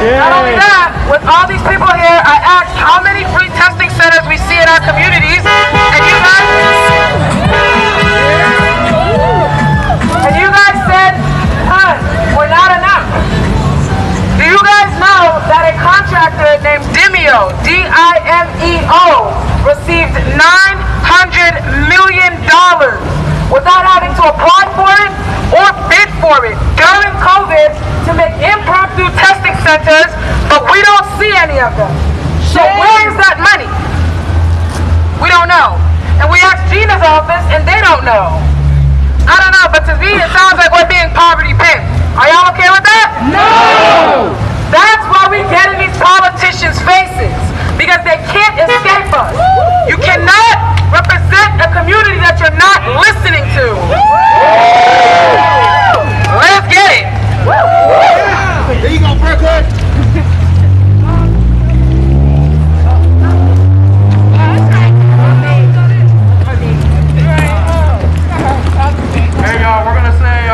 Speaker 10: Not only that, with all these people here, I asked how many free testing centers we see in our communities, and you guys said, none, we're not enough. Do you guys know that a contractor named Dimeo, D-I-M-E-O, received $900 million without having to apply for it or bid for it during COVID to make impromptu testing centers, but we don't see any of them. So where is that money? We don't know. And we asked Gina's office and they don't know. I don't know, but to me it sounds like we're being poverty pinned. Are y'all okay with that? No! That's why we get in these politicians' faces, because they can't escape us. You cannot represent a community that you're not listening to. Let's get it.
Speaker 6: There you go, Brooklyn.
Speaker 16: Hey y'all, we're gonna say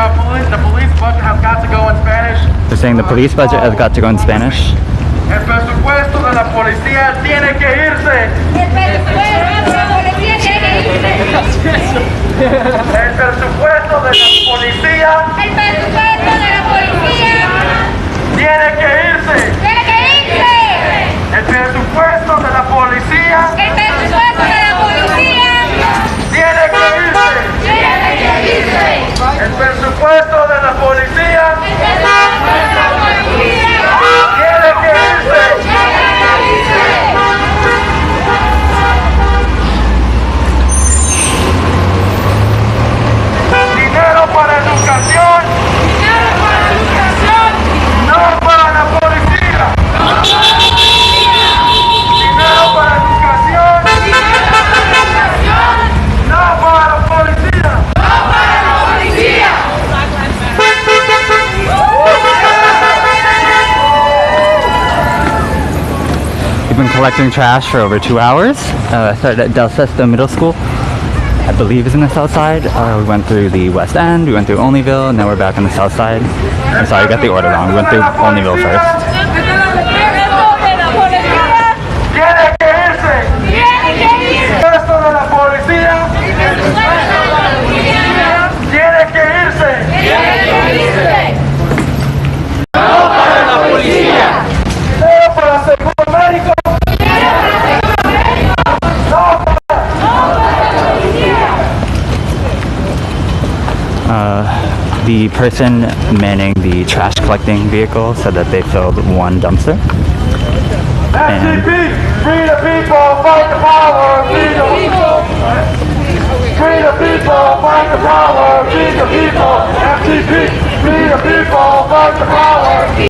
Speaker 16: the police budget has got to go in Spanish.
Speaker 2: They're saying the police budget has got to go in Spanish.
Speaker 16: El presupuesto de la policía tiene que irse. El presupuesto de la policía tiene que irse. El presupuesto de la policía. El presupuesto de la policía. Tiene que irse. Tiene que irse. El presupuesto de la policía. El presupuesto de la policía. Tiene que irse. Tiene que irse. El presupuesto de la policía. El presupuesto de la policía. Tiene que irse. Dinero para educación. Dinero para educación. No para la policía. No para la policía. Dinero para educación. Dinero para educación. No para la policía. No para la policía.
Speaker 2: We've been collecting trash for over 2 hours. I started at DelSesto Middle School. I believe is in the south side. We went through the west end, we went through Olneyville, and now we're back on the south side. I'm sorry, I got the order wrong. We went through Olneyville first. The person manning the trash collecting vehicle said that they filled one dumpster. And
Speaker 16: free the people, fight the power, free the people. Free the people, fight the power, free the people. FTP, free the people, fight the power.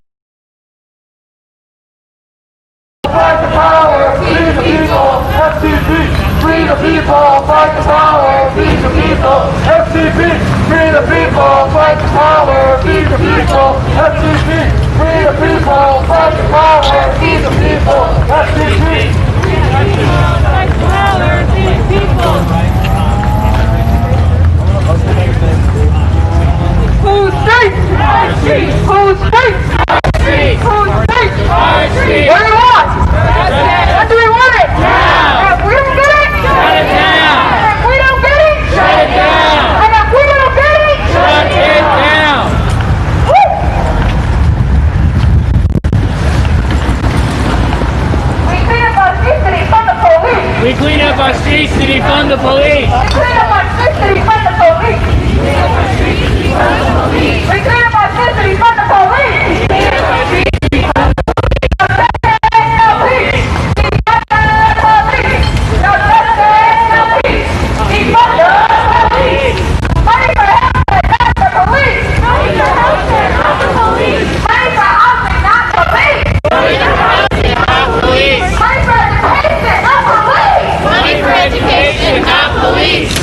Speaker 16: Fight the power, free the people. FTP, free the people, fight the power, free the people. FTP, free the people, fight the power, free the people. FTP, free the people, fight the power, free the people. FTP, fight the power, free the people. Who's street? Our street. Who's street? Our street. Who's street? Our street. What do we want? What do we want it? Now. If we don't get it, shut it down. If we don't get it, shut it down. And if we don't get it, shut it down. Woo! We clean up our streets to defund the police.
Speaker 12: We clean up our streets to defund the police.
Speaker 16: We clean up our streets to defund the police. We clean up our streets to defund the police. We clean up our streets to defund the police. We clean up our streets to defund the police. Money for healthcare, not the police. Money for healthcare, not the police. Money for housing, not police. Money for housing, not police. Money for education, not police. Money for education, not police.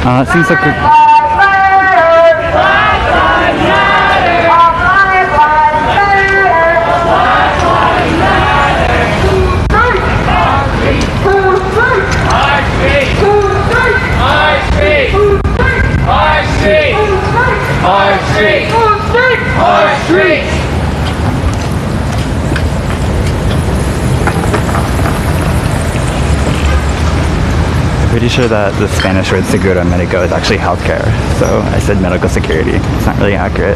Speaker 2: It seems like we're... Pretty sure that the Spanish word seguro medico is actually healthcare, so I said medical security. It's not really accurate.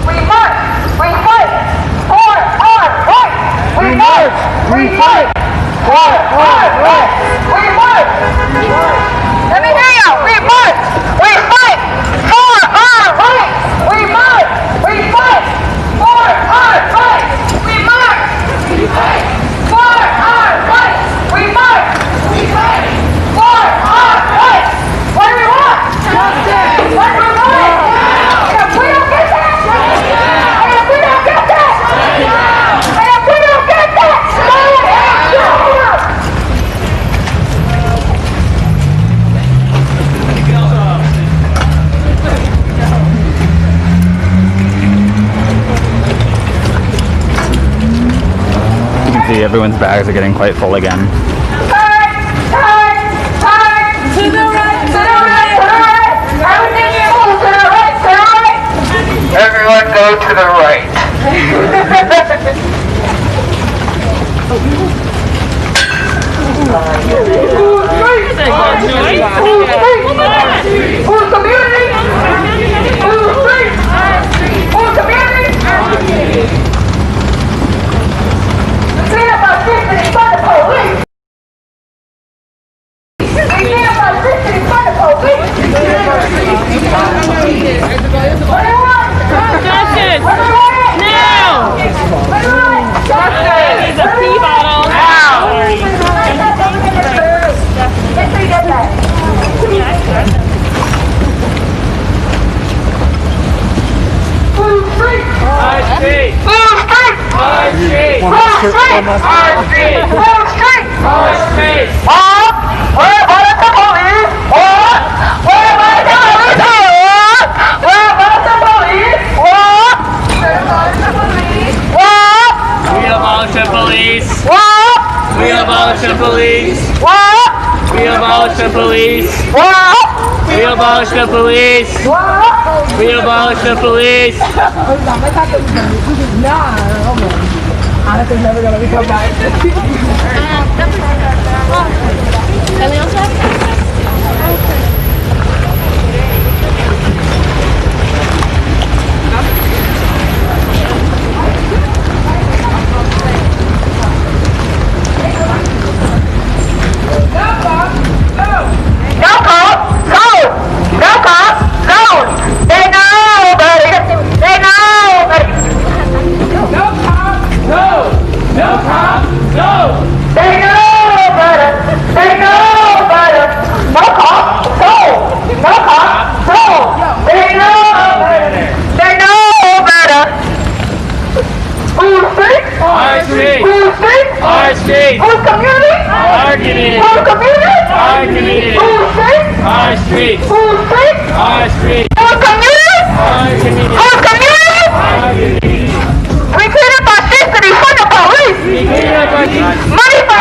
Speaker 10: We march, we fight for our rights. We march, we fight for our rights. We march. Let me hear you. We march, we fight for our rights. We march, we fight for our rights. We march, we fight for our rights. We march. We fight for our rights. What do we want? Justice. What do we want? And if we don't get that, and if we don't get that, and if we don't get that,
Speaker 2: You can see everyone's bags are getting quite full again.
Speaker 10: to the right, to the right, to the right. Everything you move to the right, to the right.
Speaker 1: Everyone go to the right.
Speaker 10: Who's community? Who's street? Who's community? Clean up our streets and in front of police. We clean up our streets and in front of police. What do you want?
Speaker 11: Justice!
Speaker 10: What do you want?
Speaker 11: Now!
Speaker 10: What do you want?
Speaker 11: Justice! It's a pee bottle. Now!
Speaker 10: Make sure you get that. Blue street!
Speaker 16: Our street!
Speaker 10: Blue street!
Speaker 16: Our street!
Speaker 10: Blue street!
Speaker 16: Our street!
Speaker 10: Blue street!
Speaker 16: Our street!
Speaker 10: What? Where about the police? What? Where about the police? What? Where about the police? What? Where about the police? What?
Speaker 16: We abolish the police!
Speaker 10: What?
Speaker 16: We abolish the police!
Speaker 10: What?
Speaker 16: We abolish the police!
Speaker 10: What?
Speaker 16: We abolish the police!
Speaker 10: What?
Speaker 16: We abolish the police!
Speaker 10: Honestly, never gonna become back.
Speaker 16: Our street!
Speaker 10: Whose community?
Speaker 16: Our community!
Speaker 10: Whose community?
Speaker 16: Our community!
Speaker 10: Whose street?
Speaker 16: Our street!
Speaker 10: Whose street?
Speaker 16: Our street!
Speaker 10: Whose community?
Speaker 16: Our community!
Speaker 10: Whose community?
Speaker 16: Our community!
Speaker 10: We clean up our streets to defund the police.
Speaker 16: We clean up our streets.
Speaker 10: Money for